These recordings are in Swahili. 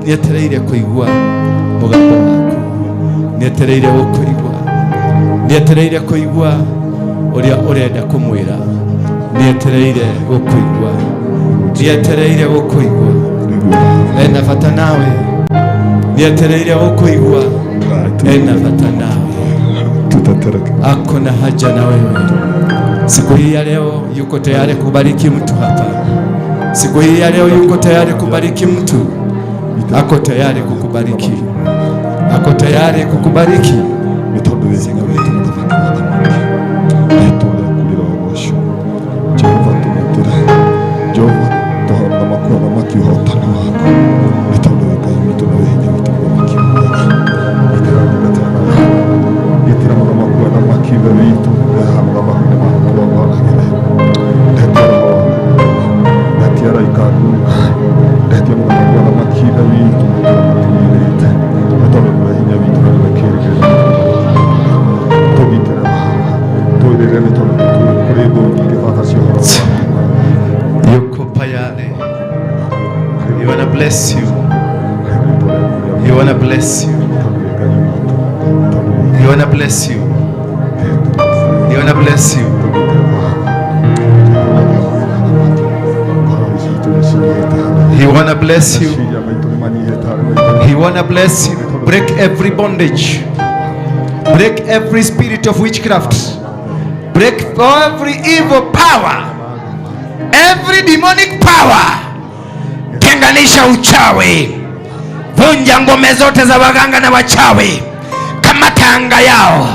nietereire kuigua mugambo waku, nietereire gukuigua, nietereire kuigua uria urenda kumwira, nietereire gukuigua, nietereire gukuigua. Ena bata nawe, nietereire gukuigua, ena bata nawe, ako na haja na wewe. Siku hii ya leo yuko tayari kubariki mtu hapa. Siku hii ya leo yuko tayari kubariki mtu. Ako tayari kukubariki, ako tayari kukubariki. You wanna bless you. You wanna bless you. You wanna bless you. You wanna bless you. He wanna bless you. He wanna bless you. Break every bondage. Break every spirit of witchcraft. Break every evil power. Every demonic power. Tenganisha uchawi. Vunja ngome zote za waganga na wachawi. Kamata anga yao.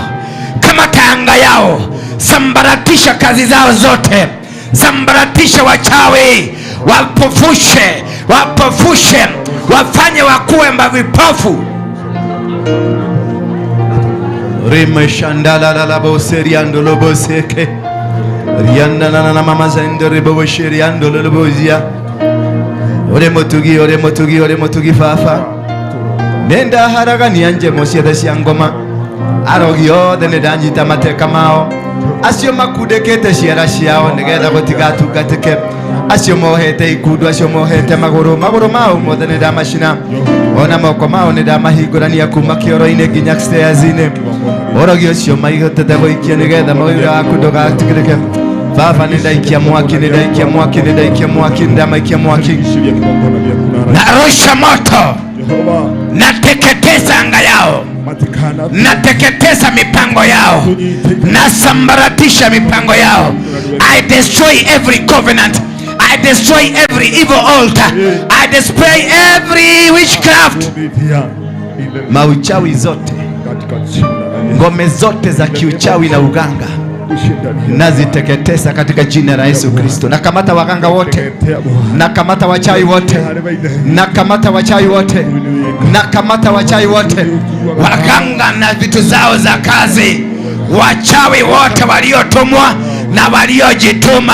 Kamata anga yao. Sambaratisha kazi zao zote. Sambaratisha wachawi. Wapofushe. Wapofushe. Wafanye wakuwe vipofu. Rima shandala la bose riando lo boseke. Rianda na mama zendo rebo shiriando lo bozia. Ore motugi fafa. Nenda haraga nianje mosieda siangoma. Arogio de nedanjita mateka mao. Asio makudekete shiara shiao negeda botigatu gateke. Asio mohete ikudu asio mohete magoro mao modene da mashina. Ona moko mao ne da mahigurani akumakioro ine ginyakste azine. Orogio sio maigote de boikia negeda moira akudoga tikireke. Baba nidaikia mwaki ndama ikia mwaki. Narusha moto. Nateketeza anga yao. Nateketeza mipango yao. Nasambaratisha mipango yao. I destroy every covenant. I destroy every evil altar. I destroy every witchcraft. Mauchawi zote, ngome zote za kiuchawi na uganga naziteketeza katika jina la Yesu Kristo. Nakamata waganga wote, nakamata wachawi wote, nakamata wachawi wote, nakamata wachawi wote, waganga na vitu zao za kazi, wachawi wote waliotumwa na waliojituma,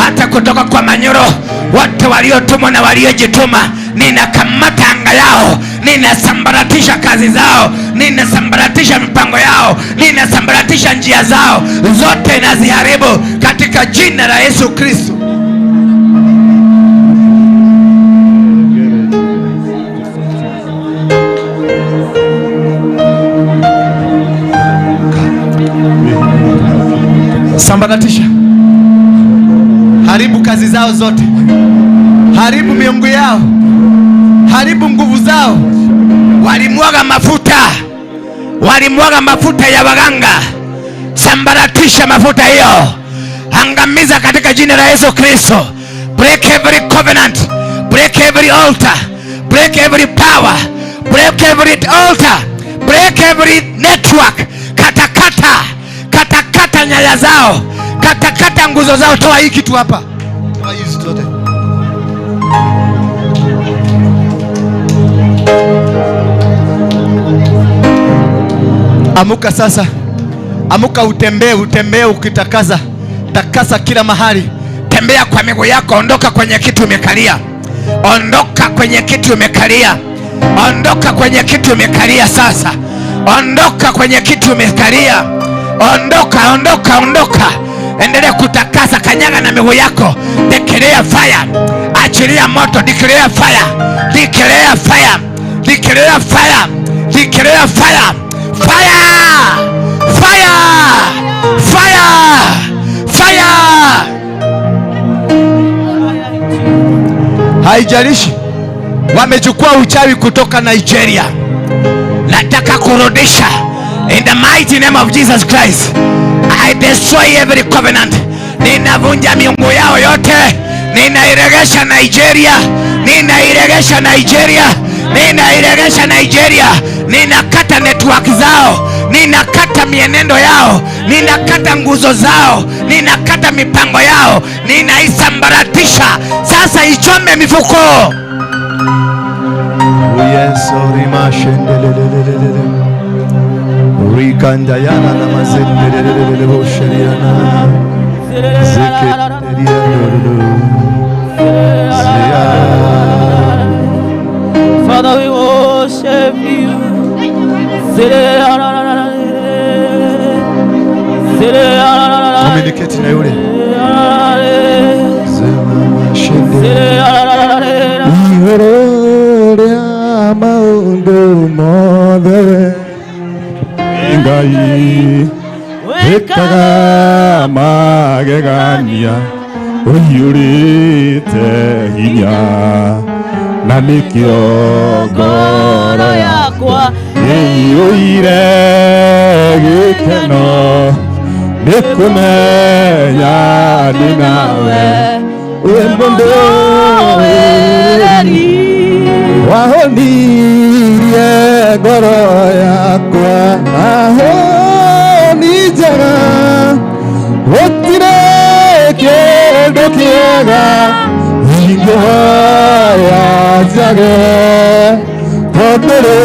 hata kutoka kwa manyoro, wote waliotumwa na waliojituma, ninakamata anga yao, ninasambaratisha kazi zao, ninasambaratisha mipango yao, ninasambaratisha njia zao zote, naziharibu katika jina la Yesu Kristo. Sambaratisha, haribu kazi zao zote, haribu miungu yao, haribu nguvu zao. Walimwaga mafuta ya waganga. Sambaratisha mafuta hiyo, angamiza katika jina la Yesu Kristo. Break every covenant, break every altar, break every power, break every altar, break every network. Katakata nyaya zao, katakata nguzo zao. Toa hii kitu hapa, toa hizi zote. Amuka sasa, amuka utembee ukitakaza, takasa kila mahali. Tembea kwa miguu yako, ondoka kwenye kitu umekalia. Ondoka kwenye kitu umekalia. Ondoka kwenye kitu umekalia sasa. Ondoka kwenye kitu umekalia. Ondoka. Endelea kutakasa, kanyaga na miguu yako. Declare fire. Achilia moto, declare fire. Declare fire. Declare fire. Declare fire. Fire. Fire. Fire. Fire. Haijalishi wamechukua uchawi kutoka Nigeria, nataka kurudisha in the mighty name of Jesus Christ. I destroy every covenant. Ninavunja miungu yao yote. Ninairegesha Nigeria. Ninairegesha Nigeria. Ninairegesha Nigeria. Ninakata network zao. Ninakata mienendo yao. Ninakata nguzo zao. Ninakata mipango yao. Ninaisambaratisha. Sasa ichome mifuko. Yes, orimashendelelelelele. Rikandayana na mazendelelelele bosheriana. Father, we worship you. Communicate na yule. Ekaga magegania oyurite hinya na nikio ngoro yakwa oire gikeno nikumenya ndi nawe wembonderi wahonirie ngoro yakwa nijara otire kendo kiega ingoya jage todere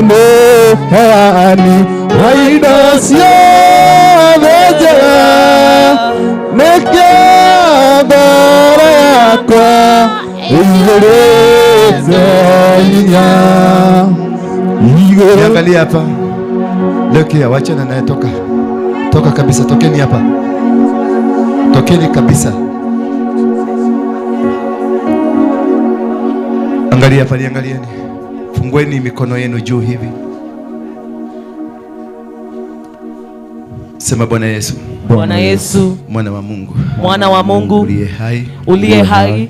mohani waidasya vejara nekabara yakwa ingereza inya. Niangalia hapa. Lokia, wachana naye, toka. Toka kabisa, tokeni hapa. Tokeni kabisa. Angalia hapa, niangalieni. Fungueni mikono yenu juu hivi. Sema Bwana Yesu. Bwana Yesu, Mwana wa Mungu. Mwana wa Mungu. Uliye hai. Uliye hai.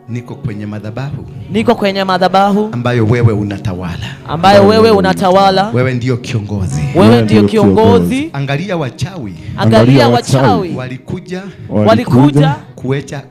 Niko kwenye madhabahu. Niko kwenye madhabahu ambayo wewe unatawala. Ambayo wewe unatawala. Wewe ndio kiongozi. Wewe ndio kiongozi. Angalia wachawi. Angalia wachawi. Walikuja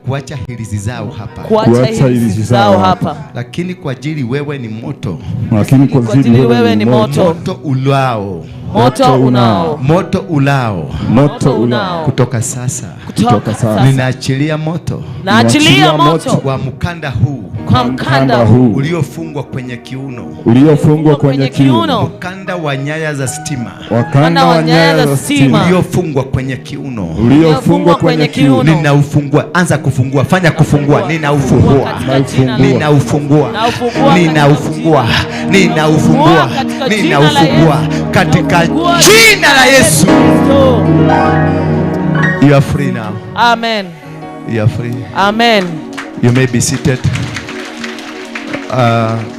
kuacha hirizi zao hapa. Kuacha hirizi zao hapa. Lakini kwa ajili wewe ni moto. Lakini kwa ajili wewe ni moto. Moto ulao. Moto unao. Moto ulao. Moto unao. Kutoka sasa. Kutoka sasa. Ninaachilia moto. Naachilia moto. Kwa mkanda huu. Kwa mkanda huu. Uliofungwa kwenye kiuno. Uliofungwa kwenye kiuno. Mkanda wa nyaya za stima. Mkanda wa nyaya za stima. Uliofungwa kwenye kiuno. Uliofungwa kwenye kiuno. Ninaufungua. Anza kufungua. Fanya kufungua. Ninaufungua. Ninaufungua. Ninaufungua. Ninaufungua. Ninaufungua. Katika jina la Yesu. You are free now. Amen. You are free. Amen. You may be seated.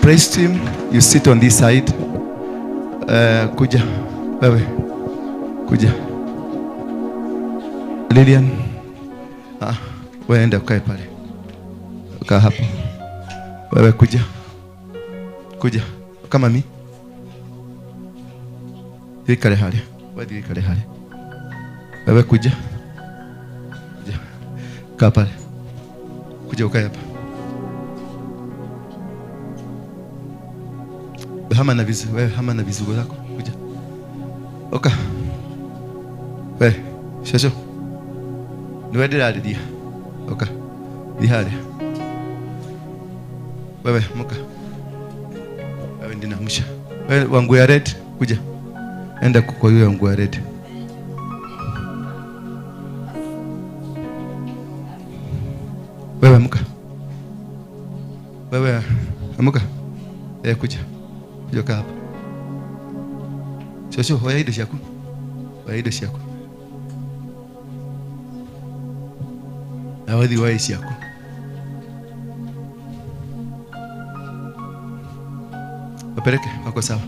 Praise team, you sit on this side. Kuja. Wewe. Kuja. Lilian. Wewe enda ukae pale. Kaa hapo. Wewe kuja. Kuja. Kama mimi. Ikale hali. Wewe ikale hali. Wewe kuja. Kuja. Kaa pale. Kuja ukae hapa. Wewe hama na vizugo zako. Kuja. Oka. Wewe, shosho. Niwe dilali dia. Oka. Dihali. Wewe, muka. Wewe ndinamusha. Wewe wangu ya red, kuja. Enda kwa yule wangu ya red. Wewe muka. Wewe muka. Kuja. Kuja kaa hapa. Shosho, hoya hide shaku. Hoya hide shaku. Awadhi wa isi yako. Wapeleke, wako sawa.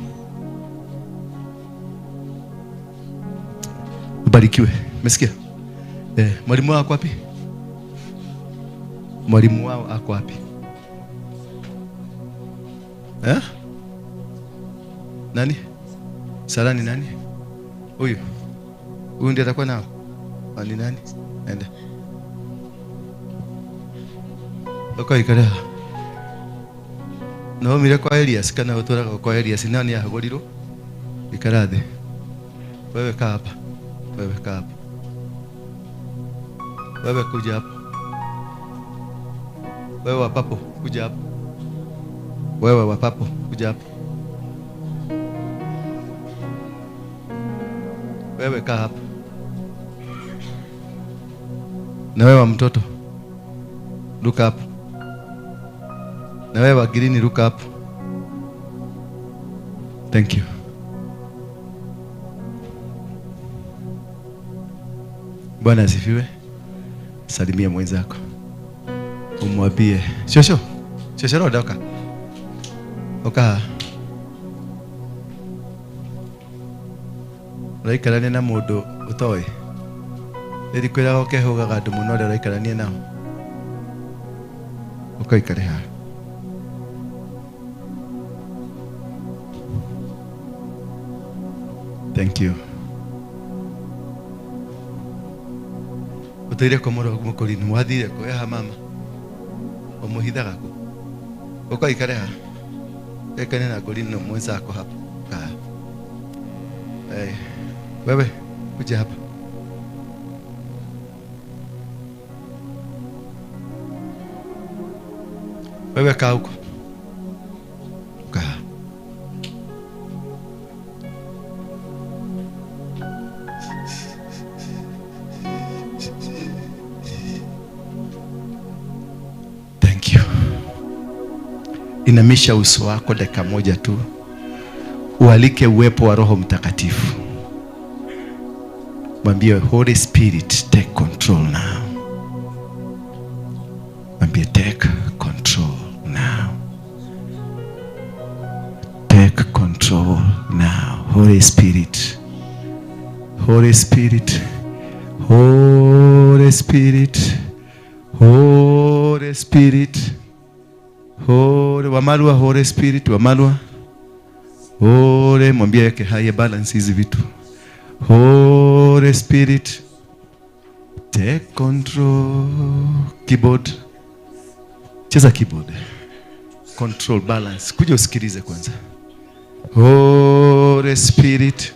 Ubarikiwe. Umesikia? Mwalimu wao ako wapi? Mwalimu wao ako wapi? Nani? Sara ni nani? Huyu ndiye atakuwa nao. Ni nani? Enda. Ikara. No mire kwa Elias kana utora kwa Elias nani ahagoriro? Ikara thĩ. Wewe kaa hapa. Wewe kaa hapa. Wewe kuja hapa. Wewe wa papo kuja hapa. Wewe wa papo kuja hapa. Wewe kaa hapa. Na wewe wa mtoto ruka hapa. Na wewe wa green ruka hapa. Thank you. Bwana asifiwe. Salimia mwenzako. Umwambie, "Shosho. Shosho rodoka." Oka. Raikarania na mundu utoe. Eri kwira oke hogaga andu muno ri raikarania nao. Ukaikare ha. Thank you. Uteire komoro mukorinu mwathire ko ya mama. Omuhithaga ko. Ukaikare ha. Ekane na gorino mwenzako hapa. Wewe kuja hapa. Wewe kaa huko. Kaa. Thank you. Inamisha uso wako dakika moja tu. Ualike uwepo wa Roho Mtakatifu. Mwambie Holy Spirit take control now. Mwambie take control now. Take control now. Holy Spirit. Holy Spirit. Holy Spirit. Holy Spirit. Wamalwa Holy Spirit, wamalwa. Mwambie yake haya balance hizi vitu. Holy Spirit, take control. Keyboard. Cheza keyboard. Control, balance. Kuja usikilize kwanza. Holy Spirit,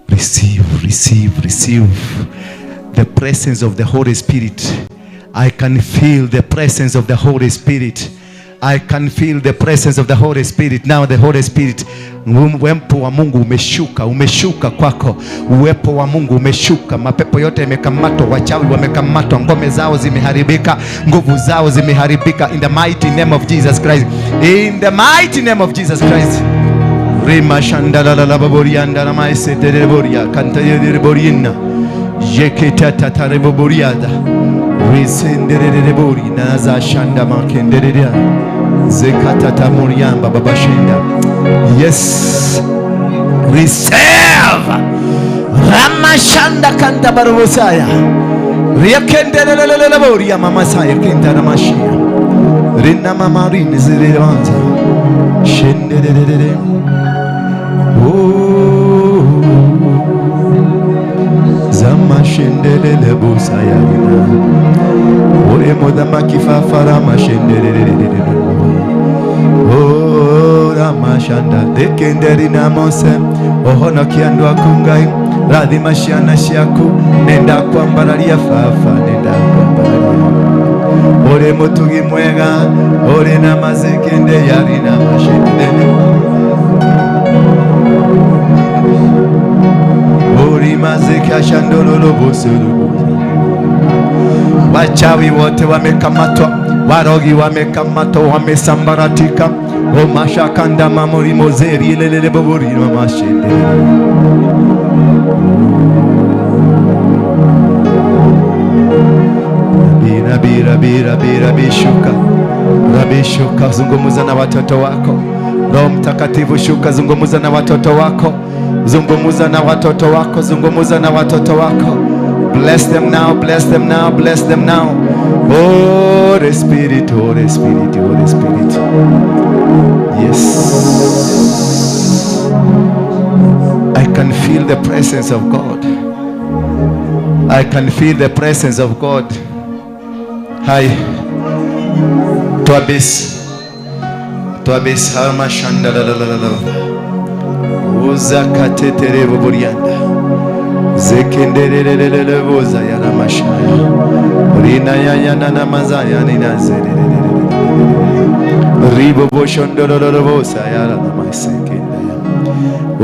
receive the presence of the Holy Spirit. I can feel the presence of the Holy Spirit. I can feel the presence of the Holy Spirit. Now the Holy Spirit, uwepo wa Mungu umeshuka kwako. Uwepo wa Mungu umeshuka. Mapepo yote yamekamatwa, wachawi wamekamatwa, ngome zao zimeharibika, nguvu zao zimeharibika in the mighty name of Jesus Christ. In the mighty name of Jesus Christ. Rima shandala la baborianda na maisete de boria kantaye de borina. Yeketa tatare boriada. Risendere bori naza shanda makendere. Zekatata muriamba babashenda. Yes. Receive. Ramashanda kanda barosaya. Riakendere boria mama saya kenda ramashia. Rina mama rin zirevanza. Shendere. Oh. Zama shendele bosaya. Ore modama kifafara mashendere. Oh ramashanda dekenderi namose ohono kiando akungai radhi mashana shaku nenda kwambaralia fafa nenda kwambaralia ore mutugi mwega ore namazekende yari namashendere ori mazeka shandolo bosuru. Wachawi wote wamekamatwa, warogi wamekamatwa, wamesambaratika. O mashakanda mamori mozeri ilelele bobori mamashende. Rabishuka zungumuza na watoto wako. Roho Mtakatifu shuka, zungumuza na watoto wako. Zungumuza na watoto wako, zungumuza na watoto wako. Bless them now, bless them now, bless them now. Holy Spirit, Holy Spirit, Holy Spirit. Yes. I can feel the presence of God. I can feel the presence of God. Hi. Tuabis. Tuabis harma shanda la la la la. Uza katetere boborianda. Zekenderelelele boza ya la mashaya. Rina ya ya na mazaya ni nazere. Ribo boshondololo boza ya la masekenda ya.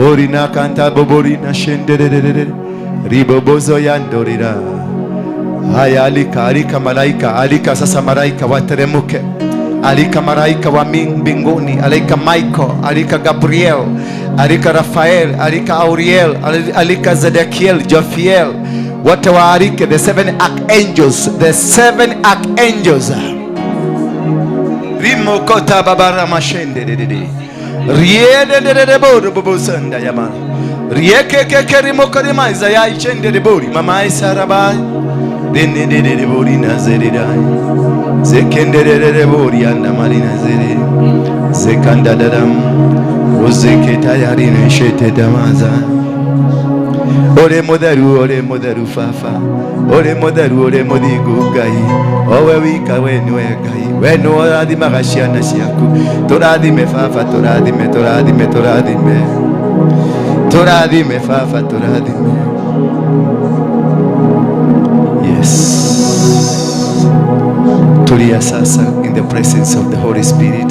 Orina kanta boborina shenderelele. Ribo bozo yandorira. Haya alika malaika, alika sasa malaika wateremuke. Alika malaika wa mbinguni, alika Michael, alika Gabriel, alika Rafael, alika Auriel, alika Zedekiel, Jophiel. Wote waarike, the 7 archangels, the 7 archangels. Rimo kota babara mashende de. Riede de bodo bobo sanda yamana. Rieke ke rimo karima izaya ichende de bori mama isarabai. Dende de bori nazeridai. Zekendere bori anda marina zere. Zekanda dadam. Ozeketa yarine shete damaza. Ore modaru fafa. Ore modigu gai. Owe wika wenwe gai. Weno adi magashiana shiaku. Toradi me fafa, toradi me. Toradi me fafa, toradi me. Yes. Tulia sasa in the presence of the Holy Spirit.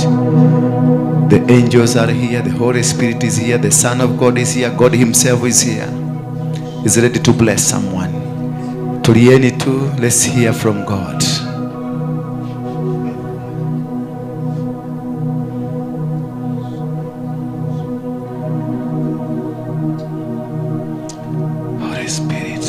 The angels are here, the Holy Spirit is here, the Son of God is here, God Himself is here. He's ready to bless someone. Tulieni tu, let's hear from God. Holy Spirit.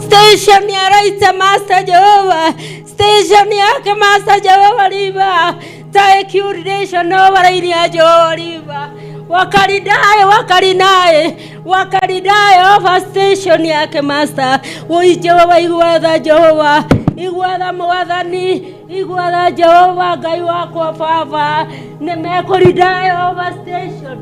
Station ya Raita Master Jehovah. Station yake Master Jehovah Riva. Taekuridation no Waruinge Jehovah Riva. Wakaridae over station yake Master. Oi Jehovah igwatha Jehovah. Igwatha mwathani. Igwatha Jehovah Ngai wako Baba. Nimekuridae over station.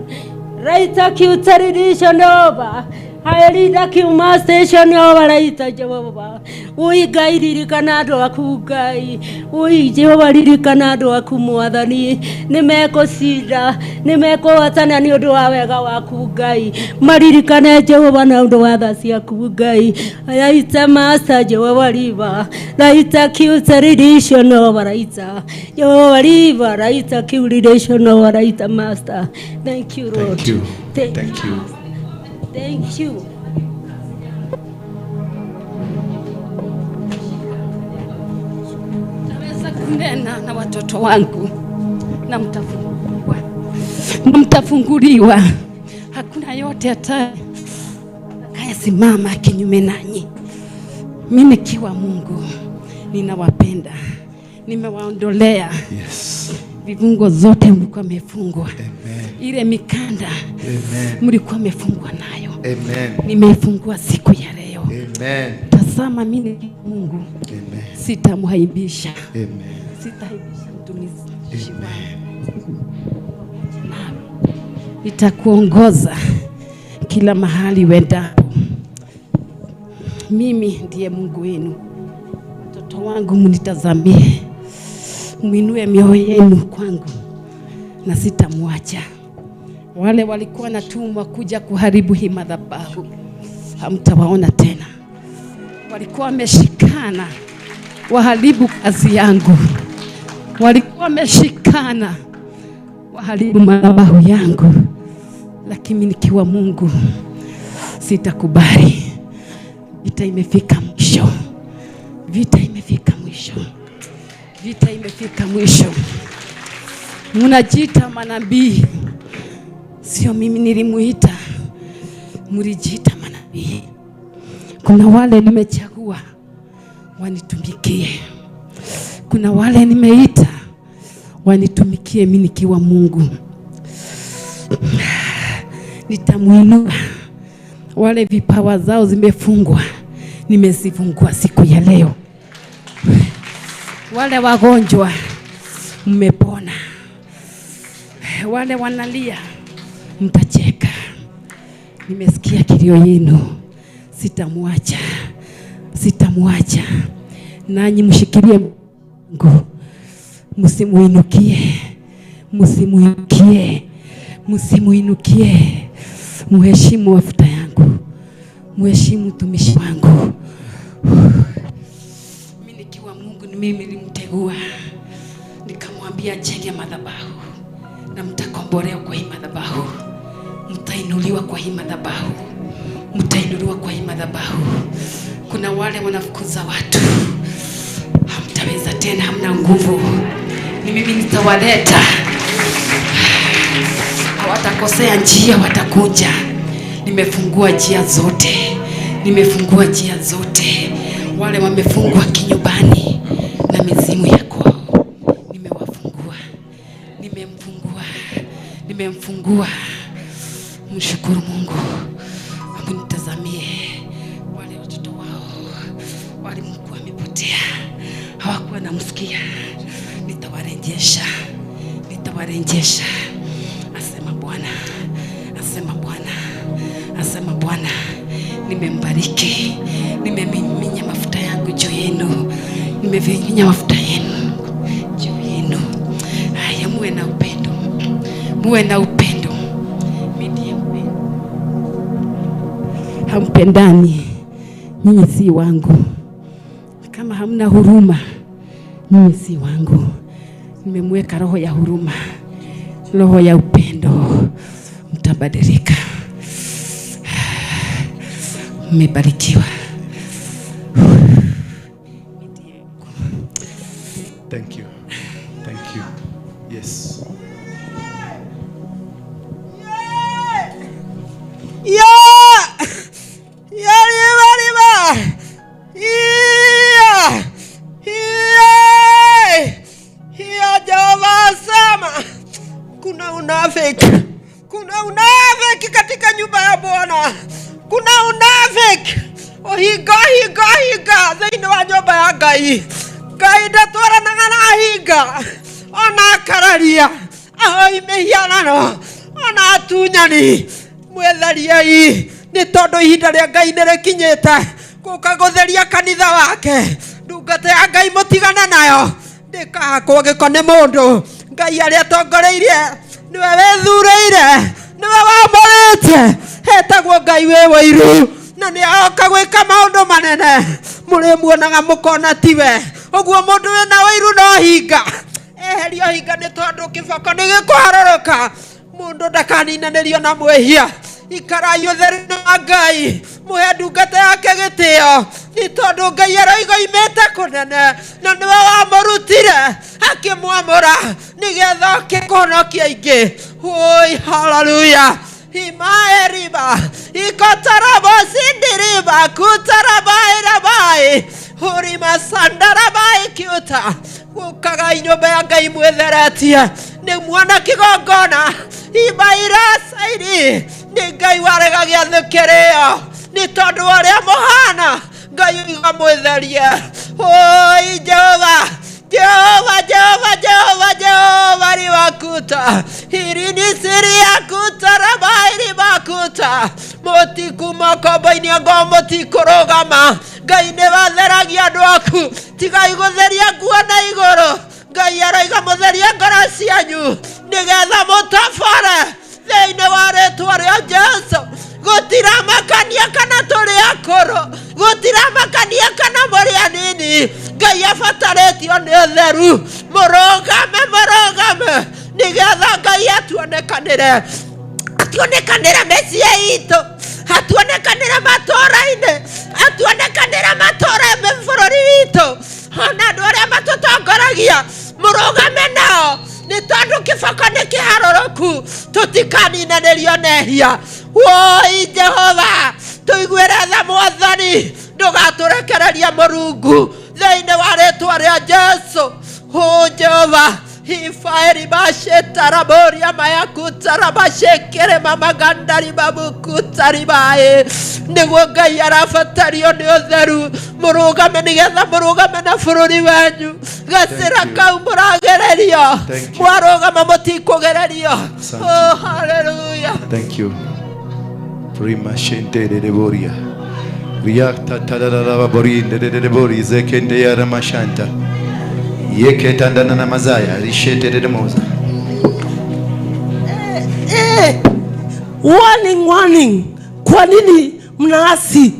Raita Q-Tradition over. Haelida kiuma station ya waraita Jehova. Ui Ngai ririkana andu aku Ngai. Ui Jehova ririkana andu aku Mwathani. Nimekucinda, nimekuhotana ni undu wa wega waku Ngai. Maririkane Jehova na undu wa tha ciaku Ngai. Raita Master Jehova Riva. Raita Q-Tradition over Raita. Jehova Riva. Raita Q-Tradition over Raita Master. Thank you Lord. Thank you. Thank you. Thank you. Naweza kunena na watoto wangu na mtafunguliwa. Hakuna yote atakayesimama kinyume nanyi. Mimi kiwa Mungu ninawapenda. Nimewaondolea. Yes. Vifungo zote mlikuwa mmefungwa. Amen. Ile mikanda. Amen. Mlikuwa mmefungwa nayo. Amen. Nimefungua siku ya leo. Amen. Tazama mimi Mungu. Amen. Sitamhaibisha. Amen. Sitahaibisha mtumishi wangu. Amen. Nitakuongoza kila mahali uendapo. Mimi ndiye Mungu wenu. Watoto wangu mnitazamie. Mwinue mioyo yenu kwangu na sitamwacha. Wale walikuwa natumwa kuja kuharibu hii madhabahu hamtawaona tena. Walikuwa wameshikana waharibu kazi yangu. Walikuwa wameshikana waharibu madhabahu yangu. Lakini nikiwa Mungu sitakubali. Vita imefika mwisho. Vita imefika mwisho. Vita imefika mwisho. Mnajiita manabii. Sio mimi nilimuita. Mlijiita manabii. Kuna wale nimechagua wanitumikie. Kuna wale nimeita wanitumikie mimi nikiwa Mungu. Nitamuinua. Wale vipawa zao zimefungwa, nimezifungua siku ya leo. Wale wagonjwa mmepona. Wale wanalia mtacheka. Nimesikia kilio yenu. Sitamwacha. Sitamwacha. Nanyi mshikilie Mungu. Msimuinukie. Msimuinukie. Msimuinukie. Mheshimu mafuta yangu. Mheshimu mtumishi wangu. Mimi nikiwa Mungu ni mimi nilimtegua. Nikamwambia jenge madhabahu. Na mtakombolewa kwa hii madhabahu. Mtainuliwa kwa hii madhabahu. Mtainuliwa kwa hii madhabahu. Kuna wale wanafukuza watu. Hamtaweza tena, hamna nguvu. Ni mimi nitawaleta. Hawatakosea njia, watakuja. Nimefungua njia zote. Nimefungua njia zote. Wale wamefungwa kinyumbani na mizimu ya kwao, nimewafungua. Nimemfungua. Nimemfungua. Mshukuru Mungu. Mnitazamie. Wale watoto wao walikuwa wamepotea, hawakuwa namsikia. Nitawarejesha. Nitawarejesha. Asema Bwana. Asema Bwana. Asema Bwana. Nimembariki. Nimemiminya mafuta yangu juu yenu. Nimemiminya mafuta yenu juu yenu. Haya, muwe na upendo. Muwe na upendo. Mimi upendo. Hampendani. Nyinyi si wangu. Kama hamna huruma, nyinyi si wangu. Nimemweka roho ya huruma, roho ya upendo. Mtabadilika. Mmebarikiwa. Thank you. Thank you. Yes. Kuna unafiki katika nyumba ya Bwana. Kuna unafiki. Higa thĩinĩ wa nyũmba ya Ngai. Ngai ndatwaranaga na hinga. Ona kararia. Ahoi mĩhianano. Ona atunyani. Mwetheriei. Nĩ tondũ ihinda rĩa Ngai nĩrĩkinyĩte gũka gũtheria kanitha wake. Ndungata ya Ngai mũtigane nayo. Ndĩkahakwo gĩko nĩ mũndũ. Ngai arĩa atongoreirie niwe wĩthurĩire. Niwe wamũrĩte. Hetagwo Ngai wĩ wĩiru. Na nĩ aoka gwĩka maũndũ manene. Mũrĩmuonaga mũkona tiwe. Ũguo mũndũ wĩna wĩiru no hinga. Eherio hinga nĩ tondũ kĩboko nĩ gĩkũharũrũka. Mũndũ ndakaninanĩrio na mwĩhia. Ikarai ũtheri-inĩ wa Ngai. Mũhe ndungata yake gĩtĩo. Nĩ tondũ Ngai aroiga oimĩte kũnene. Na nĩwe wamũrutire akĩmwamũra nĩgetha oke kũhonokia aingĩ. Oi, hallelujah. Himaeriba ikotarabo sindiriba kutarabairabai hurima sandarabai kiuta gukaga nyũmba ya Ngai mwetheretie nĩ mwana kĩgongona ibaira sairi nĩ Ngai waregagia thĩ kĩrĩo nĩ tondũ ũrĩa mũhana Ngai uga mwetherie. Oi Jehova riwakuta hirini siri yakuta rabairi bakuta moti kumoko baini ngomoti kurogama Ngai ne watheragia andu aku tigai gutheria nguo na iguru Ngai aroiga mutheria ngoro cianyu nigetha mutabare thĩinĩ wa rĩĩtwa rĩa Jesũ. Gũtiramakania kana tũrĩ akũrũ, gũtiramakania kana mũrĩ anini. Ngai abatarĩtio nĩ ũtheru. Mũrũgame nĩgetha Ngai atuonekanĩre mĩciĩ itũ, atuonekanĩre matũũra-inĩ, atuonekanĩre bũrũri witũ, ona andũ arĩa matũtongoragia. Mũrũgame nao nĩ tondũ kĩboko nĩ kĩharũrũku, tũtikaninanĩrio nehia. Woi Jehova, tũiguĩre tha Mwathani, ndũgatũrekereria Mũrungu thĩinĩ wa rĩĩtwa rĩa Jesũ. Jehova, hifaeri basheta boria mayakuta rabashekere mamagandari babukutari bae. Nĩguo Ngai arabatario nĩ ũtheru. Mũrũgame nĩgetha mũrũgame na bũrũri wanyu. Gacĩra kau mũragererio, mwarũgama mũtikũgererio. Oh, hallelujah. Thank you. Prima shente de boria. Riakta tadala borinde de bori zekende ya ramashanta. Yeketa ndana mazaya rishete de moza. Warning. Kwa nini mnaasi?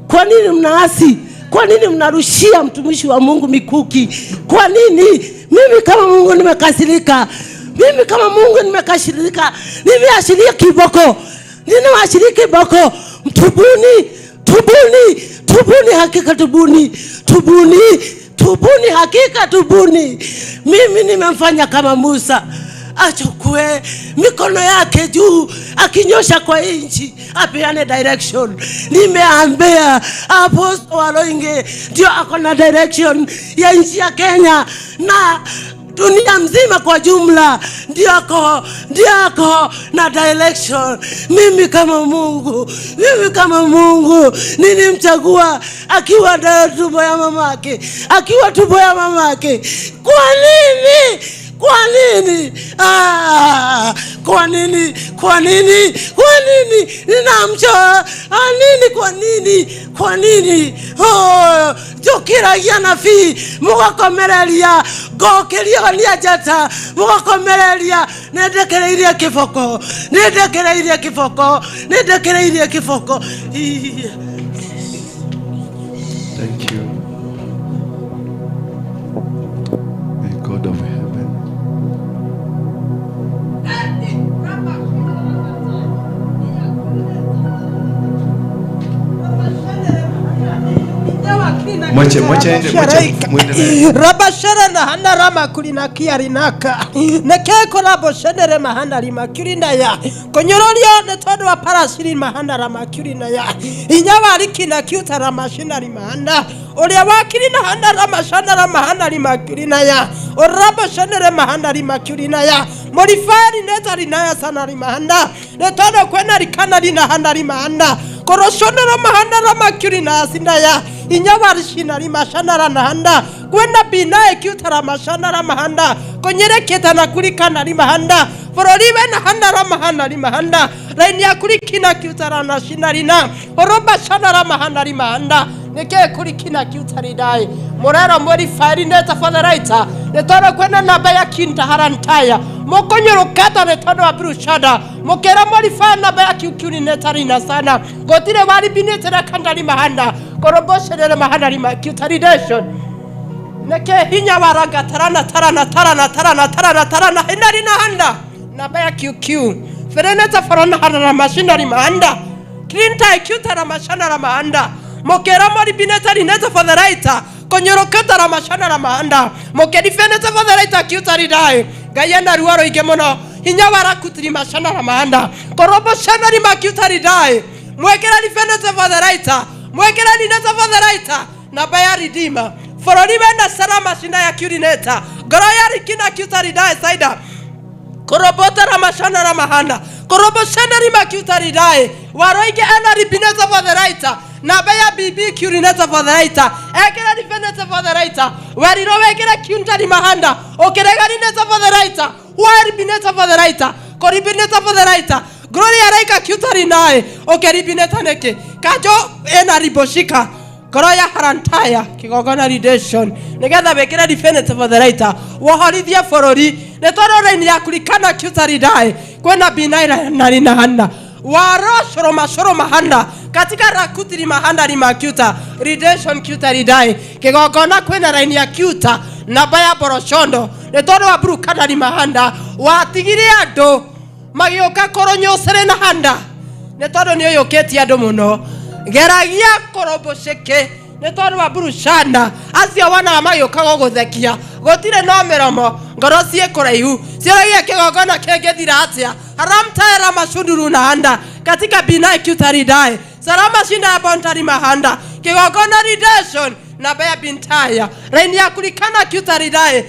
Kwa nini mnaasi? Kwa nini mnarushia mtumishi wa Mungu mikuki? Kwa nini? Mimi kama Mungu nimekasirika. Nimeashiria kiboko. Ninawashiria kiboko. Tubuni hakika tubuni. Mimi nimemfanya kama Musa. Achukue mikono yake juu, akinyosha kwa inchi, apeane direction. Nimeambia Apostle Waruinge ndio akona direction ya nchi ya Kenya na dunia mzima kwa jumla, ndio ako na direction. Mimi kama Mungu nilimchagua akiwa tumbo ya mamake. Kwa nini? Ninamcha. Kwa nini? Oh, jokira yana fi. Mugakomereria. Gokeria ni ajata. Mugakomereria. Nedekereiria kifoko. Thank you. May God of heaven. Rabashara na handa rama kulina kiarinaka nekeko rabo shenere mahanda lima kulina ya konyorolio ne todo wa parashiri mahanda rama kulina ya inyawa alikina kiuta rama shinari mahanda olia wakili na handa rama shandara mahanda lima kulina ya orabo shenere mahanda lima kulina ya modifari neta linaya sana lima handa ne todo kwena likana lina handa lima handa koroshonera mahanda rama kulina sinda ya inyabari shinari mashanara nahanda kwenda binae kiutara mashanara mahanda konyere ketana kulikana li mahanda foroliwe nahanda ra mahanda li mahanda raini ya kulikina kiutara na shinari na oroba shanara mahanda li mahanda neke kulikina kiutari dai morera mori fari neta fadaraita netara kwenda nabaya kinta harantaya mokonyoro kata netano abrushada mokera mori fari nabaya kiukuni netarina sana gotire wali binetera kandali mahanda koroboshere mahanda lima kiutaridation neke hinya waraga tarana hinari na handa nabaya kiukiu fereneta farana hana mashina lima handa klinta kiutara mashana la mahanda mokera mori bineta lineta fadaraita konyoro kata la mashana la mahanda mokedi feneta fadaraita kiutaridai gayenda Waruinge mono hinya warakutri mashana la mahanda koroboshere lima kiutaridai mwekera lifeneta fadaraita mwekera lineta fadaraita na baya redeemer fororibenda salama shinda ya kurineta gorayari kina kiutaridai saida korobota la mashana la mahanda koroboshana lima kiutaridai Waruinge ana ribineta fadaraita na baya bibi kurineta fadaraita ekera lifeneta fadaraita wariro wekera kiunta li mahanda okerega lineta fadaraita wari bineta fadaraita koribineta fadaraita gloria raika kiutari nae okeribineta neke kajo ena riboshika koroya harantaya kigogona redemption negetha bekera defense fadaraita wohorithia forori netoro raini ya kulikana kiutari dae kwenda binaira nari na handa waro shoroma handa katika rakutiri mahanda limakuta redemption kuta ridai kigogona kwenda raini ya kuta na baya boroshondo netodo wa brukana limahanda watigiri ando magioka koronyo serena handa netodo niyo yoketi ando muno geragia korobosheke netodo wa brushanda asio wana amayoka gogothekia gotire no meromo ngorosie koraihu siragia kigogona kegethira atia haramtaera mashunduru na handa katika binai kutaridai salama shinda bontari mahanda kigogona redemption na baya bintaya raini ya kulikana kutaridai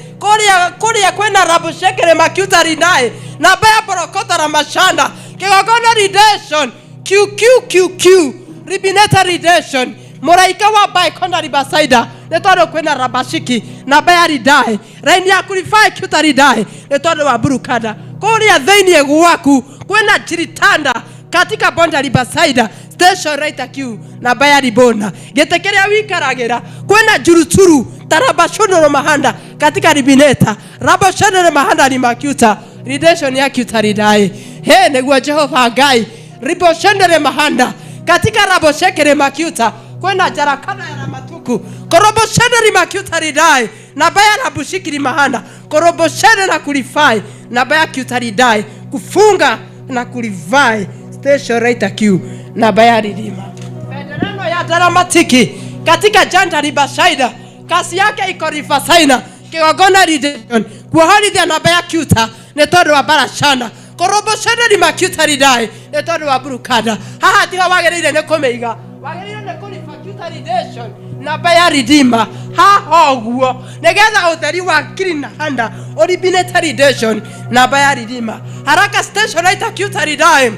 koria kwenda rabushekere makutaridai na baya borokota ramashanda kigogona redemption QQQQ ribineta redemption moraika wa bai konda ribasaida netodo kwenda rabashiki na baya ridai raini ya kulifai kutaridai netodo wa burukada koria dhaini egu waku kwenda jiritanda katika bonda ribasaida station right Q na baya ribona getekerea wikaragera kwenda juruturu tarabashono mahanda katika ribineta rabashono mahanda ni makuta redemption ya kutaridai he negwa Jehova gai riboshendere mahanda katika raboshekere makuta kwenda jarakana ya matuku koroboshendere makuta ridai na baya rabushikiri mahanda koroboshendere na kulifai na baya kutaridai kufunga na kulivai station right Q na baya ridima federano ya dramatiki katika janta ribashaida kasi yake iko rifasaina kigogona redemption kwa holiday na baya kuta netodo wa barashanda koroboshana ni makuta ridai netodo wa burukada haha tiga wagerire ne komeiga wagerire ne kulifa kuta redemption na baya ridima ha oguo negetha utheri wa kiri na handa oribineta redemption na baya ridima haraka station right kuta ridai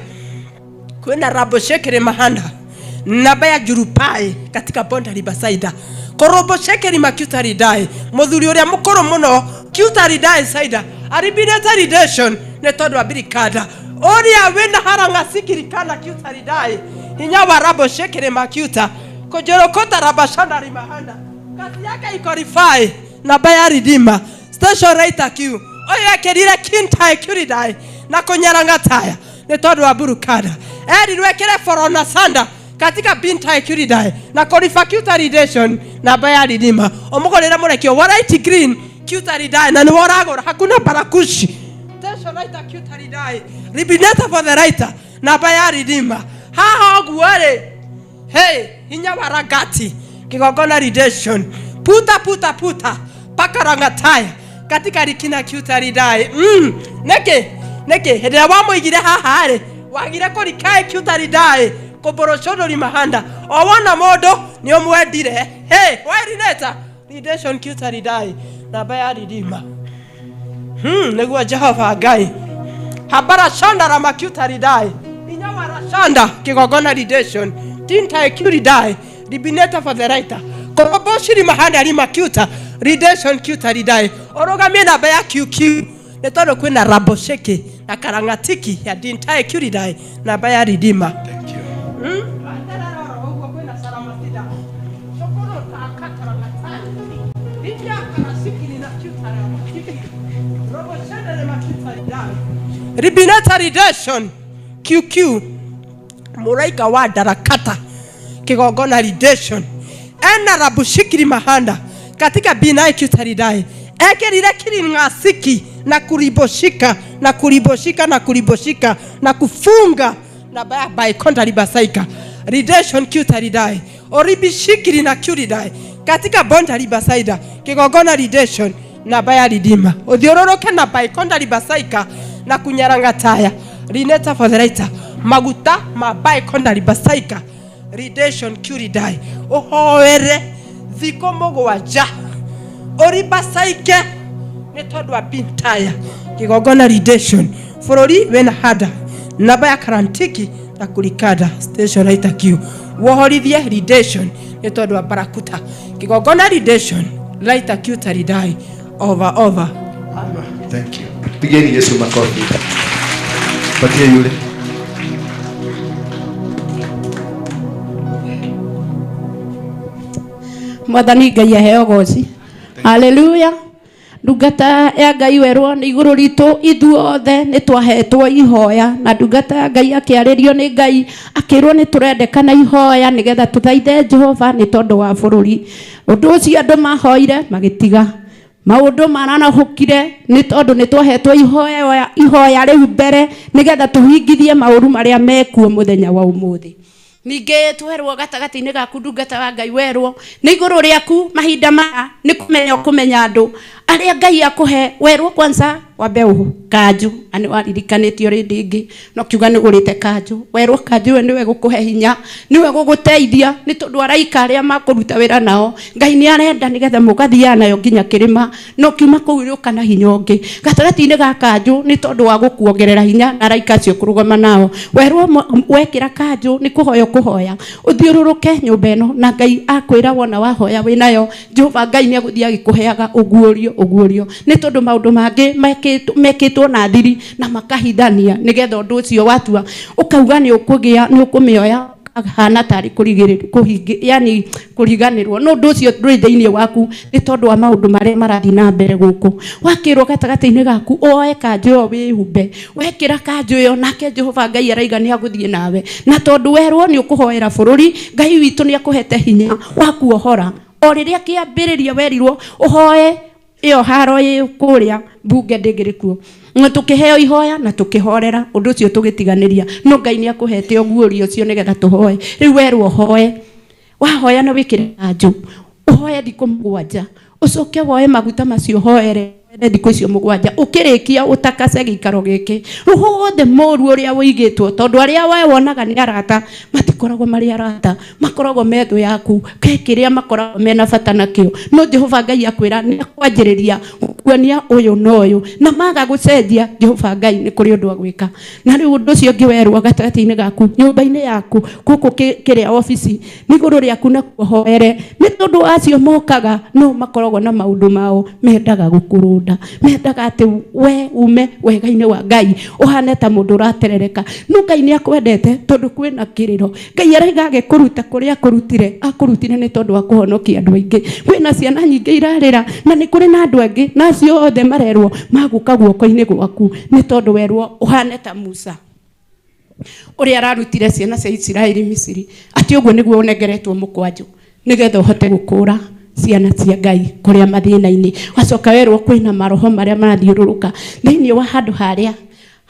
kwenda raboshekere mahanda na baya jurupai katika bonda ribasaida koroboshekere makuta ridai muthuri uria mukoro muno kuta ridai saida aribineta redemption netodo abirikada oria wenda haranga sikirikana kuta ridai hinya warabo shekere makuta kojorokota rabashanda rimahanda kasi yake ikorifai na baya ridima station right Q oya kerire kintai kuridai na konyaranga taya netodo aburukada rwekere forona sanda katika bintai kuridai na korifa kuta redemption na baya ridima omugorera murekio white green kuta ridai na niworagora hakuna barakushi station right kuta ridai ribineta for the writer na baya ridima ha ogware hey hinya waragati kigogona redemption puta pakaranga taya katika rikina kuta ridai neke hedera wamoigire hahare wagire ko rikae kuta ridai koboroshodo limahanda owona modo ni omwedire hey warineta redemption kuta ridai na baya ridima negwa Jehova gai habara shanda ra makuta ridai inyawara shanda kigogona redemption tinta kuridai ribineta for the writer koroboshiri mahanda ali makuta redemption kuta ridai orogamie na baya QQ netodo kwenda rabosheke na karangatiki ya dinta kuridai na baya ridima. Thank you. Ribineta redemption QQ muraika wa darakata kigogona redemption ena rabushikiri mahanda katika binai kutaridai ekerire kiri ngasiki na kuriboshika na kufunga na baya by konta ribasaika redemption kutaridai oribishikiri na kuridai katika bonda ribasaida kigogona redemption na baya ridima odhiororoke na by konta ribasaika na kunyaranga taya rineta for the writer maguta mabai konda ribasaika redemption kuridai ohoere zikomogo waja oribasaike netodo abintaya kigogona redemption forori wena hada nabaya karantiki na kulikada station right Q wohorithie redemption netodo barakuta kigogona redemption right Q taridai over. Thank you. Pigeni Yesu makofi. Patia yule. Mwathani Ngai aheo goci. Haleluya. ndungata ya Ngai werwo nĩ igũrũ ritũ ithuothe nĩ twahetwo ihoya, na ndungata ya Ngai akĩarĩrio nĩ Ngai akĩrwo nĩ tũrendekana ihoya nĩgetha tũthaithe Jehova nĩ tondũ wa bũrũri. Ũndũ ũcio andũ mahoire magĩtiga maũndũ maranahũkire nĩ tondũ nĩ twahetwo ihoya rĩu mbere nĩgetha tũhingithie maũru marĩa mekuo mũthenya wa ũmũthĩ. Ningĩ twerwo gatagati-inĩ gaku ndungata wa Ngai werwo nĩ igũrũ rĩaku mahinda maya nĩ kũmenya andũ arĩa Ngai akũhe. Werwo kwanza wambe kanjũ ani waririkanĩtio rĩndĩ ĩngĩ no kiuga nĩ gũrĩte kanjũ. Werwo kanjũ we nĩwe gũkũhe hinya, nĩwe gũgũteithia nĩ tondũ araika arĩa makũruta wĩra nao Ngai nĩ arenda nĩgetha mũgathiaga nayo nginya kĩrĩma, no kiuma kũu rĩũka na hinya ũngĩ gatagatĩ-inĩ ga kanjũ nĩ tondũ wa gũkuongerera hinya na araika acio kũrũgama nao. Werwo wekĩra kanjũ nĩ kũhoya kũhoya ũthiũrũrũke nyũmba ĩno na Ngai akwĩra wona wahoya wĩnayo Jehova Ngai nĩ agũthiĩ agĩkũheaga ũguũrio nĩ tondũ maũndũ mangĩ mekĩtwo na thiri na makahithania nĩgetha ũndũ ũcio watua ũkauga nĩ ũkũmĩoya hana tarĩ kũriganĩrwo no ũndũ ũcio ndũrĩ thĩinĩ waku nĩ tondũ wa maũndũ marĩa marathiĩ na mbere gũkũ. Wakĩrwo gatagatĩ-inĩ gaku oe kanjũ ĩyo wĩhumbe, wekĩra kanjũ ĩyo nake Jehova Ngai araiga nĩ agũthiĩ nawe, na tondũ werwo nĩ ũkũhoera bũrũri Ngai witũ nĩ akũhete hinya wa kuohora. O rĩrĩa kĩambĩrĩria werirwo ũhoe iyo haro kũrĩa mbunge ndĩngĩrĩ kuo, tũkĩheo ihoya na tũkĩhorera ũndũ ũcio tũgĩtiganĩria no Ngai nĩ akũhete ũguũrio ũcio nĩgetha tũhoe. Rĩu werwo hoe, wahoya na wĩkĩre kanjũ ũhoe thikũ 7 ũcoke woe maguta macio hoere thikũ icio 7 ũkĩrĩkia ũtakace gĩikaro gĩkĩ ruhothe mũru ũrĩa wĩigĩtwo, tondũ arĩa we wonaga nĩ arata matikoragwo marĩ arata, makoragwo metho yaku kĩrĩa makoragwo mena bata nakĩo. No Jehova Ngai akwĩra nĩ akwanjĩrĩria kuonia ũyũ na ũyũ na maga gũcenjia Jehova Ngai nĩ kũrĩ ũndũ agwĩka. Na rĩu ũndũ ũcio ũngĩ werwo gatagatĩ-inĩ gaku nyũmba-inĩ yaku gũkũ kĩrĩa obici nĩ igũrũ rĩaku na kuohoere nĩ tondũ acio mokaga no makoragwo na maũndũ mao mendaga gũkũrũnda, mendaga atĩ we ume wega-inĩ wa Ngai ũhane ta mũndũ ũraterereka. No Ngai nĩ akwendete tondũ kwĩna kĩrĩro. Ngai araiga agĩkũruta kũrĩa akũrutire nĩ tondũ wa kũhonokia andũ aingĩ. Kwĩna ciana nyingĩ irarĩra na nĩ kũrĩ na andũ angĩ na acio othe marerwo magũka guoko-inĩ gwaku nĩ tondũ werwo ũhane ta Musa ũrĩa ararutire ciana cia Isiraeli Misiri, atĩ ũguo nĩguo ũnengeretwo mũkwanjũ nĩgetha ũhote gũkũra ciana cia Ngai kũrĩa mathĩna-inĩ. Wacoka werwo kwĩna maroho marĩa marathiũrũrũka thĩinĩ wa handũ harĩa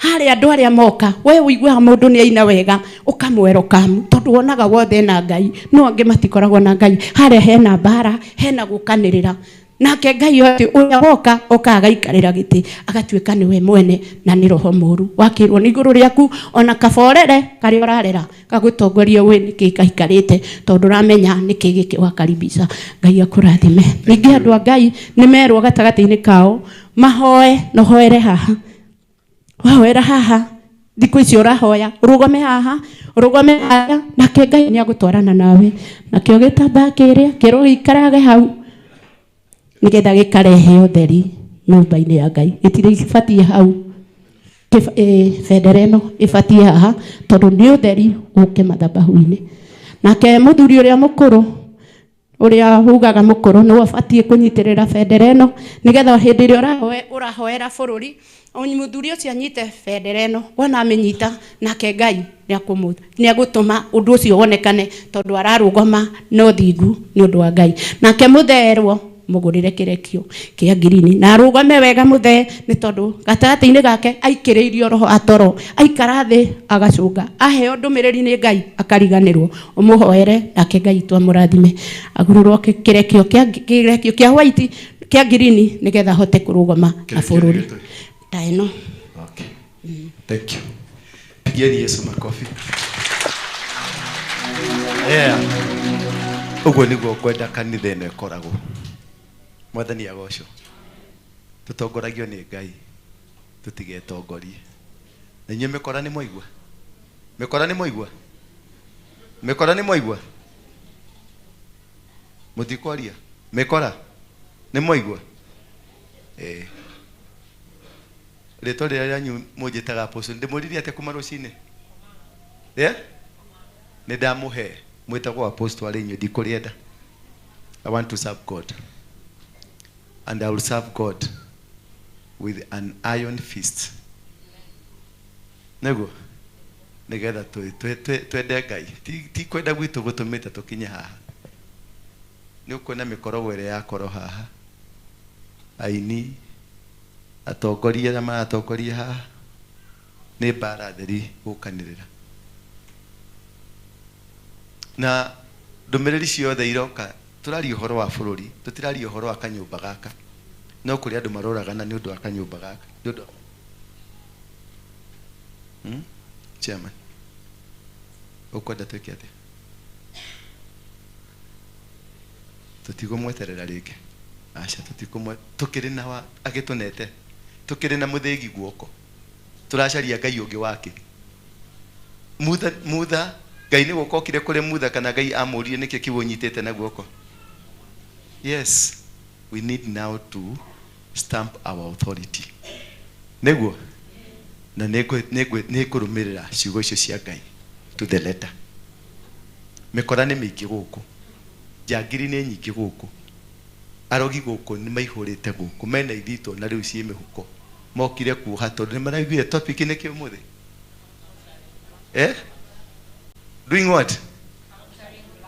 andũ arĩa moka we ũiguaga mũndũ nĩ aina wega ũkamwerocome tondũ wonaga wothe na Ngai no angĩ matikoragwo na Ngai. Harĩa hena mbara, hena gũkanĩrĩra, nake Ngai atĩ ũrĩa woka agaikarĩra gĩtĩ agatuĩka nĩwe mwene na nĩ roho mũru. Wakĩrwo nĩ igũrũ rĩaku ona kaborere karĩa ũrarera gagũtongoria we nĩkĩ gaikarĩte tondũ ũramenya nĩkĩ gĩkĩ wakaribisha. Ngai akũrathime. Ningĩ andũ a Ngai nĩ merwo gatagatĩ-inĩ kao mahoe na hoere haha, wahoera haha thikũ icio ũrahoya ũrũgame haha ũrũgame haha nake Ngai nĩ agũtwarana nawe nakĩo gĩtambaya kĩrĩa kĩrwo gĩikarage hau nĩgetha gĩkarehe ũtheri nyũmba-inĩ ya Ngai. Gĩtirĩ gĩbatie hau, bendera ĩno ĩbatie haha tondũ nĩ ũtheri ũke mathabahu-inĩ. Nake mũthuri ũrĩa mũkũrũ ũrĩa ugaga mũkũrũ nĩ abatie kũnyitĩrĩra bendera ĩno nĩgetha hĩndĩ ĩrĩa ũrahoera bũrũri mũthuri ũcio anyite bendera ĩno wona amĩnyita nake Ngai nĩ agũtũma ũndũ ũcio wonekane tondũ ararũgama na ũthingu nĩ ũndũ wa Ngai. Nake mũtherwo mũgũrĩre kĩrekio kĩa ngirini na arũgame wega mũthee nĩ tondũ gatagatĩ-inĩ gake aikĩrĩirio roho atoro, aikara thĩ agacũnga, aheo ndũmĩrĩri nĩ Ngai akariganĩrwo. Ũmũhoere nake Ngai twamũrathime agũrũrwo kĩrekio kĩa white kĩa ngirini nĩgetha ahote kũrũgama na bũrũri ta ĩno. Okay. Thank you. Pigieni Yesu makofi. Yeah. Ũguo nĩguo kwenda kanitha ĩno ĩkoragwo. Mwathani agocwo. Tutongoragio nĩ Ngai. Tutigetongorie. Na inyuĩ mĩkora nĩ mwaigua? Mĩkora nĩ mwaigua? Mĩkora nĩ mwaigua? Mũtikwaria. Mĩkora nĩ mwaigua? Rĩtwa rĩanyu mũnjĩtaga apostle ndĩmũririe atĩ kuma rũcinĩ? Nĩ ndamũhe mwĩtagwo apostle arĩ inyuĩ ndikũrĩenda. I want to serve God and I will serve God with an iron fist. Nego nigetha twende Ngai ti kwenda gwitu gutumite tukinye haha. Ni ukuona mikorogo ire yakoro haha, aini atongoria na maratongoria haha ni bara theri gukanirira na ndumiriri ciothe iroka. Turari uhoro wa bururi, tutirari uhoro wa kanyumba gaka, no kuri andu maroragana ni undu wa kanyumba gaka. Ni undu chairman ukwenda twike ati tutigumweterera ringi. Acha tutigumwe tukiri na wa agitunete, tukiri na muthegi guoko, turacaria Ngai ungi wake mutha Ngai ni gukokire kuri mutha kana Ngai amurire niki kibunyitete na guoko. Yes, we need now to stamp our authority. Neguo na nekurumirira ciugo icio cia Ngai to the letter. Mikora ni mingi guku, jangiri ni nyingi guku, arogi guku ni maihurite guku, mena ithito na riu cie mihuko mokire kuha tondu ni maraiguire topic ni ki umuthi. Doing what?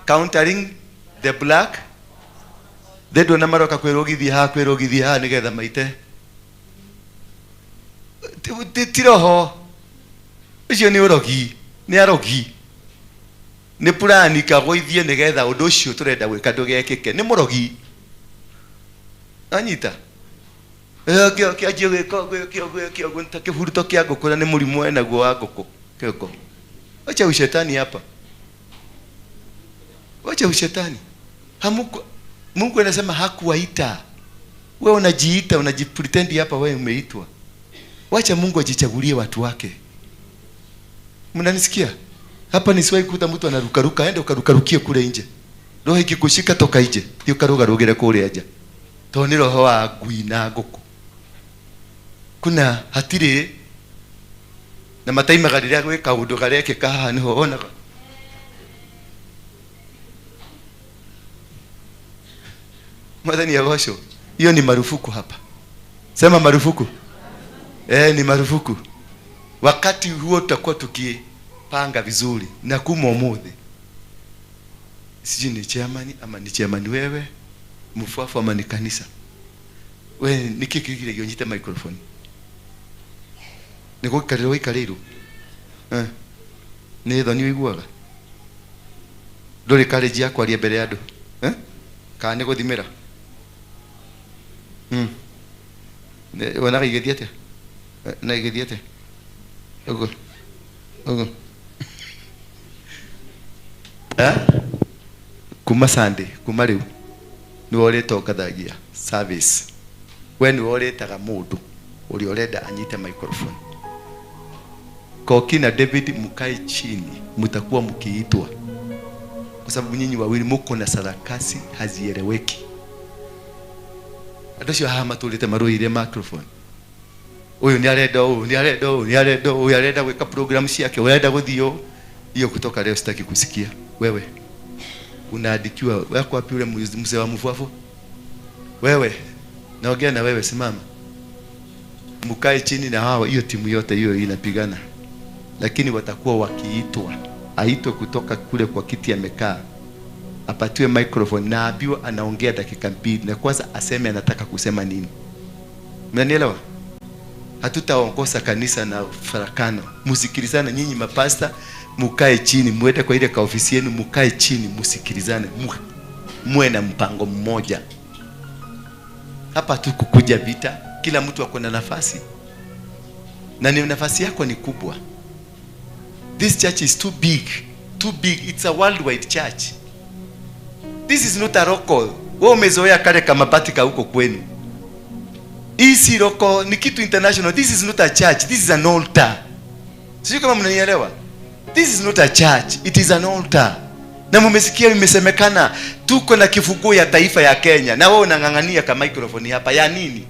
Countering the black. They do na maroka kwirogithia ha nigetha maite tiroho icio ni urogi, ni arogi, ni plani kagoithie nigetha undu ucio turenda gwika ndugekike. Ni murogi anyita kio gunta kifuruto kia nguku na ni murimu ena guo wa nguku kiko. Wacha ushetani hapa, wacha ushetani. Mungu anasema hakuwaita wewe, unajiita unajipretend hapa wewe umeitwa. Wacha Mungu ajichagulie watu wake. Mnanisikia? Hapa nisiwahi kuta mtu anarukaruka, aende ukarukarukie kule nje. Roho ikikushika toka nje. Ndio karugarugire kule nje. To ni roho wa ngui na nguku. Kuna hatire na mataima gariria gwika undu gareke kaha niho ona. Madhani ya washo. Hiyo ni marufuku hapa. Sema marufuku. Ni marufuku. Wakati huo tutakuwa tukipanga vizuri na kumomuthi. Siji ni chairman ama ni chairman wewe, mfuafu ama ni kanisa. We nikikigire yonyite microphone. Niko kariro ikariro. Ni thoni wiguaga. Ndori college yakwa ria mbere andu. Ka ni guthimira. Wana igithiate. Na igithiate. Ogo. Kuma Sunday, kuma riu ni woreto ngathagia service. We ni woretaga mundu uri urenda anyite microphone. Koki na David mukae chini, mtakuwa mkiitwa, kwa sababu nyinyi wawili mko na sarakasi hazieleweki. Adosho hama tulete maruire microphone. Uyu ni arenda weka program yake, urenda guthio hiyo. Kutoka leo sitaki kusikia. Wewe unaadikiwa, wako wapi yule mzee wa mfuafo? Wewe naongea na wewe, simama mkae chini na hawa, hiyo timu yote hiyo inapigana, lakini watakuwa wakiitwa, aitwe kutoka kule kwa kiti amekaa, apatiwe microphone na abiwa anaongea dakika 2 na kwanza aseme anataka kusema nini. Mnanielewa? Hatutaongoza kanisa na farakano. Musikilizane nyinyi mapasta, mukae chini, muende kwa ile ka ofisi yenu, mukae chini, musikilizane, muwe na mpango mmoja. Hapa tu kukuja vita, kila mtu ako na nafasi. Na ni nafasi yako ni kubwa. This church is too big. Too big. It's a worldwide church. This is not a local. Wewe umezoea kale kama patika huko kwenu. Hii si local, ni kitu international. This is not a church. This is an altar. Sio kama mnanielewa? This is not a church. It is an altar. Na mmesikia imesemekana tuko na kifunguo ya taifa ya Kenya. Na wewe unangangania kama microphone hapa ya nini?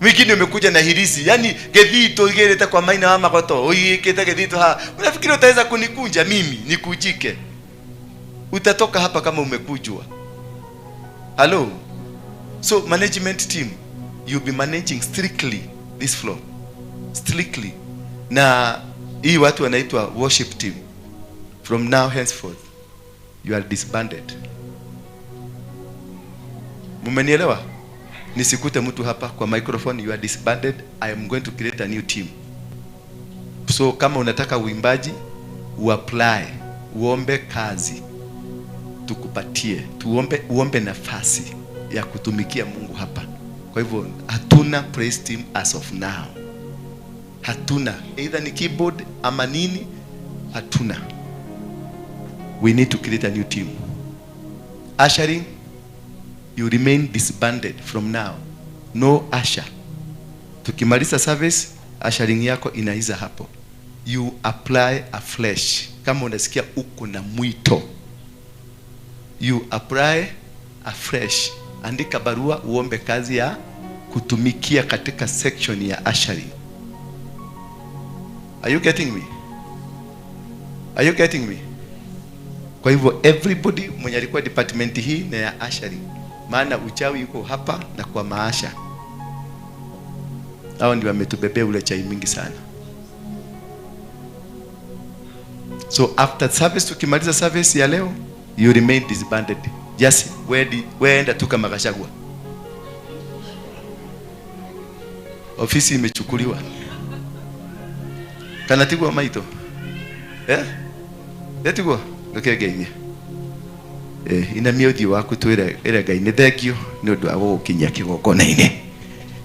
Wengine umekuja na hirisi. Yaani gedhito igeleta kwa maina wa makoto. Uiketa gedhito ha. Unafikiri utaweza kunikunja mimi nikujike? Utatoka hapa kama umekujwa. Hello. So management team, you'll be managing strictly this floor. Strictly. Na hii watu wanaitwa worship team. From now henceforth, you are disbanded. Mumenielewa? Nisikute mtu hapa kwa microphone, you are disbanded. I am going to create a new team. So kama unataka uimbaji, uapply, uombe kazi, tukupatie, uombe nafasi ya kutumikia Mungu hapa. Kwa hivyo hatuna praise team as of now. Hatuna, either ni keyboard ama nini, hatuna. We need to create a new team. Ushering, you remain disbanded from now. No usher. Tukimaliza service, ushering yako inaiza hapo. You apply a flesh. Kama unasikia uko na mwito, you apply a fresh. Andika barua uombe kazi ya kutumikia katika section ya ushering. Are you getting me? Are you getting me? Kwa hivyo everybody mwenye alikuwa department hii na ya ushering, maana uchawi yuko hapa na kwa maasha. Hao ndio wametubebea ule chai mingi sana. So after service, tukimaliza service ya leo, you remain disbanded. Just weenda tu kama Gachagua. Ofisi imechukuliwa. Kanatigwa maito. Letigwa gakegeinie. Ina miodi waku twire ere gaine thengio ni undu wa gukinya kigongona-ini.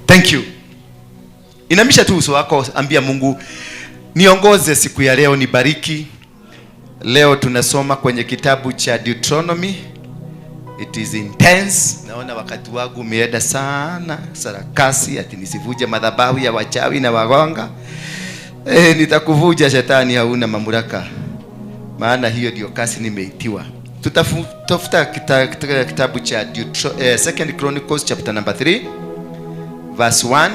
Thank you. Inamisha tu uso wako, ambia Mungu, niongoze siku ya leo, nibariki. Leo tunasoma kwenye kitabu cha Deuteronomy. It is intense. Naona wakati wangu umeenda sana, sarakasi, ati nisivuje madhabahu ya wachawi na waganga. Nitakuvuja shetani, hauna mamlaka. Maana hiyo ndio kasi nimeitiwa. Tutafuta kitabu cha Second Chronicles chapter number 3 verse 1.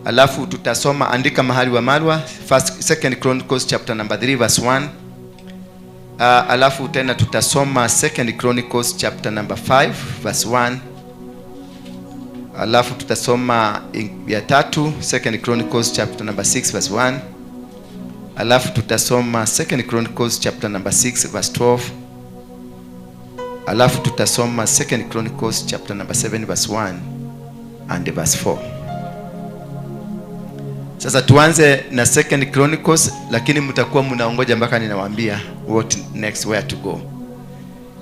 Alafu tutasoma, andika mahali wa marwa, Second Chronicles chapter number 3 verse 1. Alafu tena tutasoma Second Chronicles chapter number 5 verse 1. Alafu tutasoma ya tatu Second Chronicles chapter number 6 verse 1. Alafu tutasoma Second Chronicles chapter number 6 verse 12. Alafu tutasoma Second Chronicles chapter number 7 verse 1 and verse 4. Sasa tuanze na Second Chronicles, lakini mtakuwa mnaongoja mpaka ninawaambia what next, where to go.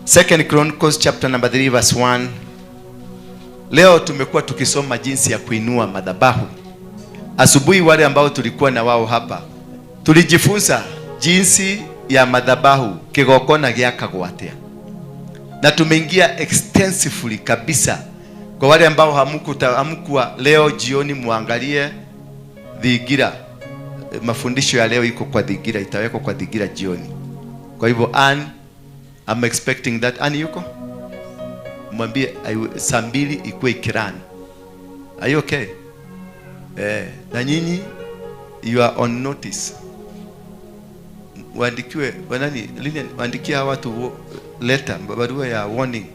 Second Chronicles chapter number 3 verse 1. Leo tumekuwa tukisoma jinsi ya kuinua madhabahu. Asubuhi wale ambao tulikuwa na wao hapa, tulijifunza jinsi ya madhabahu kigongona giakagwo atia. Na tumeingia extensively kabisa. Kwa wale ambao hamkuwa leo jioni, muangalie Dhigira. Mafundisho ya leo iko kwa Dhigira, itawekwa kwa Dhigira jioni. Kwa hivyo I'm expecting that. Yuko? Mwambie saa 2 ikuwe ikirani. Are you okay? Na nyinyi you are on notice. Waandikiwe Lineage, waandikia watu letter, barua ya warning.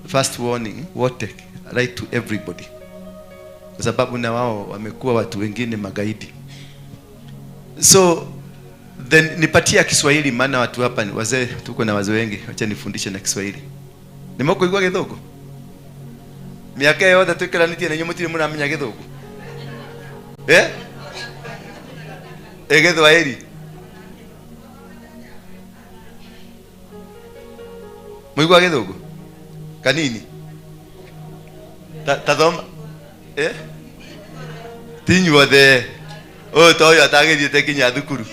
First warning, wote, right to everybody. Kwa sababu na wao wamekuwa watu wengine magaidi. So then nipatia Kiswahili, maana watu hapa ni wazee, tuko na wazee wengi. Acha nifundishe na Kiswahili. Nimekoigwa Githugu. Miaka yote tukiranĩtie na nyuĩ mũtirĩ mũramenya Githugu. Gĩthwaĩri. Mũigua Githugu? Kanini? Tathoma. Tinyuothe. Toyo atagĩthiĩte kinya thukuru.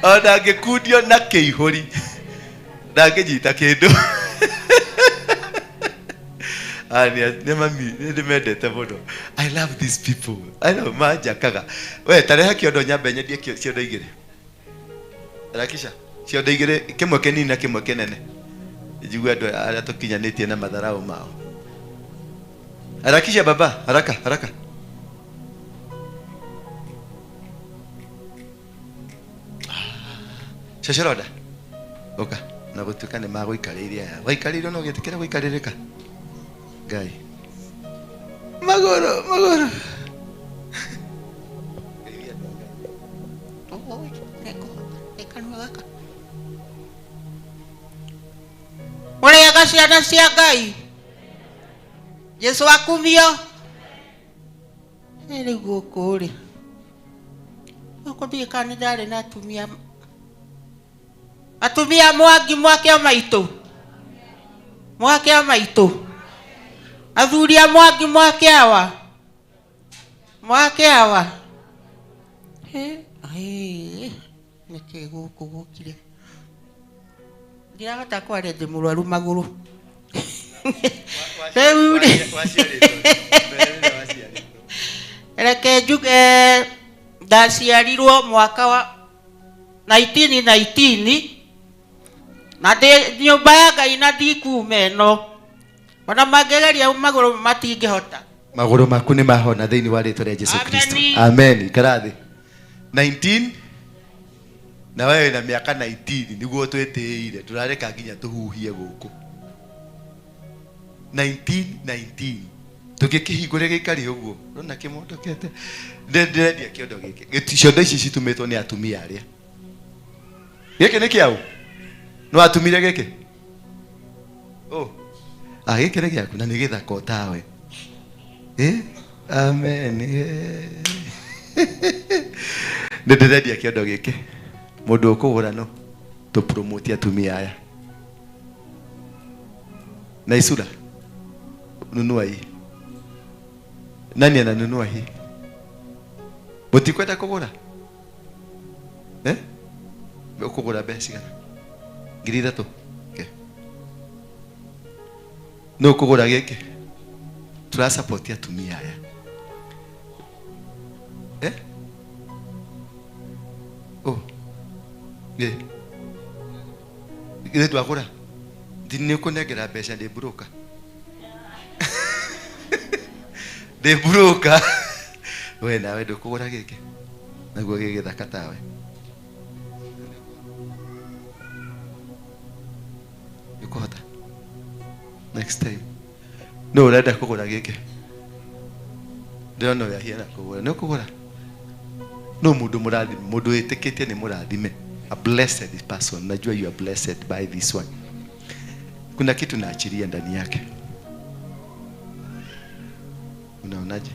Ona ngĩkundio na kĩihũri. Ndangĩnyita kĩndũ. Nĩ mami, nĩndĩmendete mũno. I love these people. I know manjakaga. We tarehe kĩondo nyambe nyendie kĩondo igĩrĩ. Rakisha. Kĩondo igĩrĩ, kĩmwe kĩnini na kĩmwe kĩnene. Njigua andũ arĩa tũkinyanĩtie na matharau mao. Harakisha baba, haraka. Shasharoda. Oka. na gutukane mago ikarĩria ya waikarĩrio no gĩtikĩra gũikarĩrĩka Ngai magoro Murega ciana cia Ngai Jesu akumio Eri guku ri Uko bi kanidare na atumia mwangi mwake maitu athuria mwangi mwake awa nike guku gukire ndiragata kware ndi murwaru maguru Reke njuge ndaciarirwo mwaka wa 1919 na nyumba ya Ngai na ndikumeno ona magegeria maguru matingihota maguru maku ni mahona thiini wa ritwa ria Jesu Kristo amen karathi 19 na wewe na miaka 19 niguo twetiire turareka nginya tuhuhie guku 19 tukikihingure gikari uguo rona kimondokete ndendia kiondo giki gitiondo ici citumitwo ni atumia aria giki ni kiau no atumire giki giki ni giaku na ni githaka tawe amen ndendia kiondo giki mundu ukugura no to promote atumia aya na isura nunua hii nani ananunua hii mutikwenda kugura ukugura besi kana ngiri 3 no kugura giki tura support atumia aya ile twakura ndine kunegera besha de broker we nawe ndukugura giki naguo gigithaka tawe yukohota next time no urenda kugura giki ndio ya hiena kugura no kugura no mundu murathime mundu etikitie ni murathime a blessed person najua you are blessed by this one kuna kitu naachilia ndani yake unaonaje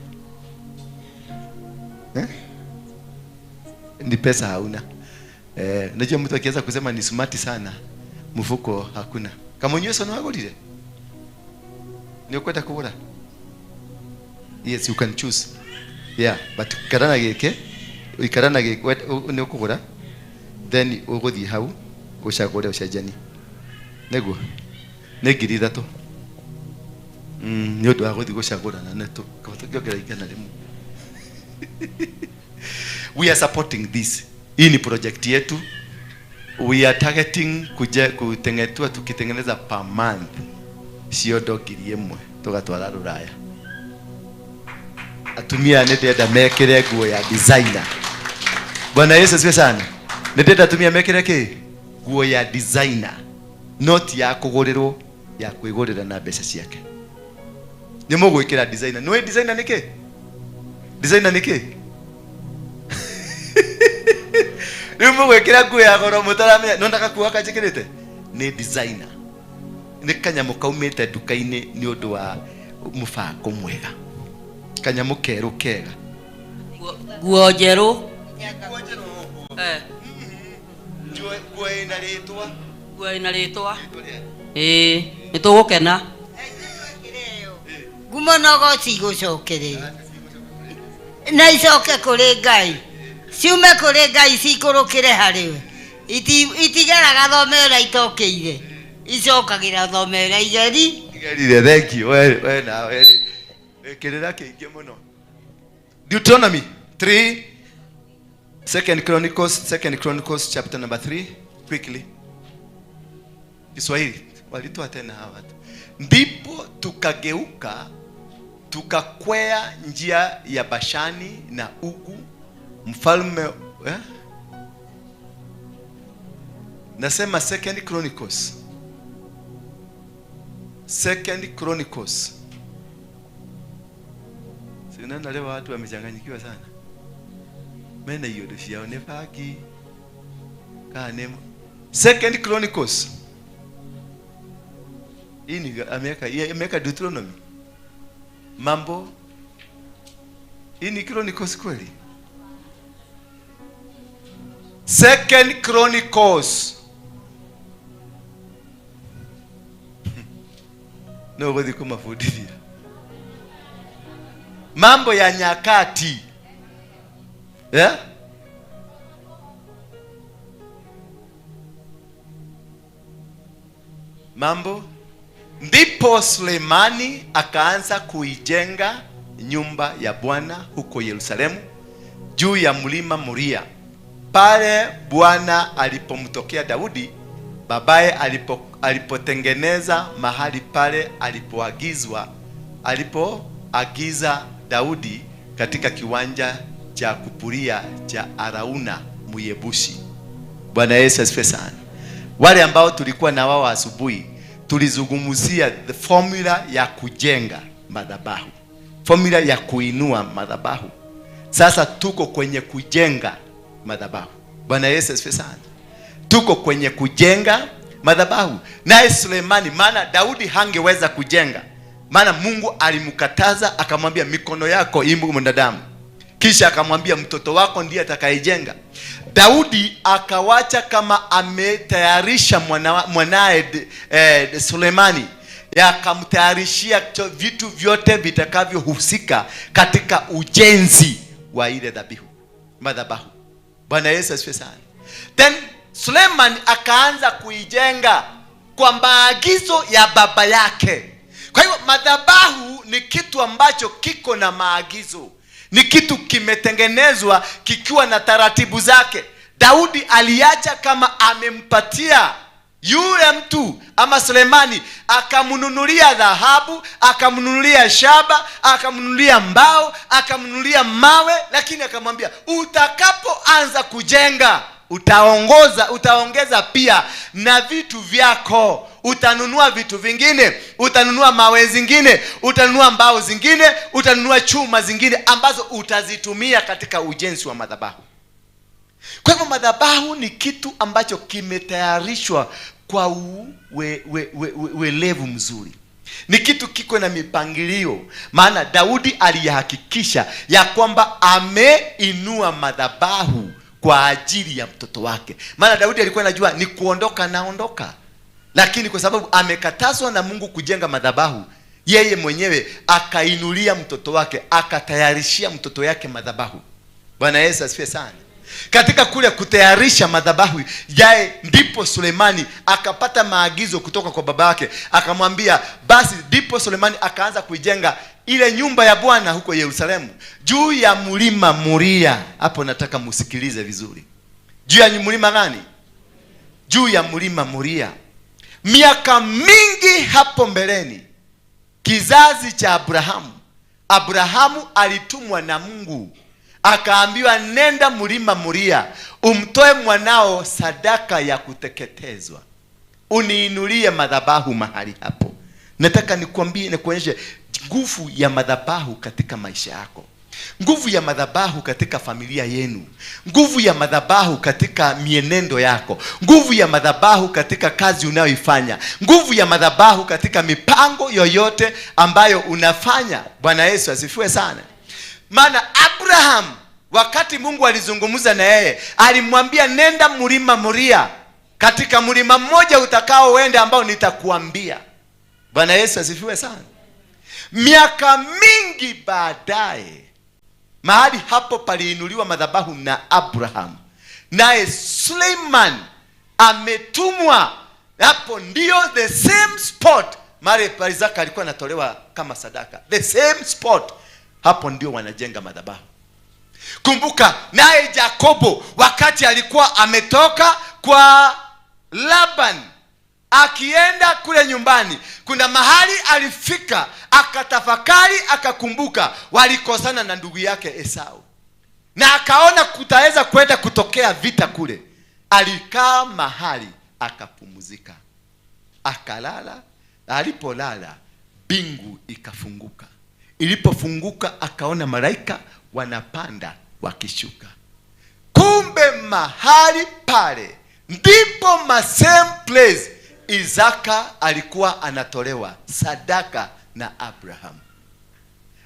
ni pesa hauna najua mtu akianza kusema ni smart sana mfuko hakuna kama unyeso na wagolile ni ukwenda kugura yes you can choose but karana geke ikarana geke ni ukugura then uguthi hau ucagure ucenjani neguo ni ngiri 3 ni undu wa guthi gucagurana netu kabatongera igana rimu we are supporting this hii ni project yetu we are targeting kutengetua tukitengeneza per month ciondo ngiri 1 tugatwara Ruraya atumia nendenda mekire nguo ya designer Bwana Yesu asifiwe sana nendenda atumia mekire ki nguo ya designer not ya kugurirwo ya kwigurira na mbeca ciake ni mugwikira designer no designer niki ni mugwikira nguo ya goro mutaramenya no ndakakuwa kanjikirite ni designer ni kanyamu kaumite duka-ini ni undu wa mubango mwega kanyamu keru kega nguo njeru nguo ina ritwa ni tugukena ngumonogo cigucokerera na icoke kuri Ngai ciume kuri Ngai cikurukire hariwe itigeraga thomera itokeire icokagira thomera igerire thank you we na kirira kingi muno Deuteronomy 3 Second Chronicles chapter number 3 quickly Kiswahili walitoa tena hawa ndipo tukageuka tukakwea njia ya Bashani na Ugu mfalme Nasema Second Chronicles. Second Chronicles. Sina leo watu wamechanganyikiwa sana. Mena hiyo ndio nefaki. Kane Second Chronicles. Hii ni Amerika Deuteronomy. Mambo. Hii ni Chronicles kweli? Second Chronicles. No wadi kuma fudidia. Mambo ya Nyakati. Yeah? Mambo. Ndipo Sulemani akaanza kuijenga nyumba ya Bwana huko Yerusalemu juu ya mlima Moria. Pale Bwana alipomtokea Daudi, babaye alipotengeneza mahali pale alipoagiza Daudi katika kiwanja cha kupuria cha Arauna Muyebushi. Bwana Yesu asifiwe sana. Wale ambao tulikuwa na wao asubuhi, tulizungumzia the formula ya kujenga madhabahu, formula ya kuinua madhabahu. Sasa tuko kwenye kujenga madhabahu. Bwana Yesu asifiwe sana. Tuko kwenye kujenga madhabahu. Naye Sulemani, maana Daudi hangeweza kujenga, maana Mungu alimkataza, akamwambia mikono yako imu mwanadamu. Kisha akamwambia mtoto wako ndiye atakayejenga. Daudi akawacha kama ametayarisha mwanae Sulemani, akamtayarishia vitu vyote vitakavyohusika katika ujenzi wa ile madhabahu. Bwana Yesu asifiwe sana. Then Suleiman akaanza kuijenga kwa maagizo ya baba yake. Kwa hiyo madhabahu ni kitu ambacho kiko na maagizo. Ni kitu kimetengenezwa kikiwa na taratibu zake. Daudi aliacha kama amempatia yule mtu ama Sulemani, akamnunulia dhahabu, akamnunulia shaba, akamnunulia mbao, akamnunulia mawe, lakini akamwambia utakapoanza kujenga utaongeza pia na vitu vyako. Utanunua vitu vingine, utanunua mawe zingine, utanunua mbao zingine, utanunua chuma zingine ambazo utazitumia katika ujenzi wa madhabahu. Kwa hivyo madhabahu ni kitu ambacho kimetayarishwa kwa uelevu mzuri. Ni kitu kiko na mipangilio. Maana Daudi alihakikisha ya kwamba ameinua madhabahu kwa ajili ya mtoto wake. Maana Daudi alikuwa anajua ni kuondoka naondoka. Lakini kwa sababu amekatazwa na Mungu kujenga madhabahu, yeye mwenyewe akainulia mtoto wake, akatayarishia mtoto yake madhabahu. Bwana Yesu asifiwe sana. Katika kule kutayarisha madhabahu yae, ndipo Sulemani akapata maagizo kutoka kwa baba yake, akamwambia basi. Ndipo Sulemani akaanza kuijenga ile nyumba ya Bwana huko Yerusalemu juu ya mlima Moria. Hapo nataka musikilize vizuri. Juu ya mlima gani? Juu ya mlima Moria. Miaka mingi hapo mbeleni, kizazi cha Abrahamu alitumwa na Mungu, akaambiwa nenda mlima Moria, umtoe mwanao sadaka ya kuteketezwa, uniinulie madhabahu mahali hapo. Nataka nikwambie, nikuonyeshe nguvu ya madhabahu katika maisha yako, nguvu ya madhabahu katika familia yenu, nguvu ya madhabahu katika mienendo yako, nguvu ya madhabahu katika kazi unayoifanya, nguvu ya madhabahu katika mipango yoyote ambayo unafanya. Bwana Yesu asifiwe sana. Maana Abraham, wakati Mungu alizungumza na yeye, alimwambia nenda mlima Moria, katika mlima mmoja utakaoenda ambao nitakuambia. Bwana Yesu asifiwe sana. Miaka mingi baadaye, mahali hapo paliinuliwa madhabahu na Abraham, naye Suleiman ametumwa hapo. Ndio the same spot mahali Isaka alikuwa anatolewa kama sadaka, the same spot. Hapo ndio wanajenga madhabahu. Kumbuka naye Yakobo, wakati alikuwa ametoka kwa Laban akienda kule nyumbani, kuna mahali alifika, akatafakari, akakumbuka walikosana na ndugu yake Esau, na akaona kutaweza kwenda kutokea vita kule. Alikaa mahali akapumzika, akalala. Alipolala bingu ikafunguka. Ilipofunguka akaona malaika wanapanda wakishuka. Kumbe mahali pale ndipo same place Isaka alikuwa anatolewa sadaka na Abraham.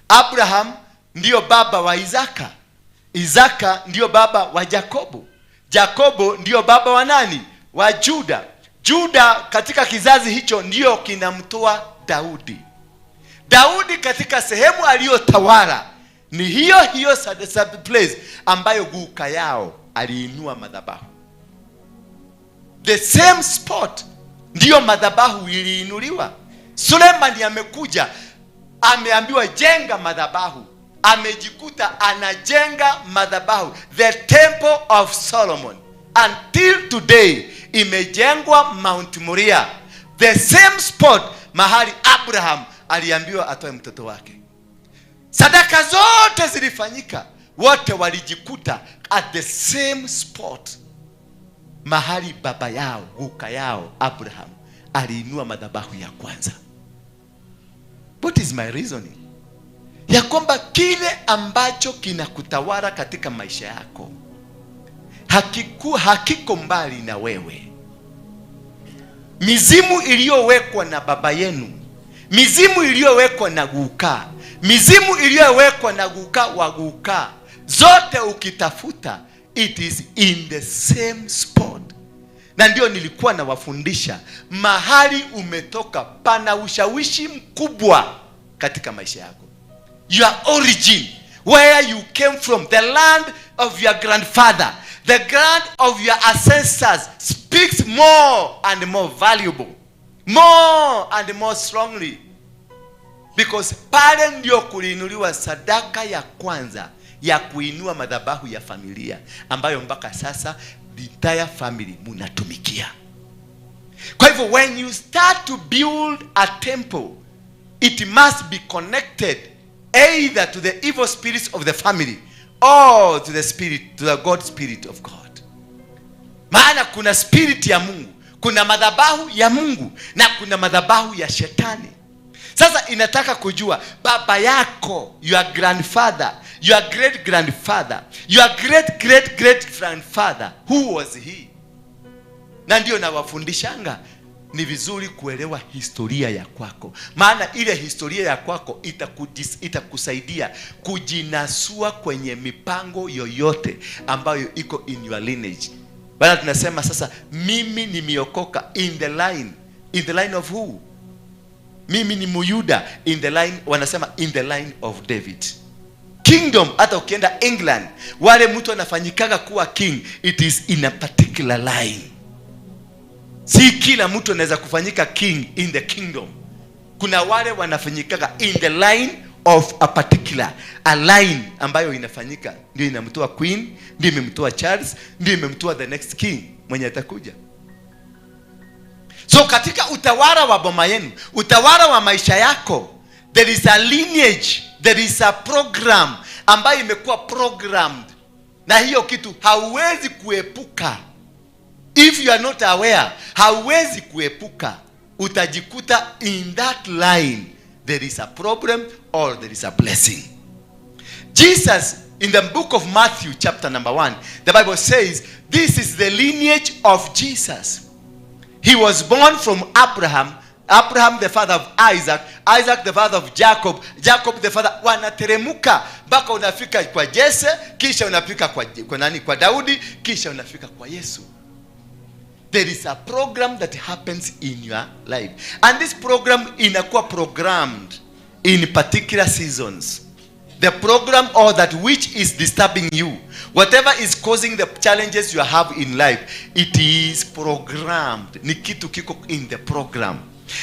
Abraham ndio baba wa Isaka. Isaka ndio baba wa Yakobo. Yakobo ndio baba wa nani? Wa Juda. Juda katika kizazi hicho ndio kinamtoa Daudi. Daudi katika sehemu aliyotawala ni hiyo place ambayo guka yao aliinua madhabahu. The same spot ndio madhabahu iliinuliwa. Suleiman amekuja, ameambiwa jenga madhabahu, amejikuta anajenga madhabahu, the temple of Solomon. Until today imejengwa Mount Moriah, the same spot mahali Abraham aliambiwa atoe mtoto wake. Sadaka zote zilifanyika, wote walijikuta at the same spot mahali baba yao, guka yao Abraham aliinua madhabahu ya kwanza. What is my reasoning? Ya kwamba kile ambacho kinakutawala katika maisha yako hakiko mbali na wewe. Mizimu iliyowekwa na baba yenu, mizimu iliyowekwa na guka, mizimu iliyowekwa na guka wa guka, zote ukitafuta, it is in the same spot. Na ndio nilikuwa na wafundisha, mahali umetoka pana ushawishi mkubwa katika maisha yako. Your origin, where you came from, the land of your grandfather, the land of your ancestors speaks more and more valuable, more and more strongly, because pale ndio kuliinuliwa sadaka ya kwanza ya kuinua madhabahu ya familia, ambayo mpaka sasa the entire family munatumikia. Kwa hivyo when you start to build a temple, it must be connected either to the evil spirits of the family or to the spirit, to the God spirit of God. Maana kuna spirit ya Mungu, kuna madhabahu ya Mungu na kuna madhabahu ya shetani. Sasa inataka kujua baba yako, your grandfather, your great grandfather, your great great great grandfather, who was he? Na ndio na wafundishanga ni vizuri kuelewa historia ya kwako, maana ile historia ya kwako itakusaidia kujinasua kwenye mipango yoyote ambayo iko in your lineage. Bana tunasema sasa mimi nimeokoka in the line of who? Mimi ni Muyuda in the line, wanasema in the line of David. Kingdom, hata ukienda England, wale mtu anafanyikaga kuwa king, it is in a particular line. Si kila mtu anaweza kufanyika king in the kingdom. Kuna wale wanafanyikaga in the line of a particular, a line ambayo inafanyika ndio inamtoa queen, ndio imemtoa Charles, ndio imemtoa the next king mwenye atakuja. So katika utawala wa boma yenu, utawala wa maisha yako, there is a lineage, there is a program ambayo imekuwa programmed, na hiyo kitu hauwezi kuepuka. If you are not aware, hauwezi kuepuka. Utajikuta in that line, there is a problem or there is a blessing. Jesus, in the book of Matthew chapter number 1, the Bible says, this is the lineage of Jesus. He was born from Abraham, Abraham the father of Isaac, Isaac the father of Jacob, Jacob the father, wanateremuka mpaka unafika kwa Jesse, kisha unafika kwa nani? Kwa Daudi, kisha unafika kwa Yesu. There is a program that happens in your life, and this program inakuwa programmed in particular seasons. The program or that which is disturbing you, whatever is causing the challenges you have in life, it is programmed. Ni kitu kiko in the program.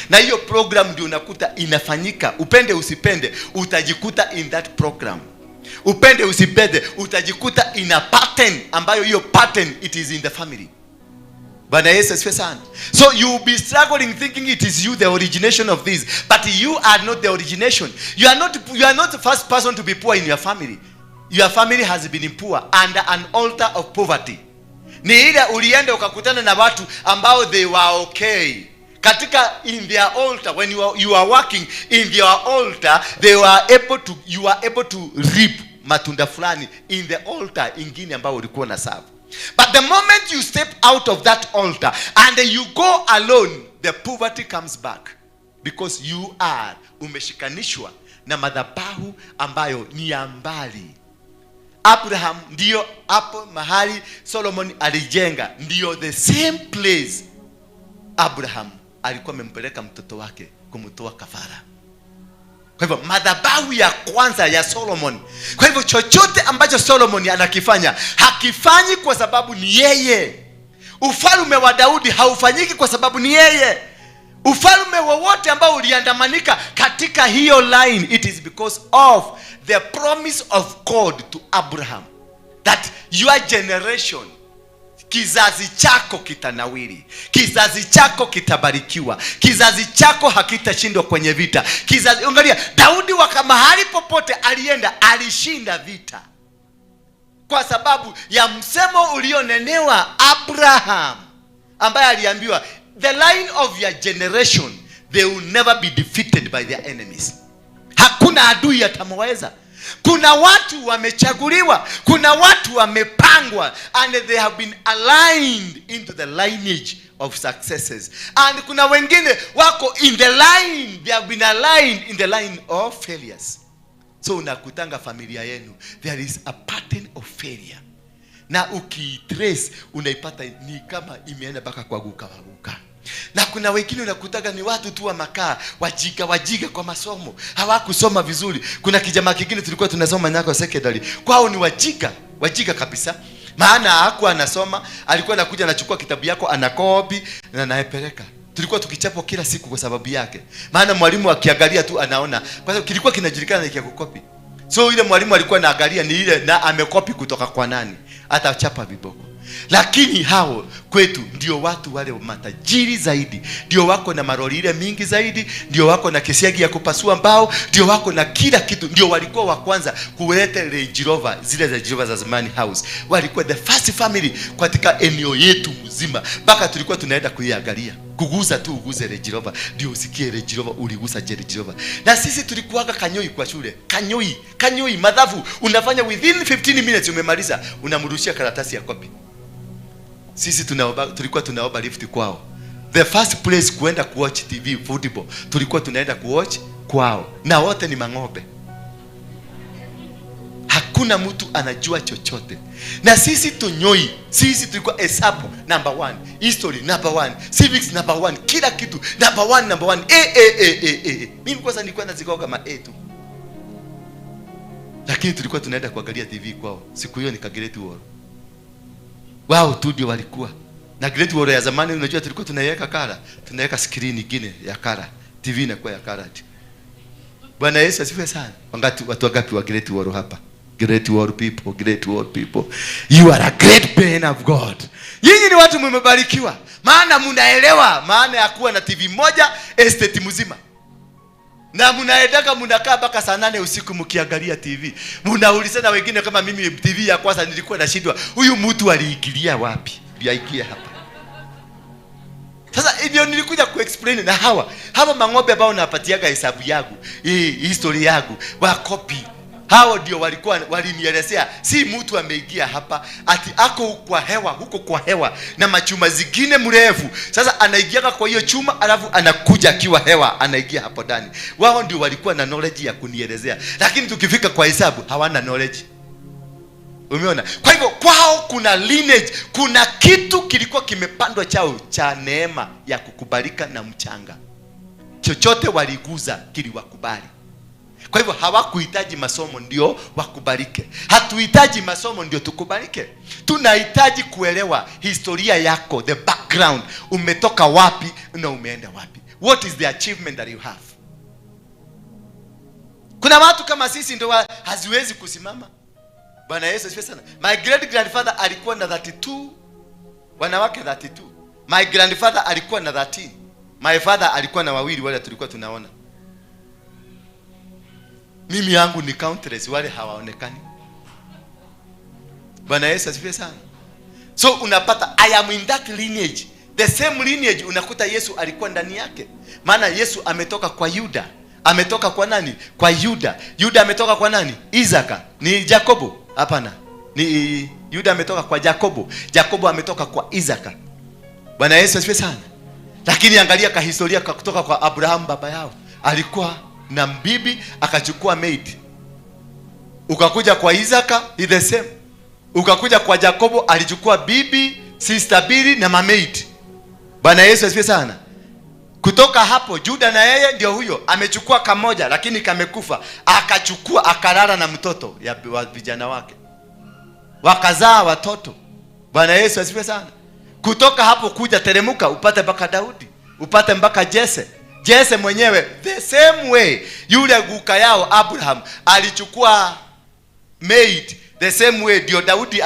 Na hiyo program ndio unakuta inafanyika. Upende usipende, utajikuta in that program. Upende usipende, utajikuta in a pattern ambayo hiyo pattern it is in the family. Bwana Yesu asifiwe sana. So you will be struggling thinking it is you the origination of this, but you are not the origination. You are not the first person to be poor in your family. Your family has been poor under an altar of poverty. Ni ile ulienda ukakutana na watu ambao they were okay. Katika in their altar, when you are working in their altar, you were able to reap matunda fulani in the altar ingine ambao ulikuwa na serve. But the moment you step out of that altar and you go alone, the poverty comes back, because you are umeshikanishwa na madhabahu ambayo ni ya mbali. Abraham ndio hapo mahali Solomon alijenga, ndio the same place Abraham alikuwa amempeleka mtoto wake kumtoa kafara. Kwa hivyo madhabahu ya kwanza ya Solomon. Kwa hivyo chochote ambacho Solomon anakifanya, hakifanyi kwa sababu ni yeye. Ufalme wa Daudi haufanyiki kwa sababu ni yeye. Ufalme wowote ambao uliandamanika katika hiyo line, it is because of the promise of God to Abraham that your generation, kizazi chako kitanawiri, kizazi chako kitabarikiwa, kizazi chako hakitashindwa kwenye vita. Angalia, Daudi mahali popote alienda alishinda vita kwa sababu ya msemo ulionenewa Abraham, ambaye aliambiwa the line of your generation, they will never be defeated by their enemies. Hakuna adui atamweza. Kuna watu wamechaguliwa, kuna watu wamepangwa, and they have been aligned into the lineage of successes. And kuna wengine wako in the line, they have been aligned in the line of failures. So unakutanga familia yenu, there is a pattern of failure. Na ukitrace unaipata ni kama imeenda baka kwa guka. Na kuna wengine unakutaga ni watu tu wa makaa, wajiga kwa masomo, hawakusoma vizuri. Kuna kijana kingine tulikuwa tunasoma Nyako secondary, kwao ni wajiga kabisa. Maana hakuwa anasoma, alikuwa anakuja anachukua kitabu yako anakopi na anayepeleka. Tulikuwa tukichapwa kila siku kwa sababu yake. Maana mwalimu akiangalia tu anaona, kwa sababu kilikuwa kinajulikana ni kukopi. So ile mwalimu alikuwa anaangalia ni ile na amekopi kutoka kwa nani, atachapa viboko. Lakini hao kwetu ndio watu wale matajiri zaidi, ndio wako na maroli mingi zaidi, ndio wako na kesiagi ya kupasua mbao, ndio wako na kila kitu, ndio walikuwa wa kwanza kuleta Range Rover, zile za Range Rover za zamani house. Walikuwa the first family katika eneo yetu mzima, mpaka tulikuwa tunaenda kuiangalia. Kuguza tu uguze Range Rover, ndio usikie Range Rover uligusa Range Rover. Na sisi tulikuwaga Kanyoi kwa shule. Kanyoi madhafu, unafanya within 15 minutes umemaliza, unamrushia karatasi ya copy. Sisi tulikuwa tunaomba lift kwao. The first place kuenda kuwatch TV football, tulikuwa tunaenda kuwatch kwao. Na wote ni mang'ombe. Hakuna mtu anajua chochote. Na sisi tunyoi, sisi tulikuwa hesabu number 1, history number 1, civics number 1, kila kitu number 1. Mimi kwanza nilikuwa nazigoga ma A tu. Lakini tulikuwa tunaenda kuangalia TV kwao. Siku hiyo nikagireti wao. Wao tu ndio walikuwa. Na Great Wall ya zamani unajua tulikuwa tunaiweka kala, tunaweka screen nyingine ya kala, TV inakuwa ya kala. Bwana Yesu asifiwe sana. Watu wangapi wa Great Wall hapa? Great Wall people. You are a great man of God. Nyinyi ni watu mmebarikiwa. Maana mnaelewa maana ya kuwa na TV moja estate mzima. Na mnaendaka mnakaa mpaka saa 8 usiku mkiangalia TV. Mnaulizana wengine kama mimi TV ya kwanza nilikuwa nashindwa. Huyu mtu aliingilia wapi? Aliingia hapa. Sasa hivyo nilikuja kuexplain na hawa mang'ombe ambao napatiaga hesabu yangu, history yangu, wa copy. Hao ndio walinielezea, si mtu ameingia hapa ati ako huko kwa hewa na machuma zingine mrefu. Sasa anaingia kwa hiyo chuma alafu anakuja akiwa hewa anaingia hapo ndani. Wao ndio walikuwa na knowledge ya kunielezea. Lakini tukifika kwa hesabu hawana knowledge. Umeona? Kwa hivyo kwao kuna lineage, kuna kitu kilikuwa kimepandwa chao cha neema ya kukubalika na mchanga. Chochote waliguza kiliwakubali. Kwa hivyo hawakuhitaji masomo ndio wakubalike. Hatuhitaji masomo ndio tukubalike. Tunahitaji kuelewa historia yako, the background, umetoka wapi na umeenda wapi. What is the achievement that you have? Kuna watu kama sisi ndio haziwezi kusimama. Bwana Yesu asifiwe sana. My great grandfather alikuwa na 32 wanawake 32. My grandfather alikuwa na 13. My father alikuwa na 2 wale tulikuwa tunaona. Mimi yangu ni countless, wale hawaonekani. Bwana Yesu asifiwe sana. So unapata I am in that lineage. The same lineage unakuta Yesu alikuwa ndani yake. Maana Yesu ametoka kwa Yuda. Ametoka kwa nani? Kwa Yuda. Yuda ametoka kwa nani? Isaka. Ni Jakobo? Hapana. Ni Yuda ametoka kwa Jakobo. Jakobo ametoka kwa Isaka. Bwana Yesu asifiwe sana. Lakini angalia kahistoria kutoka kwa Abraham baba yao. Alikuwa na bibi akachukua maid. Ukakuja kwa Isaka is the same. Ukakuja kwa Jakobo alichukua bibi, sister bili na maid. Bwana Yesu asifiwe sana. Kutoka hapo Juda na yeye ndio huyo amechukua kamoja lakini kamekufa, akachukua akalala na mtoto ya vijana wake. Wakazaa watoto. Bwana Yesu asifiwe sana. Kutoka hapo kuja teremuka upate mpaka Daudi, upate mpaka Jesse. Jesse mwenyewe the same way yule guka yao Abraham alichukua maid, the same way ndio Daudi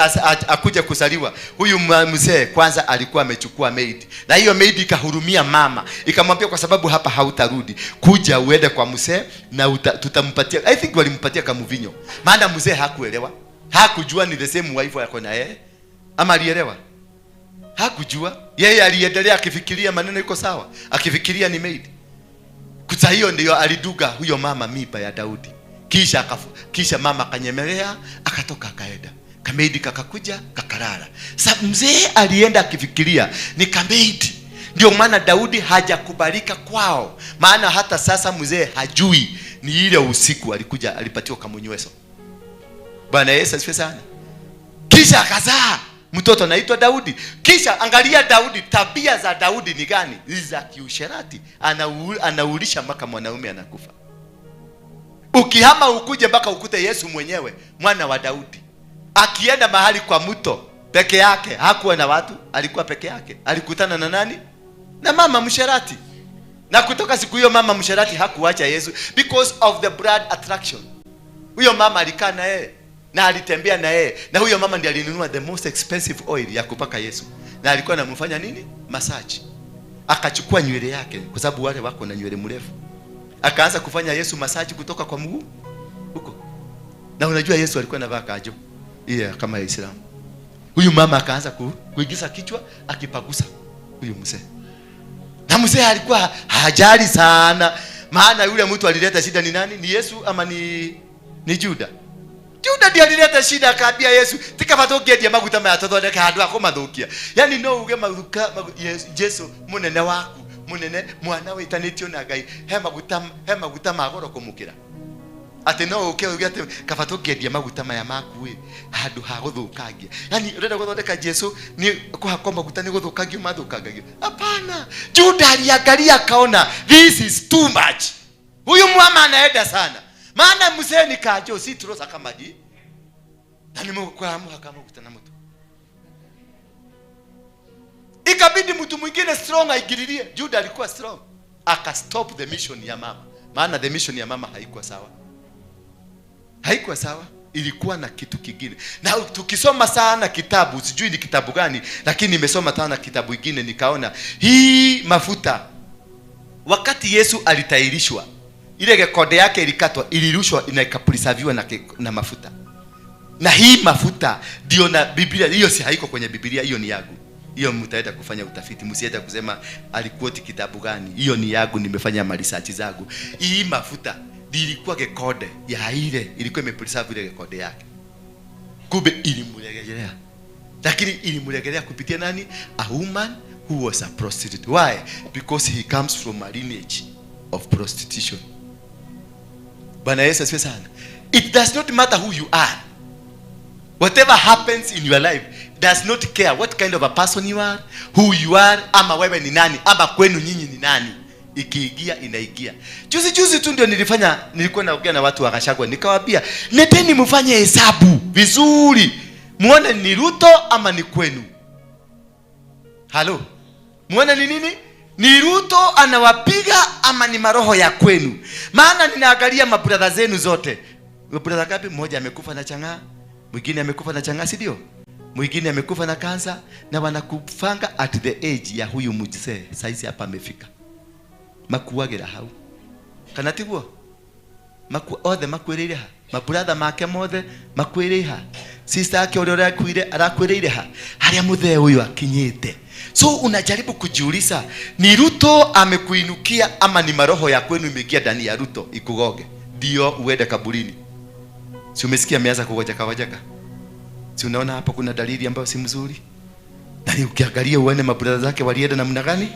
akuja kusaliwa. Huyu mzee kwanza alikuwa amechukua maid. Na hiyo maid ikahurumia mama. Ikamwambia kwa sababu hapa hautarudi, kuja uende kwa mzee na tutampatia. I think walimpatia kamuvinyo. Maana mzee hakuelewa. Hakujua ni the same wife yako na yeye. Ama alielewa? Hakujua. Yeye aliendelea akifikiria maneno iko sawa. Akifikiria ni maid. Kuta hiyo ndio aliduga huyo mama mipa ya Daudi. Kisha mama kanyemelea akatoka akaenda. Kameidi kakakuja kakarara. Sasa mzee alienda akifikiria ni kameidi. Ndio maana Daudi hajakubalika kwao. Maana hata sasa mzee hajui ni ile usiku alikuja alipatiwa kamunyweso. Bwana Yesu asifiwe sana. Kisha akazaa mtoto anaitwa Daudi. Kisha angalia Daudi, tabia za Daudi ni gani? Hizi za kiusherati. Anaulisha mpaka mwanaume anakufa. Ukihama ukuje mpaka ukute Yesu mwenyewe mwana wa Daudi akienda mahali kwa mto peke yake, hakuwa na watu, alikuwa peke yake. Alikutana na nani? Na mama msherati. Na kutoka siku hiyo mama msherati hakuacha Yesu because of the blood attraction. Huyo mama alikaa na yeye na alitembea na yeye, na huyo mama ndiye alinunua the most expensive oil ya kupaka Yesu, na alikuwa anamfanya nini? Massage. Akachukua nywele yake kwa sababu wale wako na nywele mrefu, akaanza kufanya Yesu massage kutoka kwa mguu huko. Na unajua Yesu alikuwa anavaa kajo kama ya Islam. Huyu mama akaanza kuigiza kichwa akipagusa huyu mzee. Na mzee alikuwa hajali sana, maana yule mtu alileta shida ni nani? Ni Yesu ama ni Juda? Juda ndiye alileta shida, akaambia Yesu tikabatokia dia maguta maya tothondeka handu akomathukia. Yani no uge maguka Yesu munene waku munene mwana witanitio na Ngai he maguta magoro kumukira. Ati no uke uge ati kabatokia dia maguta maya maku handu ha guthukangia. Yani urenda guthondeka Yesu ni kuhakwa maguta ni guthukangio mathukangagio. Hapana. Juda aliangalia akaona this is too much. Huyu mama anaenda sana. Maana mzee ni kajo si turosa kama hii. Na nimekuamua kama kutana mtu. Ikabidi mtu mwingine strong aigiririe. Juda alikuwa strong. Aka stop the mission ya mama. Maana the mission ya mama haikuwa sawa. Haikuwa sawa. Ilikuwa na kitu kingine. Na tukisoma sana kitabu, sijui ni kitabu gani, lakini nimesoma sana kitabu kingine nikaona hii mafuta wakati Yesu alitairishwa, ile rekodi yake ilikatwa, ilirushwa na ikapreserviwa na mafuta. Na hii mafuta ndio na Biblia hiyo si haiko kwenye Biblia, hiyo ni yangu. Hiyo mtaenda kufanya utafiti, msiende kusema alikuoti kitabu gani. Hiyo ni yangu, nimefanya research zangu. Hii mafuta ilikuwa rekodi ya ile, ilikuwa imepreserve ile rekodi yake. Kumbe ilimuregelea. Lakini ilimuregelea kupitia nani? A woman who was a prostitute. Why? Because he comes from a lineage of prostitution. Bwana Yesu asifiwe sana. It does not matter who you are. Whatever happens in your life does not care what kind of a person you are, who you are, ama wewe ni nani, ama kwenu nyinyi ni nani. Ikiingia inaingia. Juzi tu ndio nilikuwa naongea na watu wa Gachagua, nikawaambia neteni mfanye hesabu vizuri, muone ni Ruto ama ni kwenu. Halo, muone ni nini? Ni Ruto anawapiga ama ni maroho ya kwenu? Maana ninaangalia mabrother zenu zote. Mabrother gapi? Mmoja amekufa na chang'aa, mwingine amekufa na chang'aa, si ndio? Mwingine amekufa na kansa, na wanakufanga at the age ya huyu mzee saizi hapa amefika. Makuagira hau. Kana tiguo? Othe makwirire ha. Mabrother make mothe makwirire ha. sister yake ule arakwire ha haria muthe uyu akinyite. So unajaribu kujiuliza, ni Ruto amekuinukia ama ni maroho ya kwenu imeingia ndani ya Ruto ikugoge ndio uende kaburini? Si umesikia ameanza kugojeka? Si unaona hapo kuna dalili ambayo si mzuri? Na ukiangalia uone mabrada zake walienda namna gani?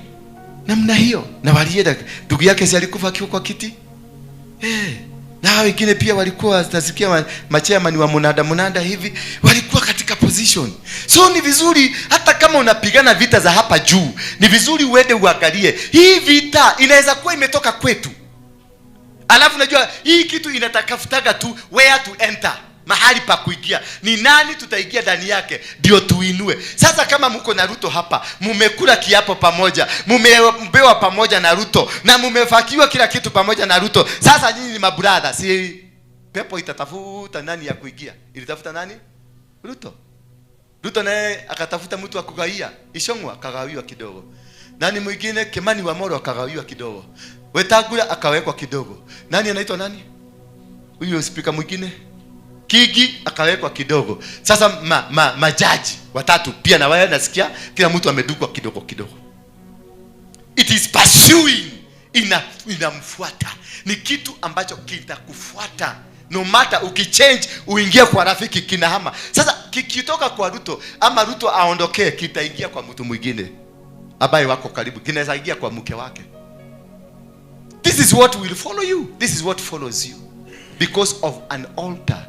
Namna hiyo. Na walienda, ndugu yake si alikufa akiwa kwa kiti? Na wengine pia walikuwa nasikia machairman wa munada hivi walikuwa katika position. So ni vizuri hata kama unapigana vita za hapa juu, ni vizuri uende uangalie hii vita inaweza kuwa imetoka kwetu. Alafu unajua hii kitu inatakafutaga tu where to enter, mahali pa kuingia. Ni nani tutaingia ndani yake ndio tuinue. Sasa kama mko na Ruto hapa, mumekula kiapo pamoja, mumebewa pamoja na Ruto, na mumefakiwa kila kitu pamoja na Ruto. Sasa nyinyi ni mabrother, si pepo itatafuta nani ya kuingia? Ilitafuta nani? Ruto. Ruto naye akatafuta mtu wa kugaia, Ishongwa akagawiwa kidogo. Nani mwingine? Kimani wa Moro akagawiwa kidogo. Wetangula akawekwa kidogo. Nani anaitwa nani? Huyo speaker mwingine? Kigi akawekwa kidogo. Sasa majaji watatu pia na wao nasikia kila mtu amedukwa kidogo. It is pursuing, inamfuata. Ni kitu ambacho kitakufuata. No matter ukichange uingie kwa rafiki kinahama. Sasa kikitoka kwa Ruto ama Ruto aondokee, kitaingia kwa mtu mwingine ambaye wako karibu, kinaweza ingia kwa mke wake. This is what will follow you. This is what follows you because of an altar.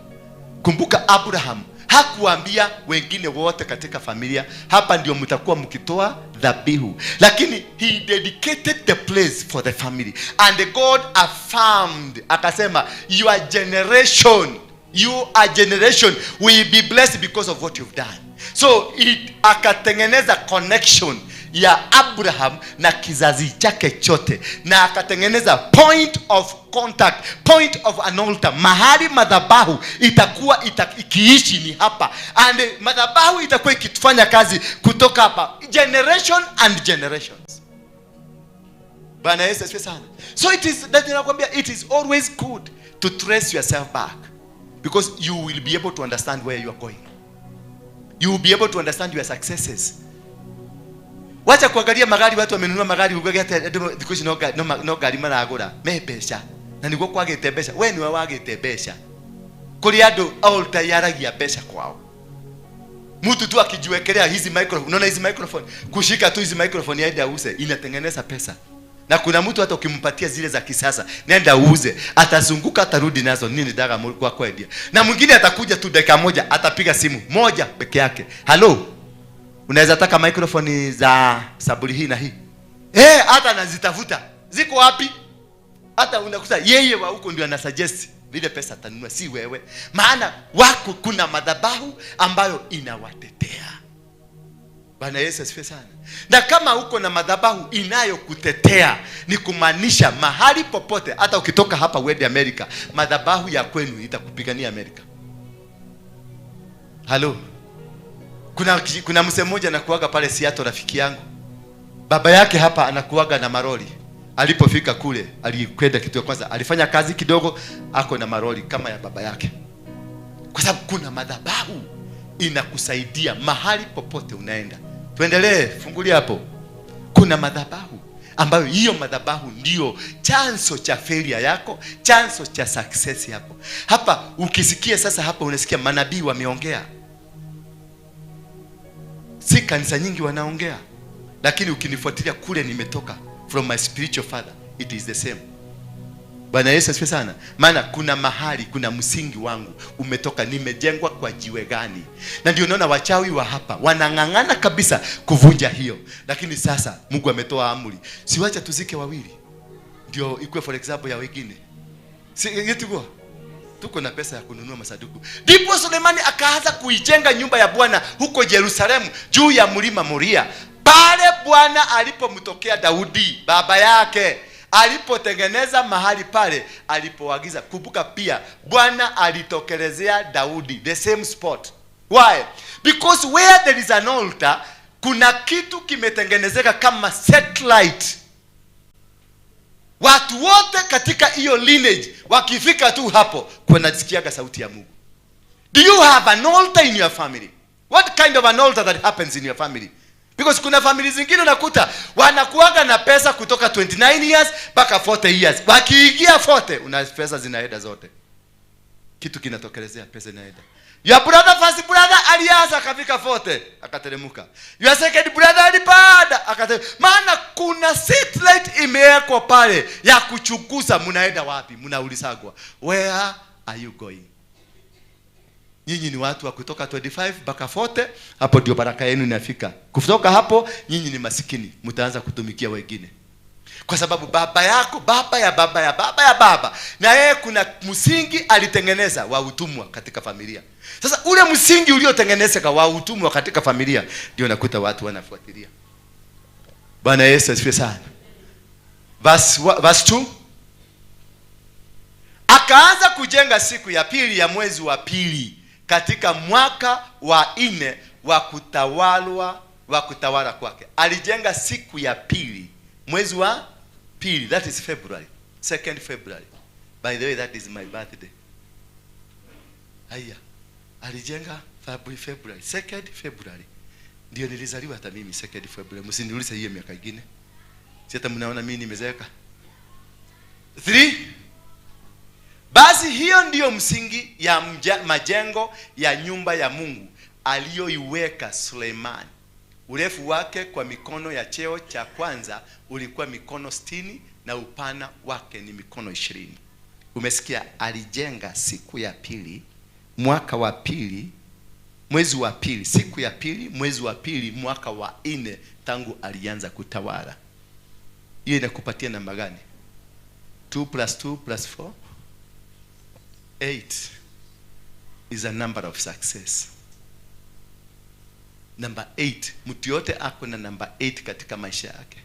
Kumbuka Abraham hakuambia wengine wote katika familia, hapa ndio mtakuwa mkitoa dhabihu, lakini he dedicated the place for the family, and God affirmed, akasema your generation will be blessed because of what you've done. So akatengeneza connection ya Abraham na kizazi chake chote, na akatengeneza point of contact, point of an altar. Mahali madhabahu itakuwa ikiishi ni hapa, and madhabahu itakuwa ikifanya kazi kutoka hapa generation and generations. Bwana Yesu asifiwe sana. So it is that ninakwambia, it is always good to trace yourself back, because you will be able to understand where you are going. You will be able to understand your successes. Wacha kuangalia magari, watu wamenunua magari because no gari maragura mebesha na niguo kwagite besha. Wewe ni wagite besha kuri andu altar yaragia besha kwao. Mtu tu akijiwekelea hizi microphone, unaona hizi microphone, kushika tu hizi microphone yaenda ause, inatengeneza pesa. Na kuna mtu hata ukimpatia zile za kisasa, nenda uuze, atazunguka atarudi nazo nini daga kwa kwedia. Na mwingine atakuja tu dakika moja, atapiga simu moja peke yake. Hello, unaweza taka microphone za saburi hii na hii? Hata anazitafuta. Ziko wapi? Hata unakuta yeye wa huko ndio anasuggest vile pesa atanunua, si wewe. Maana wako kuna madhabahu ambayo inawatetea. Bwana Yesu asifiwe sana. Na kama uko na madhabahu inayokutetea, ni kumaanisha mahali popote, hata ukitoka hapa uende Amerika, madhabahu ya kwenu itakupigania Amerika. Hello. Kuna msemo mmoja anakuaga pale Seattle, rafiki yangu. Baba yake hapa anakuaga na maroli. Alipofika kule, alikwenda kitu ya kwanza, alifanya kazi kidogo, ako na maroli kama ya baba yake. Kwa sababu kuna madhabahu inakusaidia mahali popote unaenda. Tuendelee, fungulia hapo. Kuna madhabahu ambayo hiyo madhabahu ndio chanzo cha failure yako, chanzo cha success yako. Hapa ukisikia sasa, hapa unasikia manabii wameongea. Si kanisa nyingi wanaongea, lakini ukinifuatilia kule nimetoka from my spiritual father, it is the same. Bwana Yesu asifiwe sana. Maana kuna mahali, kuna msingi wangu umetoka, nimejengwa kwa jiwe gani. Na ndio unaona wachawi wa hapa wanang'ang'ana kabisa kuvunja hiyo. Lakini sasa Mungu ametoa amri, siwacha tuzike wawili ndio ikuwe for example ya wengine. Si yetu tuko na pesa ya kununua masaduku. Ndipo Sulemani akaanza kuijenga nyumba ya Bwana huko Yerusalemu juu ya mlima Moria. Pale Bwana alipomtokea Daudi baba yake, alipotengeneza mahali pale alipoagiza. Kumbuka pia Bwana alitokelezea Daudi the same spot. Why? Because where there is an altar, kuna kitu kimetengenezeka kama satellite. Watu wote katika hiyo lineage wakifika tu hapo, wanasikiaga sauti ya Mungu. Do you have an altar in your family? What kind of an altar that happens in your family? Because kuna family zingine unakuta wanakuaga na pesa kutoka 29 years mpaka 40 years. Wakiingia 40 una pesa zinaenda zote. Kitu kinatokelezea, pesa inaenda. Your brother, first brother alianza akafika 40 akateremka. Your second brother alipanda akateremka. Maana kuna satellite imewekwa pale ya kuchunguza mnaenda wapi, mnaulizagwa. Where are you going? Nyinyi ni watu wa kutoka 25 mpaka 40, hapo ndio baraka yenu inafika. Kutoka hapo nyinyi ni masikini, mtaanza kutumikia wengine. Kwa sababu baba yako, baba ya baba ya baba ya baba, na yeye kuna msingi alitengeneza wa utumwa katika familia. Sasa ule msingi uliotengenezeka wa utumwa katika familia ndio nakuta watu wanafuatilia. Bwana Yesu asifiwe sana. Verse 2. Akaanza kujenga siku ya pili ya mwezi wa pili katika mwaka wa 4 wa kutawala kwake. Alijenga siku ya pili mwezi wa pili, that is February, 2nd February. By the way, that is my birthday. Haya, alijenga February, 2nd February. Ndio nilizaliwa hata mimi 2nd February. Msiniulize hiyo miaka ingine. Si hata mnaona mimi nimezeeka. 3. Basi hiyo ndiyo msingi ya majengo ya nyumba ya Mungu aliyoiweka Suleimani. Urefu wake kwa mikono ya cheo cha kwanza ulikuwa mikono 60 na upana wake ni mikono 20. Umesikia, alijenga siku ya pili, mwaka wa pili, mwezi wa pili, siku ya pili, mwezi wa pili, mwaka wa 4 tangu alianza kutawala. Hiyo inakupatia namba gani? 2 + 2 + 4 8 is a number of success. Number 8, mtu yote ako na number 8 katika maisha yake.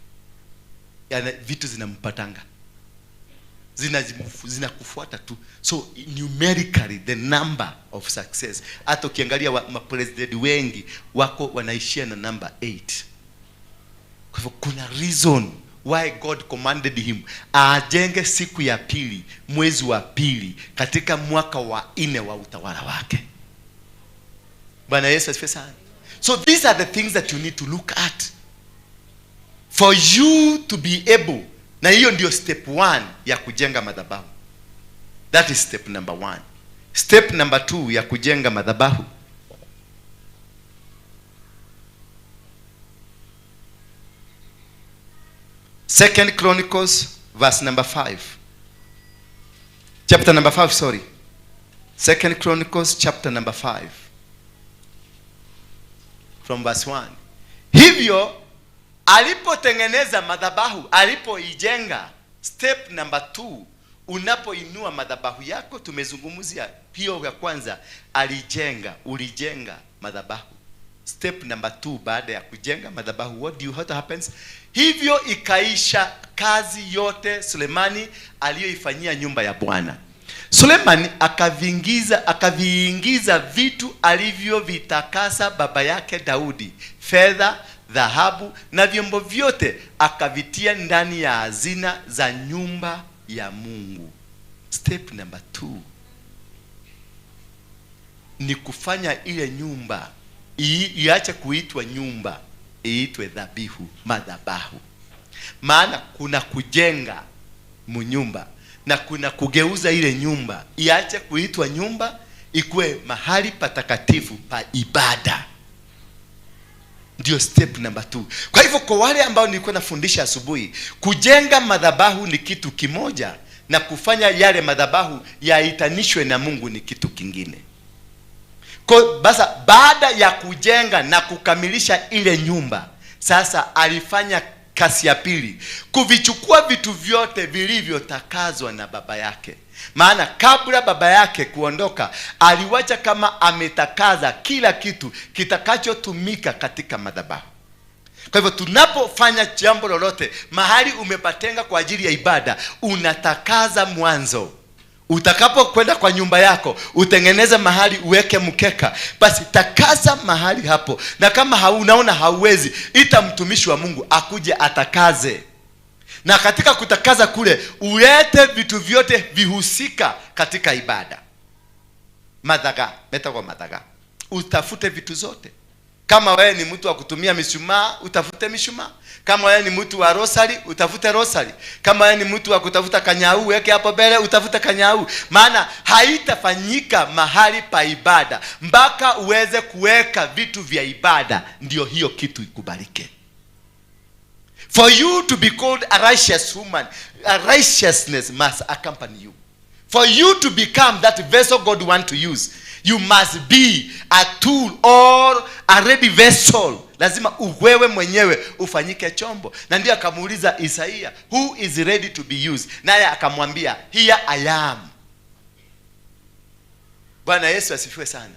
Yana vitu zinampatanga. Zinakufuata tu. So numerically the number of success. Hata ukiangalia mapresident wengi wako wanaishia na number 8. Kwa hivyo kuna reason why God commanded him ajenge siku ya pili, mwezi wa pili katika mwaka wa 4 wa utawala wake. Bwana Yesu asifiwe sana. So these are the things that you need to look at for you to be able. Na hiyo ndio step 1 ya kujenga madhabahu. That is step number 1. Step number 2 ya kujenga madhabahu. Second Chronicles verse number 5. Chapter number 5, sorry. Second Chronicles chapter number 5. From verse 1. Hivyo alipotengeneza madhabahu, alipoijenga, step number 2, unapoinua madhabahu yako, tumezungumzia hiyo ya kwanza, ulijenga madhabahu. Step number 2, baada ya kujenga madhabahu, what happens? Hivyo ikaisha kazi yote Sulemani aliyoifanyia nyumba ya Bwana. Sulemani akaviingiza vitu alivyovitakasa baba yake Daudi, fedha, dhahabu na vyombo vyote akavitia ndani ya hazina za nyumba ya Mungu. Step number 2 ni kufanya ile nyumba iache kuitwa nyumba, iitwe dhabihu, madhabahu. Maana kuna kujenga mnyumba na kuna kugeuza ile nyumba iache kuitwa nyumba, ikuwe mahali patakatifu pa ibada. Ndio step number 2. Kwa hivyo kwa wale ambao nilikuwa nafundisha asubuhi, kujenga madhabahu ni kitu kimoja na kufanya yale madhabahu yaitanishwe na Mungu ni kitu kingine. Kwa basa baada ya kujenga na kukamilisha ile nyumba, sasa alifanya kazi ya pili, kuvichukua vitu vyote vilivyotakazwa na baba yake. Maana kabla baba yake kuondoka, aliwacha kama ametakaza kila kitu kitakachotumika katika madhabahu. Kwa hivyo tunapofanya jambo lolote, mahali umepatenga kwa ajili ya ibada, unatakaza mwanzo. Utakapokwenda kwa nyumba yako, utengeneze mahali uweke mkeka, basi takaza mahali hapo. Na kama unaona hauwezi, ita mtumishi wa Mungu akuje atakaze. Na katika kutakaza kule, ulete vitu vyote vihusika katika ibada. Madhaga, metagwa madhaga. Utafute vitu zote. Kama wewe ni mtu wa kutumia mishumaa, utafute mishumaa. Kama wewe ni mtu wa rosary, utafute rosary. Kama wewe ni mtu wa kutafuta kanyau, weke hapo mbele utafute kanyau. Maana haitafanyika mahali pa ibada mpaka uweze kuweka vitu vya ibada, ndio hiyo kitu ikubalike. For you to be called a righteous woman, a righteousness must accompany you. For you to become that vessel God wants to use, you must be a tool or a ready vessel. Lazima wewe mwenyewe ufanyike chombo. Na ndio akamuuliza Isaia, who is ready to be used? Naye akamwambia, here I am. Bwana Yesu asifiwe sana.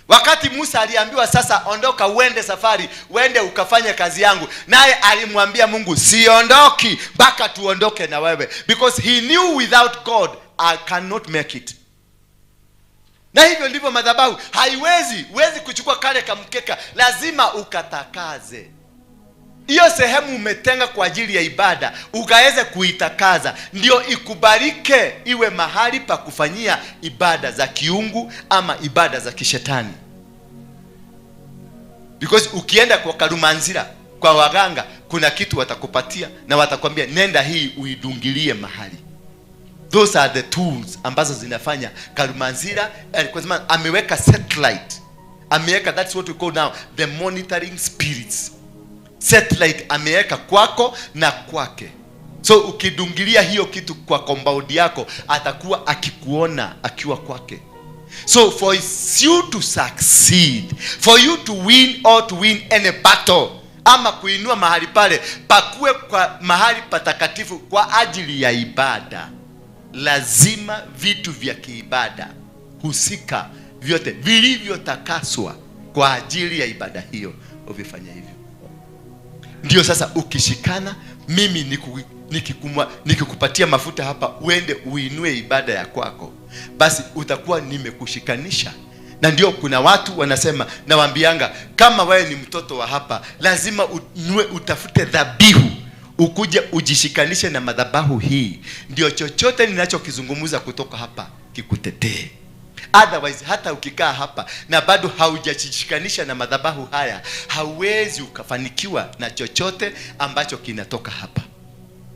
Wakati Musa aliambiwa sasa ondoka uende safari, uende ukafanye kazi yangu, naye alimwambia Mungu, siondoki mpaka tuondoke na wewe, because he knew without God I cannot make it. Na hivyo ndivyo madhabahu huwezi kuchukua kale kamkeka, lazima ukatakaze. Hiyo sehemu umetenga kwa ajili ya ibada, ukaweze kuitakaza, ndio ikubalike iwe mahali pa kufanyia ibada za kiungu ama ibada za kishetani. Because ukienda kwa karumanzira, kwa waganga, kuna kitu watakupatia na watakwambia nenda hii uidungilie mahali. Those are the tools ambazo zinafanya karumanzira. Kwa sababu ameweka satellite, ameweka, that's what we call now the monitoring spirits. Satellite ameweka kwako na kwake. So ukidungilia hiyo kitu kwa compound yako, atakuwa akikuona akiwa kwake. So for you to succeed, for you to win or to win any battle, ama kuinua mahali pale pakuwe kwa mahali patakatifu kwa ajili ya ibada, lazima vitu vya kiibada husika vyote vilivyotakaswa kwa ajili ya ibada hiyo uvifanya hivyo. Ndio sasa ukishikana, mimi nikikupatia mafuta hapa uende uinue ibada ya kwako, basi utakuwa nimekushikanisha. Na ndio kuna watu wanasema, nawaambianga, kama wewe ni mtoto wa hapa, lazima utafute dhabihu, ukuje ujishikanishe na madhabahu hii, ndio chochote ninachokizungumza kutoka hapa kikutetee. Otherwise hata ukikaa hapa na bado haujashikanisha na madhabahu haya, hauwezi ukafanikiwa na chochote ambacho kinatoka hapa.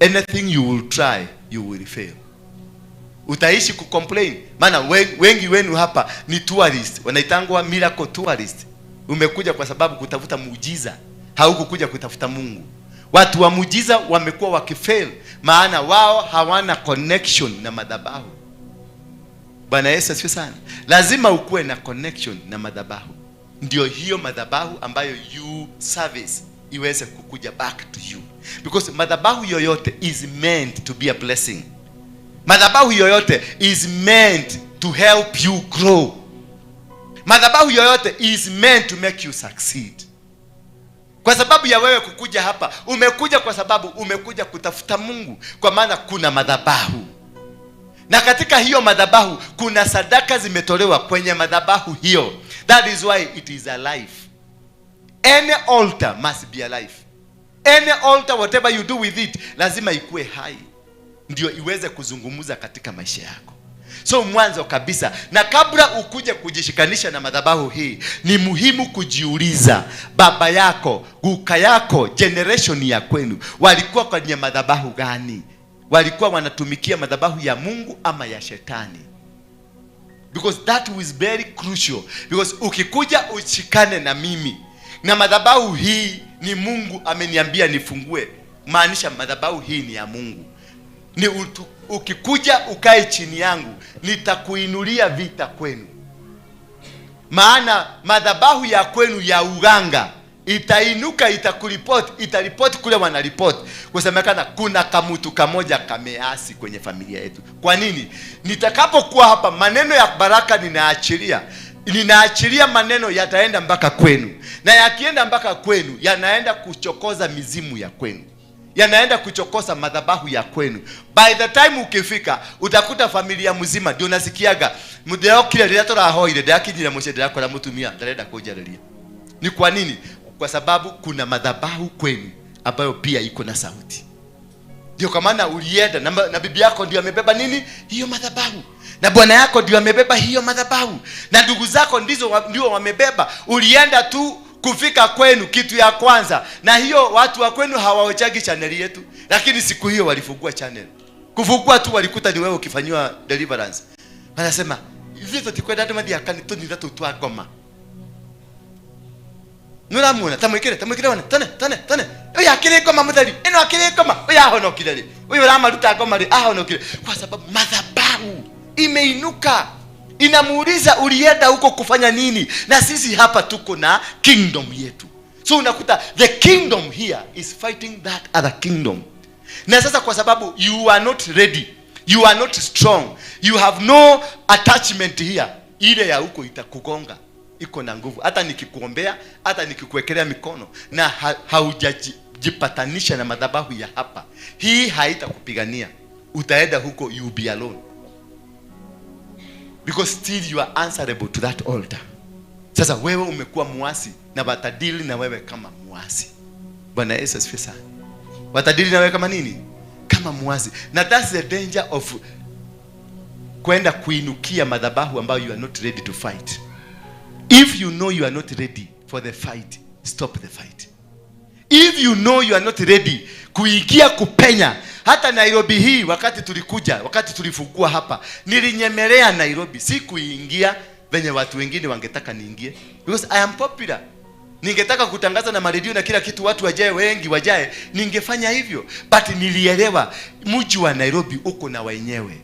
Anything you will try, you will fail. Utaishi kucomplain. Maana wengi wenu hapa ni tourist, wanaitangwa miracle tourist. Umekuja kwa sababu kutafuta muujiza, haukukuja kutafuta Mungu. Watu wa muujiza wamekuwa wakifail, maana wao hawana connection na madhabahu. Bwana Yesu asifiwe sana. Lazima ukuwe na connection na madhabahu, ndio hiyo madhabahu ambayo you service iweze kukuja back to you. Because madhabahu yoyote is meant to be a blessing. Madhabahu yoyote is meant to help you grow. Madhabahu yoyote is meant to make you succeed. Kwa sababu ya wewe kukuja hapa, umekuja kwa sababu umekuja kutafuta Mungu, kwa maana kuna madhabahu. Na katika hiyo madhabahu kuna sadaka zimetolewa kwenye madhabahu hiyo. That is why it is alive. Any altar must be alive. Any altar, whatever you do with it, lazima ikuwe hai, ndio iweze kuzungumza katika maisha yako. So mwanzo kabisa, na kabla ukuje kujishikanisha na madhabahu hii, ni muhimu kujiuliza, baba yako, guka yako, generation ya kwenu walikuwa kwenye madhabahu gani? Walikuwa wanatumikia madhabahu ya Mungu ama ya shetani? Because that was very crucial. Because ukikuja ushikane na mimi, na madhabahu hii ni Mungu ameniambia nifungue, maanisha madhabahu hii ni ya Mungu. Ukikuja ukae chini yangu, nitakuinulia vita kwenu. Maana madhabahu ya kwenu ya uganga itainuka, itaripoti kule wanaripoti, kusemekana kuna kamutu kamoja kameasi kwenye familia yetu. Kwa nini? Nitakapokuwa hapa, maneno ya baraka ninaachilia maneno yataenda mpaka kwenu, na yakienda mpaka kwenu yanaenda kuchokoza mizimu ya kwenu, yanaenda kuchokoza madhabahu ya kwenu. By the time ukifika, utakuta familia mzima ndio nasikiaga mudeo kile litatora hoire ndakinyira mushede yako na mutumia ndarenda kujariria. Ni kwa nini? Kwa sababu kuna madhabahu kwenu ambayo pia iko na sauti. Ndio kwa maana ulienda na bibi yako ndio amebeba nini? Hiyo madhabahu. Na bwana yako ndio amebeba hiyo madhabahu. Na ndugu zako ndio wamebeba. Ulienda tu kufika kwenu kitu ya kwanza. Na hiyo watu wa kwenu hawaochagi channel yetu. Lakini siku hiyo walifungua channel. Kufungua tu walikuta ni wewe ukifanywa deliverance. Wanasema, "Hizo tikwenda hadi madi akani tu nitatu tu agoma." Nura muona tamwikire wana tane oya akire koma mutheri eno akire koma oya honokire ri oyo ramaruta ngoma ri ahonokire kwa sababu madhabahu imeinuka inamuuliza ulienda huko kufanya nini. Na sisi hapa tuko na kingdom yetu, so unakuta the kingdom here is fighting that other kingdom. Na sasa kwa sababu you are not ready, you are not strong, you have no attachment here, ile ya huko itakugonga. Iko na nguvu. Hata nikikuombea, hata nikikuwekelea mikono na haujajipatanisha na madhabahu ya hapa, hii haitakupigania. Utaenda huko, you be alone, because still you are answerable to that altar. Sasa wewe umekuwa muasi na watadili na wewe kama muasi. Bwana Yesu asifiwe sana. Watadili na wewe kama nini? Kama muasi. Na that's the danger of kwenda kuinukia madhabahu ambayo you are not ready to fight. If you know you are not ready for the fight, stop the fight. If you know you are not ready kuingia kupenya, hata Nairobi hii wakati tulifungua hapa, nilinyemelea Nairobi, si kuingia venye watu wengine wangetaka niingie, because I am popular. Ningetaka kutangaza na maredio na kila kitu, watu wajae wengi wajae, ningefanya hivyo, but nilielewa mji wa Nairobi uko na wenyewe.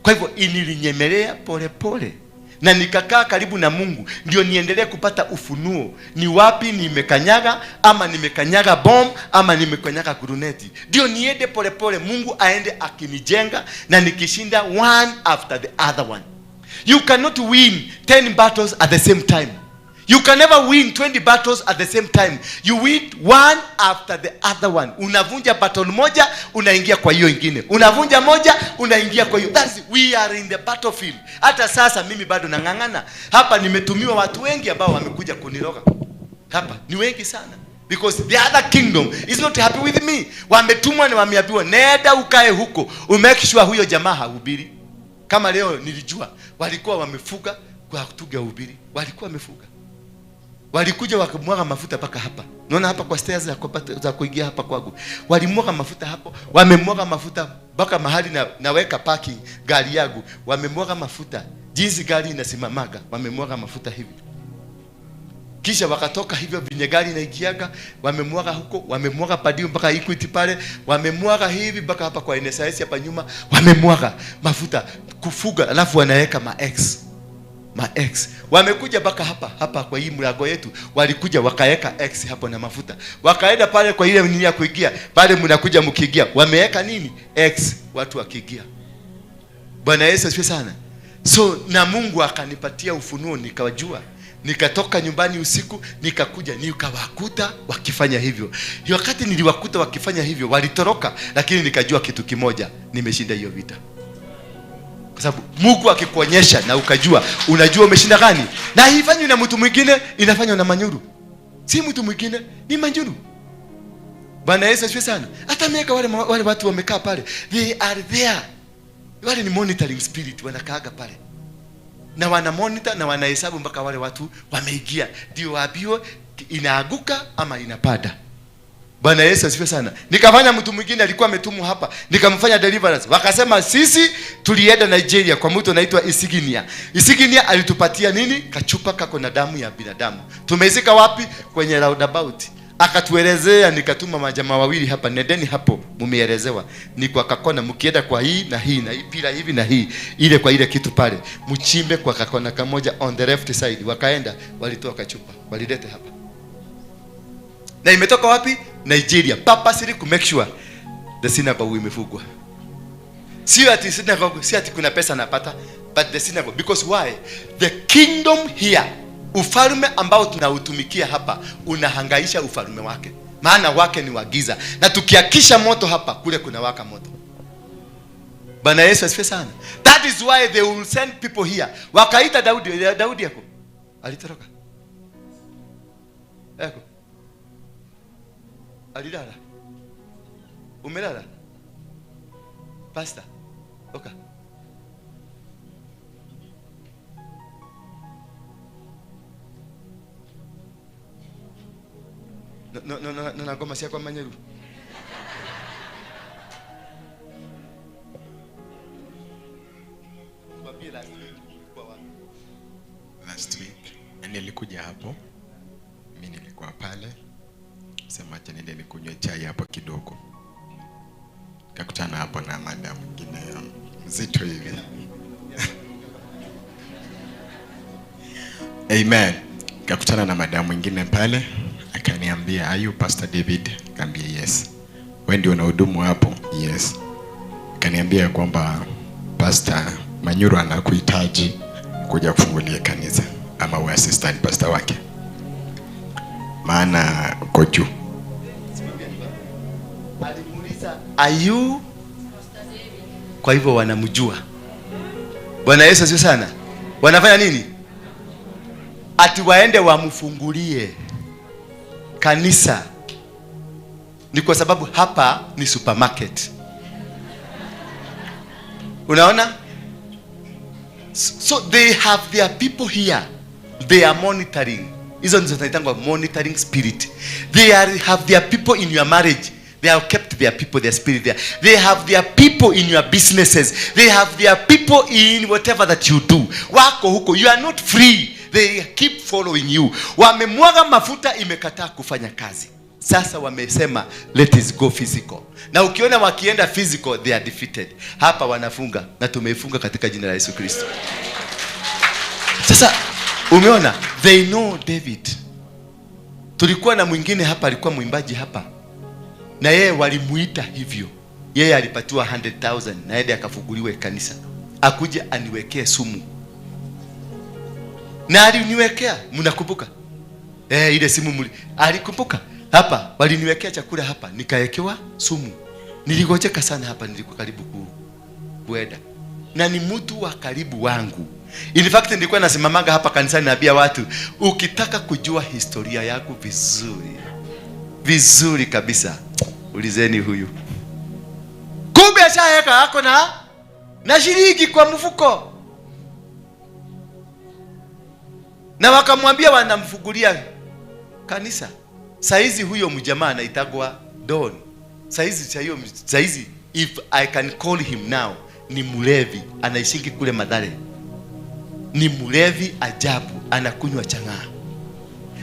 Kwa hivyo nilinyemelea pole pole. Na nikakaa karibu na Mungu ndio niendelee kupata ufunuo, ni wapi nimekanyaga, ama nimekanyaga bomb, ama nimekanyaga guruneti. Ndio niende pole pole, Mungu aende akinijenga na nikishinda one after the other one. You cannot win 10 battles at the same time. You can never win 20 battles at the same time. You win one after the other one. Unavunja battle moja, unaingia kwa hiyo ingine. Unavunja moja, unaingia kwa hiyo. That's we are in the battlefield. Hata sasa mimi bado nang'ang'ana. Hapa nimetumiwa watu wengi ambao wamekuja kuniroga. Hapa ni wengi sana. Because the other kingdom is not happy with me. Wametumwa na wameambiwa, nenda ukae huko, umake sure huyo jamaa hahubiri. Kama leo nilijua walikuwa wamefuga kwa kutuga uhubiri. Walikuwa wamefuga. Walikuja wakamwaga mafuta paka hapa. Unaona hapa kwa stairs za kuingia hapa kwangu. Walimwaga mafuta hapo. Wamemwaga mafuta mpaka mahali naweka parking gari yangu. Wamemwaga mafuta. Jinsi gari inasimamaga, wamemwaga mafuta hivi. Kisha wakatoka hivyo vinye gari inaingiaga, wamemwaga huko, wamemwaga padio mpaka Equity pale, wamemwaga hivi mpaka hapa kwa NSIS hapa nyuma, wamemwaga mafuta kufuga, alafu wanaweka ma X. Wamekuja mpaka hapa kwa hii mlango yetu, walikuja wakaeka X hapo na mafuta. Wakaenda pale kwa ile nini ya kuingia, pale mnakuja mkiingia, wameweka nini? X, watu wakiingia. Bwana Yesu asifiwe sana. So na Mungu akanipatia ufunuo, nikawajua. Nikatoka nyumbani usiku, nikakuja nikawakuta wakifanya hivyo. Hiyo wakati niliwakuta wakifanya hivyo, walitoroka, lakini nikajua kitu kimoja, nimeshinda hiyo vita. Kwa sababu Mungu akikuonyesha na ukajua, unajua umeshinda gani. Na haifanywi na mtu mwingine, inafanywa na manyuru. Si mtu mwingine, ni manyuru. Bwana Yesu asifiwe sana. Hata miaka wale watu wamekaa pale, they are there. Wale ni monitoring spirit, wanakaaga pale. Na wana monitor na wanahesabu mpaka wale watu wameingia, ndio waambiwe inaaguka ama inapanda. Bwana Yesu asifiwe sana. Nikafanya mtu mwingine alikuwa ametumwa hapa, nikamfanya deliverance. Wakasema sisi tulienda Nigeria kwa mtu anaitwa Isiginia. Isiginia alitupatia nini? Kachupa kako na damu ya binadamu. Tumezika wapi? Kwenye roundabout. Akatuelezea, nikatuma majamaa wawili hapa, nendeni hapo mumeelezewa. Ni kwa kakona, mkienda kwa hii na hii na hii pila hivi na hii ile kwa ile kitu pale, mchimbe kwa kakona kamoja on the left side. Wakaenda, walitoa kachupa, walilete hapa. Na imetoka wapi? Nigeria. Purposely to make sure the synagogue imefungwa. Sio ati synagogue, si ati kuna pesa napata, but the synagogue, because why? The kingdom here, ufalme ambao tunautumikia hapa unahangaisha ufalme wake. Maana wake ni wagiza. Na tukiakisha moto hapa, kule kuna waka moto. Bwana Yesu asifiwe sana. That is why they will send people here. Wakaita Daudi yako. Alitoroka. Yako. Alilala. Umelala. Pastor, oka. No, nagoma sia kwa manyeru. Last week nilikuja hapo, mimi nilikuwa pale, sema acha nende nikunywe chai hapo kidogo. Kakutana hapo na madam mwingine mzito hivi. Amen. Kakutana na madam mwingine pale, akaniambia, "Are you Pastor David?" Nikamwambia, "Yes." "Wewe ndio unahudumu hapo?" "Yes." Akaniambia kwamba Pastor Manyuru anakuhitaji kuja kufungulia kanisa ama uwe assistant pastor wake, maana uko juu. Alimuuliza, "Are you?" Kwa hivyo wanamjua. Bwana Yesu sio sana. Wanafanya nini? Ati waende wamfungulie kanisa. Ni kwa sababu hapa ni supermarket. Unaona? So they have their people here. They are monitoring. Hizo ndizo tunaitanga monitoring spirit. Have their people in your marriage. They have kept their people, their spirit there. They have their people in your businesses. They have their people in whatever that you do. Wako huko. You are not free. They keep following you. Wamemwaga mafuta, imekataa kufanya kazi. Sasa wamesema let us go physical. Na ukiona wakienda physical, they are defeated. Hapa wanafunga na tumeifunga katika jina la Yesu Kristo. Sasa umeona, they know David. Tulikuwa na mwingine hapa, alikuwa mwimbaji hapa, na yeye walimuita hivyo. Yeye alipatiwa 100,000 na yeye akafunguliwe kanisa, akuje aniwekee sumu. Na aliniwekea, mnakumbuka? Ile simu alikumbuka. Hapa waliniwekea chakula hapa, nikawekewa sumu. Niligojeka sana hapa, nilikuwa karibu kuenda. Na ni mtu wa karibu wangu. In fact nilikuwa nasimamaga hapa kanisani naambia watu, ukitaka kujua historia yako vizuri kabisa, ulizeni huyu. Kumbe ashaweka yako na shilingi kwa mfuko. Na wakamwambia wanamfungulia kanisa. Saizi huyo mjamaa anaitagwa Don. Saizi if I can call him now, ni mlevi, anaishingi kule Mathare. Ni mlevi ajabu, anakunywa chang'aa.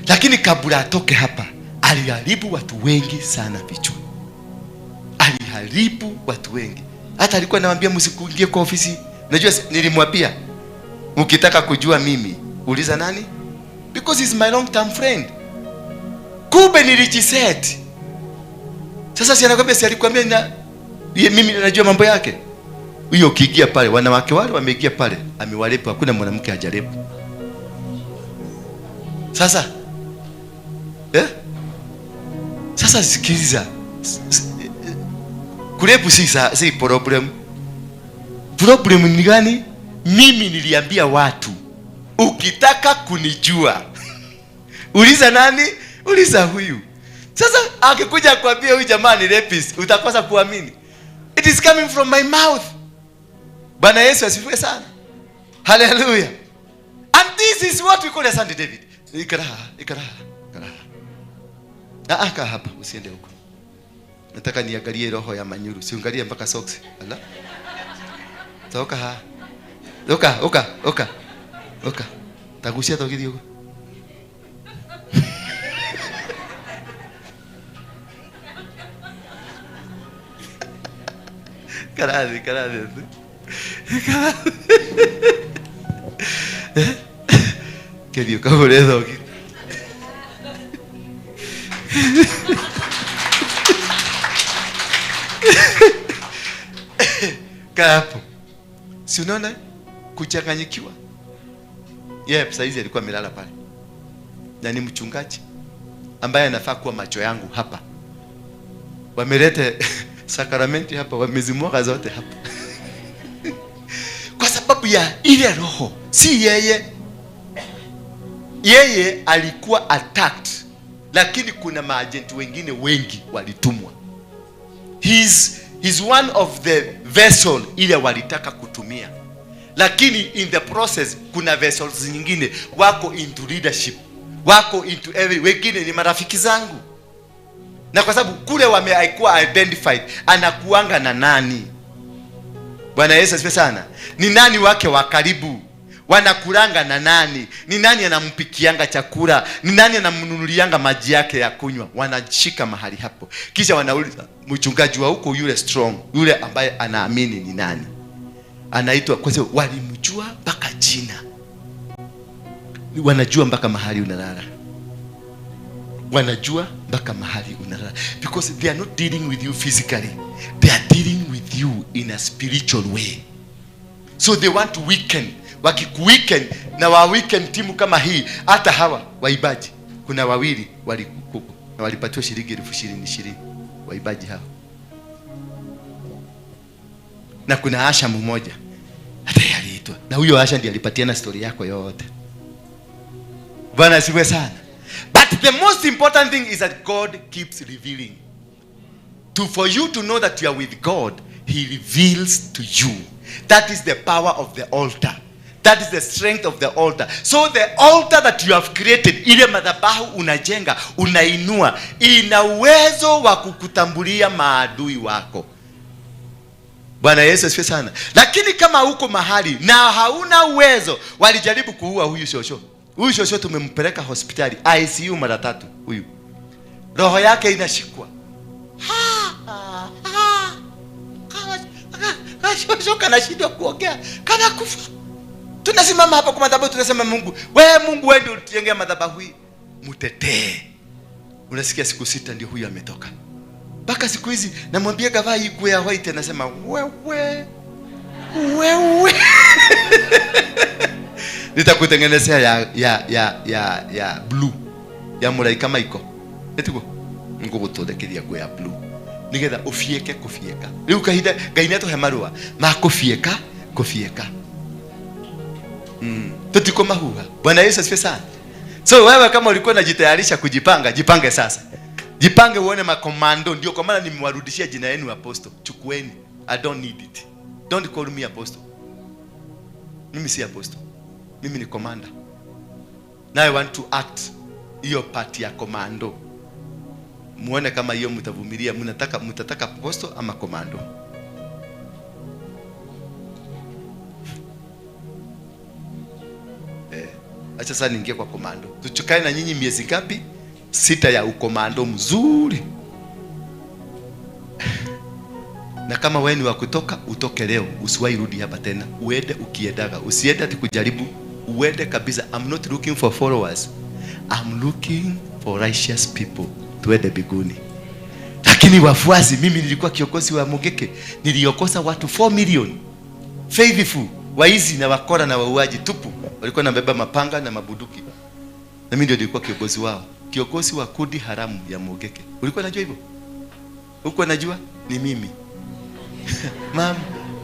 Lakini kabla atoke hapa, aliharibu watu wengi sana vichwa. Aliharibu watu wengi. Hata alikuwa anawaambia msikuingie kwa ofisi. Najua nilimwambia, ukitaka kujua mimi, uliza nani? Because he's my long term friend. Kumbe nilijiset. Sasa si anakwambia, si alikwambia mimi najua mambo yake. Huyo ukiingia pale, wanawake wale wameingia pale, amewalepa, hakuna mwanamke hajalepa. Sasa sasa sikiliza. Kulepu si problem. Problem ni gani? Mimi niliambia watu, ukitaka kunijua, uliza nani? Uliza huyu. Sasa akikuja kuambia huyu jamaa ni rapist, utakosa kuamini. It is coming from my mouth. Bwana Yesu asifiwe sana. Hallelujah. And this is what we call a Sunday David. Ikaraha. Aka hapa, usiende huko. Nataka niangalie roho ya Manyuru. Siangalie mpaka socks. Ala. Toka ha. Oka. Tagusia toki huko. Caralho. Que Dios caburedo aquí. Kapo. Si unaona kuchanganyikiwa? Yep, saizi alikuwa amelala pale. Na ni mchungaji ambaye anafaa kuwa macho yangu hapa. Wamelete sakramenti hapa, wamezimwaga zote hapa. Kwa sababu ya ile roho. Si yeye alikuwa attacked, lakini kuna maagenti wengine wengi walitumwa. He's one of the vessel ile walitaka kutumia, lakini in the process kuna vessels nyingine wako into leadership, wako into every, wengine ni marafiki zangu, na kwa sababu kule wameikuwa identified anakuanga na nani. Bwana Yesu asifiwe sana. Ni nani wake wa karibu, wanakulanga na nani, ni nani anampikianga chakula, ni nani anamnunulianga maji yake ya kunywa. Wanashika mahali hapo, kisha wanauliza mchungaji wa huko yule strong, yule ambaye anaamini ni nani, anaitwa, kwa sababu walimjua mpaka jina, wanajua mpaka mahali unalala, wanajua mpaka mahali unalala, because they are not dealing with you physically, they are dealing with you in a spiritual way. So they want to weaken. Wakikuweaken na wa weaken timu kama hii, hata hawa waibaji kuna wawili walipatiwa shilingi 20,000 waibaji hao, na kuna Asha mmoja hata aliitwa, na huyo Asha ndiye alipatiana story yako yote. Bwana asifiwe sana. But the most important thing is that God keeps revealing. For you to know that you are with God, He reveals to you. That is the power of the altar. That is the strength of the altar. So the altar that you have created, ile madhabahu unajenga, unainua, ina uwezo wa kukutambulia maadui wako. Bwana Yesu asifiwe sana. Lakini kama uko mahali na hauna uwezo, walijaribu kuua huyu shosho. Huyu shosho tumempeleka hospitali ICU mara 3. Huyu roho yake inashikwa. Shosho kana shida kuongea, kana kufa. Tunasimama hapa kwa madhabahu, tunasema Mungu, Mungu wewe ndio utujengea madhabahu hii, mtetee. Unasikia siku 6 ndio huyu ametoka. Mpaka siku hizi namwambia gavaa hii kwa ya white, anasema wewe nitakutengenezea ya blue ya murai kama iko etiko ngugutodekeria kwa ya blue nigetha ufieke kufieka riu kahida gainato hemarua makufieka kufieka tutiko mahuha. Bwana Yesu asifiwe sana. So wewe kama ulikuwa unajitayarisha kujipanga, jipange sasa. Jipange uone makomando, ndio kwa maana nimewarudishia jina yenu apostle. Chukueni. I don't need it. Don't call me apostle. Mimi si apostle. Mimi ni commander. Now I want to act hiyo part ya commando. Muone kama hiyo mtavumilia, mtataka apostle ama commando. Acha sasa niingie kwa komando. Tuchukane na nyinyi miezi ngapi? 6 ya ukomando mzuri. Na kama wewe ni wa kutoka, utoke leo, usiwahi rudi hapa tena. Uende ukiedaga, usiende ati kujaribu, uende kabisa. I'm not looking for followers. I'm looking for righteous people. Tuende biguni. Lakini wafuasi, mimi nilikuwa kiongozi wa Mugeke, niliokosa watu 4 million. Faithful, waizi na wakora na wauaji tupu. Walikuwa nabeba mapanga na mabuduki. Na mimi ndio nilikuwa kiongozi wao. Kiongozi wa kundi haramu ya Mugeke. Ulikuwa unajua hivyo? Ulikuwa unajua? Ni mimi. Mama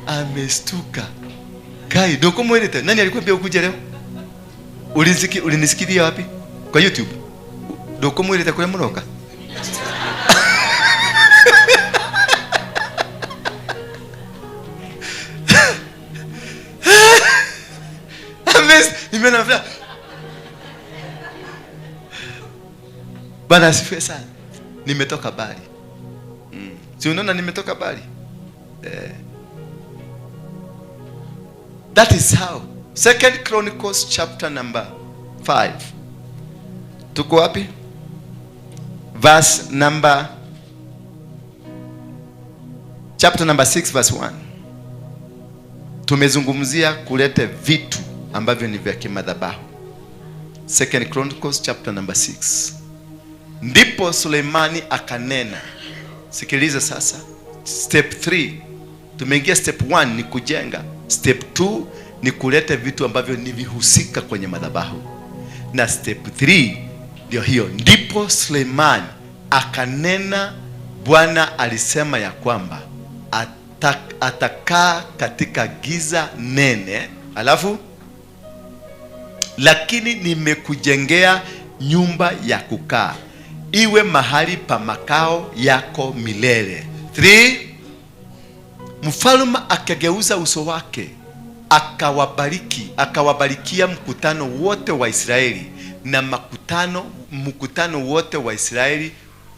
amestuka. Kai, doko mweleta. Nani alikuambia ukuje leo? Ulinisikia wapi? Kwa YouTube. Doko mweleta kule Muroka. Nimenafia. Bwana asifiwe sana. Nimetoka Bali. Si unaona nimetoka Bali? That is how. 2 Chronicles chapter number 5. Tuko wapi? Chapter number 6 verse 1. Tumezungumzia kulete vitu ambavyo ni vya kimadhabahu. 2 Chronicles chapter number 6. Ndipo Suleimani akanena. Sikiliza sasa. Step 3. Tumeingia step 1 ni kujenga. Step 2 ni kuleta vitu ambavyo ni vihusika kwenye madhabahu. Na step 3 ndio hiyo. Ndipo Suleimani akanena, Bwana alisema ya kwamba atakaa katika giza nene. Alafu lakini nimekujengea nyumba ya kukaa, iwe mahali pa makao yako milele. 3. Mfalme akageuza uso wake akawabarikia mkutano wote wa Israeli, na mkutano wote wa Israeli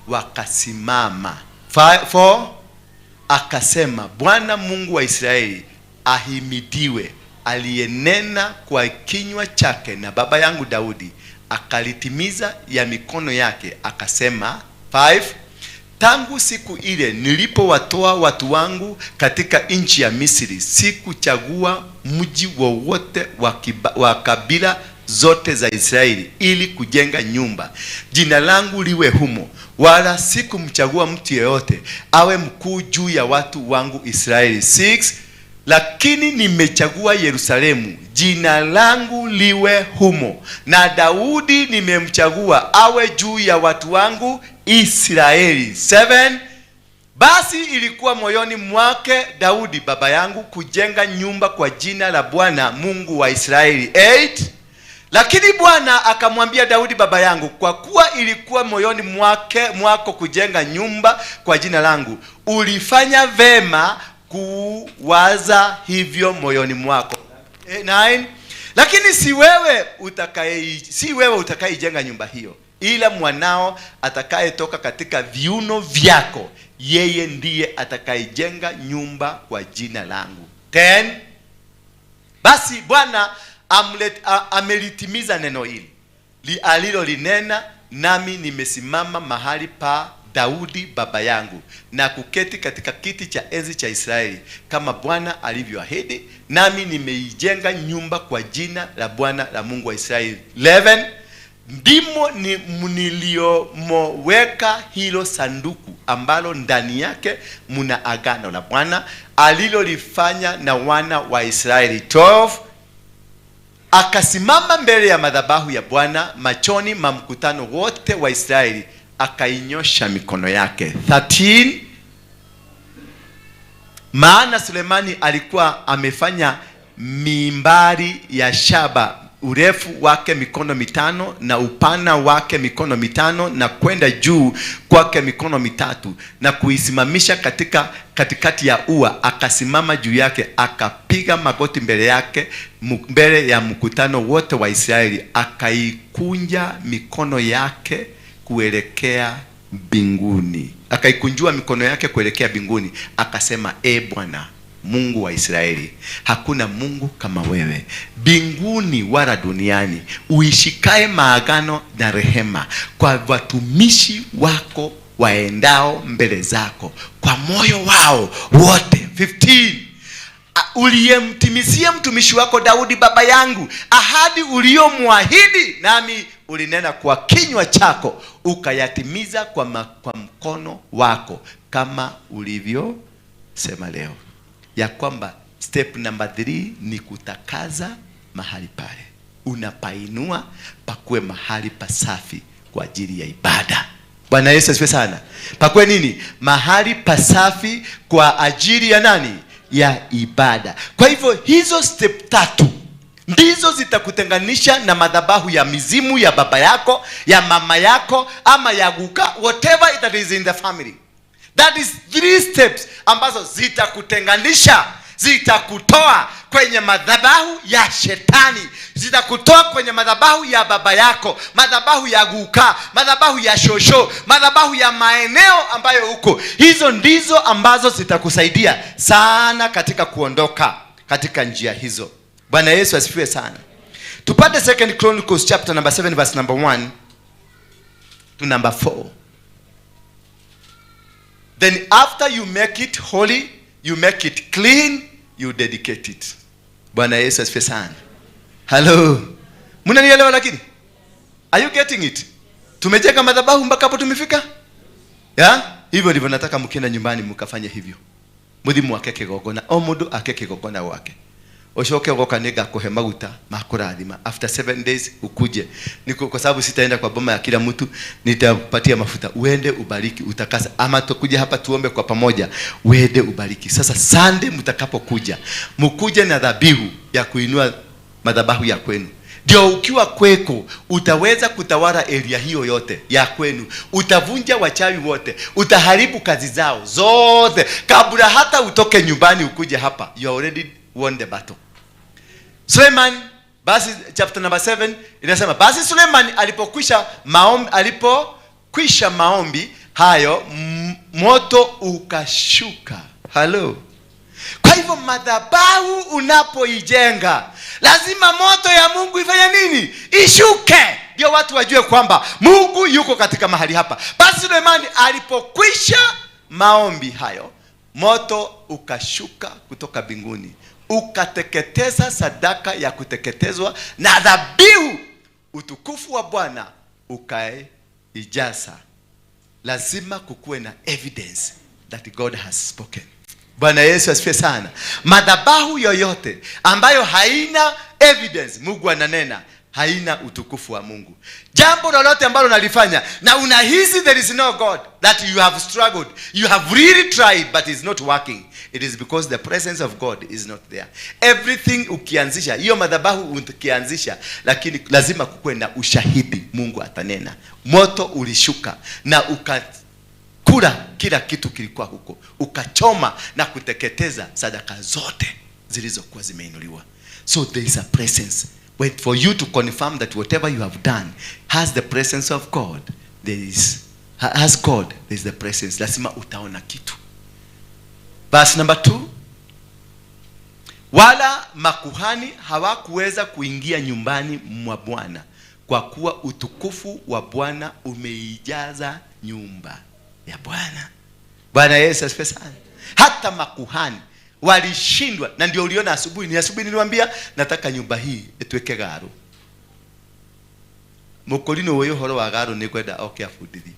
wakasimama. 4 akasema, Bwana Mungu wa Israeli ahimidiwe, aliyenena kwa kinywa chake na baba yangu Daudi, akalitimiza ya mikono yake. Akasema 5, tangu siku ile nilipowatoa watu wangu katika nchi ya Misri, sikuchagua mji wowote wa kabila zote za Israeli ili kujenga nyumba jina langu liwe humo, wala sikumchagua mtu yeyote awe mkuu juu ya watu wangu Israeli. 6, lakini nimechagua Yerusalemu jina langu liwe humo, na Daudi nimemchagua awe juu ya watu wangu Israeli. 7, basi ilikuwa moyoni mwake Daudi baba yangu kujenga nyumba kwa jina la Bwana Mungu wa Israeli. 8, lakini Bwana akamwambia Daudi baba yangu, kwa kuwa ilikuwa moyoni mwako kujenga nyumba kwa jina langu, ulifanya vema kuwaza hivyo moyoni mwako. 9, lakini si wewe utakayejenga nyumba hiyo, ila mwanao atakayetoka katika viuno vyako, yeye ndiye atakayejenga nyumba kwa jina langu. 10, basi Bwana amelitimiza neno hili alilolinena, nami nimesimama mahali pa Daudi baba yangu na kuketi katika kiti cha enzi cha Israeli kama Bwana alivyoahidi, nami nimeijenga nyumba kwa jina la Bwana la Mungu wa Israeli. 11, ndimo niliomoweka hilo sanduku ambalo ndani yake muna agano la Bwana alilolifanya na wana wa Israeli. 12, akasimama mbele ya madhabahu ya Bwana machoni ma mkutano wote wa Israeli, akainyosha mikono yake. 13, maana Sulemani alikuwa amefanya mimbari ya shaba, urefu wake mikono 5 na upana wake mikono 5 na kwenda juu kwake mikono 3, na kuisimamisha katikati ya ua. Akasimama juu yake, akapiga magoti mbele ya mkutano wote wa Israeli, akaikunja mikono yake kuelekea mbinguni. Akaikunjua mikono yake kuelekea mbinguni, akasema, Bwana Mungu wa Israeli, hakuna Mungu kama wewe mbinguni wala duniani, uishikae maagano na rehema kwa watumishi wako waendao mbele zako kwa moyo wao wote. 15, uliyemtimizia mtumishi wako Daudi baba yangu ahadi uliyomwahidi, nami ulinena kwa kinywa chako, ukayatimiza kwa mkono wako, kama ulivyosema leo. Ya kwamba step number 3 ni kutakaza mahali pale. Unapainua pakuwe mahali pasafi kwa ajili ya ibada. Bwana Yesu asifiwe sana. Pakuwe nini? Mahali pasafi kwa ajili ya nani? Ya ibada. Kwa hivyo hizo step 3 ndizo zitakutenganisha na madhabahu ya mizimu ya baba yako, ya mama yako, ama ya guka, whatever it is in the family. That is 3 steps ambazo zitakutenganisha, zitakutoa kwenye madhabahu ya shetani, zitakutoa kwenye madhabahu ya baba yako, madhabahu ya guka, madhabahu ya shosho, madhabahu ya maeneo ambayo uko. Hizo ndizo ambazo zitakusaidia sana katika kuondoka katika njia hizo. Bwana Yesu asifiwe sana. Tupate 2 Chronicles chapter number 7 verse number 1 to number 4. Then after you make it holy, you make it clean, you dedicate it. Bwana Yesu asifiwe sana. Hello. Mnanielewa lakini? Are you getting it? Tumejenga madhabahu mpaka hapo tumefika? Hivyo ndivyo nataka mkienda nyumbani mkafanya hivyo. Muthimu akeke gogona, o mundu akeke gogona wake. Oshoke goka nega kuhe maguta makurathima. After 7 days ukuje. Niko kwa sababu sitaenda kwa boma ya kila mtu, nitapatia mafuta. Uende ubariki, utakasa. Ama tukuje hapa tuombe kwa pamoja. Uende ubariki. Sasa Sunday mtakapokuja, mkuje na dhabihu ya kuinua madhabahu ya kwenu. Ndio ukiwa kweko utaweza kutawala area hiyo yote ya kwenu. Utavunja wachawi wote, utaharibu kazi zao zote kabla hata utoke nyumbani ukuje hapa. You already won the battle. Suleiman, basi chapter number 7 inasema basi Suleiman alipokwisha maombi hayo, moto ukashuka. Hello. Kwa hivyo madhabahu unapoijenga, lazima moto ya Mungu ifanye nini? Ishuke. Ndio watu wajue kwamba Mungu yuko katika mahali hapa. Basi Sulemani alipokwisha maombi hayo, moto ukashuka kutoka mbinguni, ukateketeza sadaka ya kuteketezwa na dhabihu. Utukufu wa Bwana ukaijaza. Lazima kukuwe na evidence that God has spoken. Bwana Yesu asifiwe sana. Madhabahu yoyote ambayo haina evidence Mungu ananena, haina utukufu wa Mungu. Jambo lolote ambalo unalifanya na unahisi there is no God, that you have struggled, you have really tried but it's not working, it is because the presence of God is not there. Everything ukianzisha, hiyo madhabahu ukianzisha, lakini lazima kukuwe na ushahidi Mungu atanena. Moto ulishuka na kula kila kitu kilikuwa huko, ukachoma na kuteketeza sadaka zote zilizokuwa zimeinuliwa. So there is a presence. Wait for you to confirm that whatever you have done has the presence of God. Has God, there is the presence. Lazima utaona kitu. Verse number 2. Wala makuhani hawakuweza kuingia nyumbani mwa Bwana, kwa kuwa utukufu wa Bwana umeijaza nyumba ya Bwana. Bwana Yesu asifiwe sana. Hata makuhani walishindwa, na ndio uliona asubuhi niliwaambia nataka nyumba hii etweke garo. Mukolino weyo horo wa garo ni kwenda okay afudithi.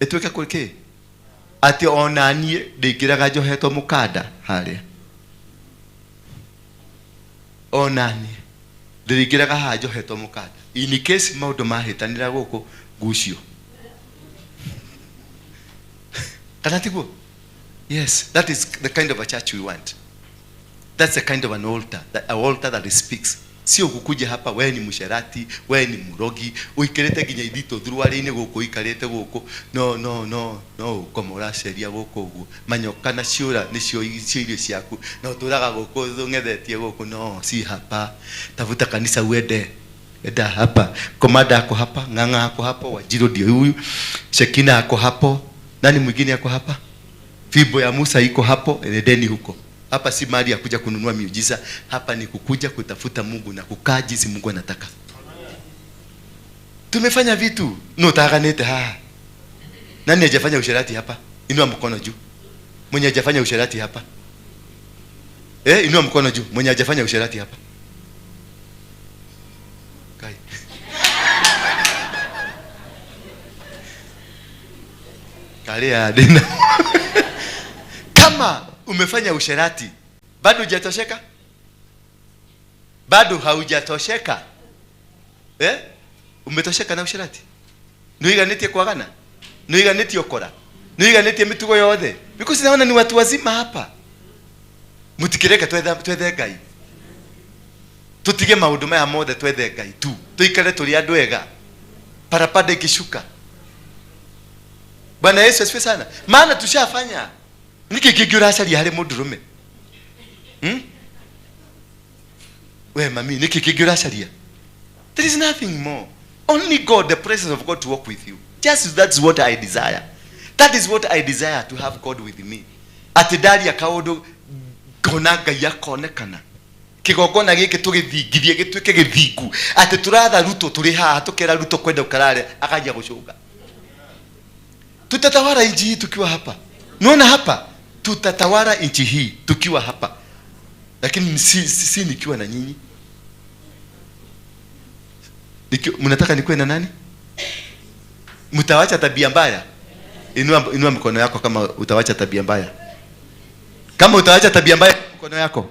Etweke kurike. Ati onanie ndingiraga njohetwo mukanda haria. Onanie ndingiraga ha njohetwo mukanda. In case maundu mahitanira guku gucio. Kanatiko? Yes, that is the kind of a church we want. That's the kind of an altar, an altar that speaks. Sio kukuja hapa wewe ni msherati, wewe ni mrogi, uikerete ginya ithito thuruari-ini guku ikarete guku. No, komora sheria guku guo. Manyoka na ciura nicio irio ciaku. No turaga guku thungethetie guku. No, si hapa. Tafuta kanisa uende. Enda hapa. Komanda ako hapa, Ng'ang'a ako hapo, Wajiro ndio huyu. Shekina ako hapo. Nani mwingine yako hapa? Fibo ya Musa iko hapo, Edeni huko. Hapa si mahali ya kuja kununua miujiza, hapa ni kukuja kutafuta Mungu na kukaa jinsi Mungu anataka. Tumefanya vitu, no taganete Nani hajafanya usherati hapa? Inua mkono juu. Mwenye hajafanya usherati hapa? Inua mkono juu. Mwenye hajafanya usherati hapa? Kai. Kalia dena. Kama umefanya usherati, bado hujatosheka? Bado haujatosheka? Umetosheka na usherati? Nuiganetie kwagana? Nuiganetie okora? Nuiganetie mitugo yothe? Because naona ni watu wazima hapa. Mutikireka twethe Ngai. Tutige maundu maya mothe twethe Ngai tu. Tuikare turi andu ega. Parapanda ikishuka. Bwana Yesu asifiwe sana. Maana tushafanya. Niki kiguracaria hari mundurume. We mami, niki kiguracaria. There is nothing more. Only God, the presence of God to walk with you. Just that's what I desire. That is what I desire, to have God with me. Atidari akaundu kona Ngai akonekana. Kigogona giki tugithingithie gitwike githingu. Ati turatha ruto turi haha tukera ruto kwenda ukarare akaja gucunga. Tutatawala nchi hii tukiwa hapa. Unaona hapa? Tutatawala nchi hii tukiwa hapa. Lakini si nikiwa na nyinyi. Mnataka nikuwe na nani? Mtawacha tabia mbaya? Inua mkono yako kama utawacha tabia mbaya. Kama utawacha tabia mbaya, mkono yako.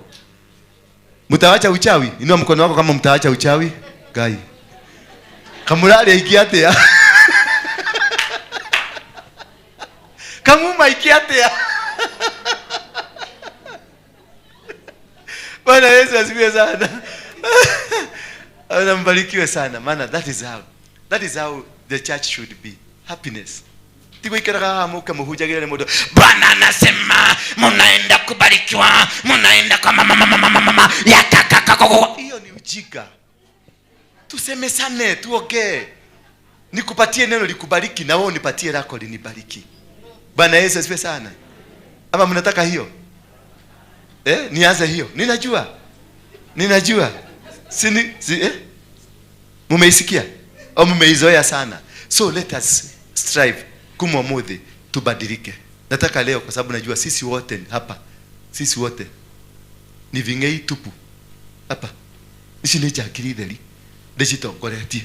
Mtawacha uchawi? Inua mkono wako kama mtawacha uchawi. Ngai. Kamurale ikiate ya. Kamuma ikiate ya. Bwana Yesu asifiwe sana. Mbarikiwe sana, maana that is how the church should be. Happiness. Tigo ikaraga muka muhujagire modo. Bwana anasema mnaenda kubarikiwa, mnaenda kwa mama yakakakako. Hiyo ni ujinga. Tusemesane, tuongee. Nikupatie neno likubariki na wewe unipatie lako linibariki. Bwana Yesu asifiwe sana. Ama mnataka hiyo? Nianze hiyo. Ninajua. Mumeisikia? Au mumeizoea sana? So let us strive kumwamudhi tubadilike. Nataka leo kwa sababu najua sisi wote hapa. Sisi wote ni vingei tupu. Hapa. Ici ni jakiri theri. Ndicitongoretie.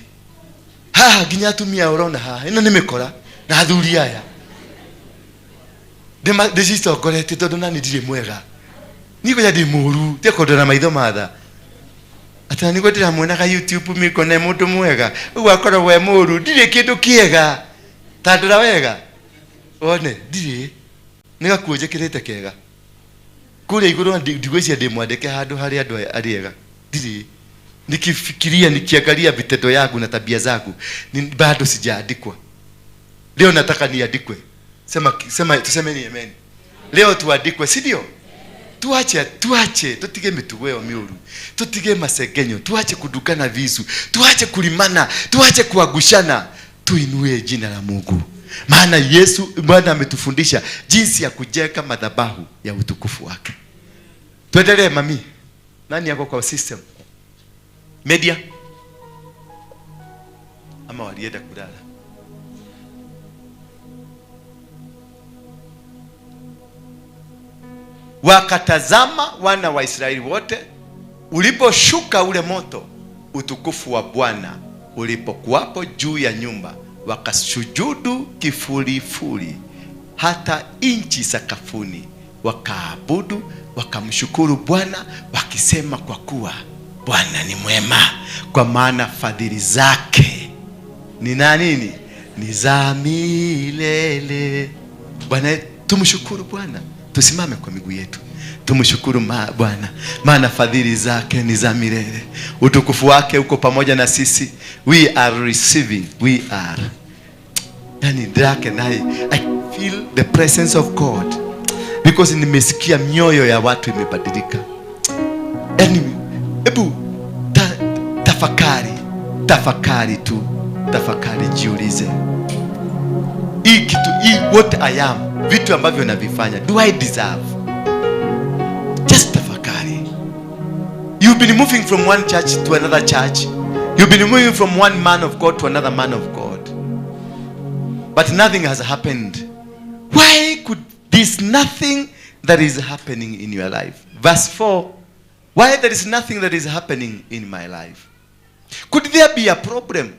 Ginya atumia urona ino nimekora na athuri aya. Ndicitongoretie tondu nani ndire mwega. Niko ya ndi muru, te kodora maitho matha. Ata niko ndira mwonaga YouTube miko ne mundu mwega. Ugu akora we muru, ndire kindu kiega. Tandura wega. One, ndire. Nika kuoje kirete kega. Kule iguru ndigweci ndi mwandike handu hari andu ariega. Ndire. Nikifikiria nikiangalia vitendo yangu na tabia zangu bado sijaandikwa. Leo nataka niandikwe. Tuseme ni amen. Leo tuandikwe, si ndio? Tuache tutige mituweo miuru. Tutige masegenyo, tuache kudukana visu, tuache kulimana, tuache kuagushana. Tuinue jina la Mungu. Maana Yesu Bwana ametufundisha jinsi ya kujenga madhabahu ya utukufu wake. Tuendelee mami. Nani yako kwa system? Media ama walienda kulala? Wakatazama wana wa Israeli wote uliposhuka ule moto, utukufu wa Bwana ulipokuwapo juu ya nyumba, wakasujudu kifulifuli hata inchi sakafuni, wakaabudu, wakamshukuru Bwana wakisema, kwa kuwa Bwana ni mwema, kwa maana fadhili zake ni nini? Ni za milele. Bwana, tumshukuru Bwana. Tusimame kwa miguu yetu. Tumshukuru Bwana, maana fadhili zake ni za milele. Utukufu wake uko pamoja na sisi. We are receiving. We are. Yani drake naye. I feel the presence of God. Because nimesikia mioyo ya watu imebadilika. Yani ebu tafakari tu. Tafakari, jiulize. What I am, vitu ambavyo navifanya, do I deserve? Just tafakari. You've been moving from one church to another church. You've been moving from one man of God to another man of God. But nothing has happened. Why could this nothing that is happening in your life? Verse 4. Why there is nothing that is happening in my life? Could there be a problem?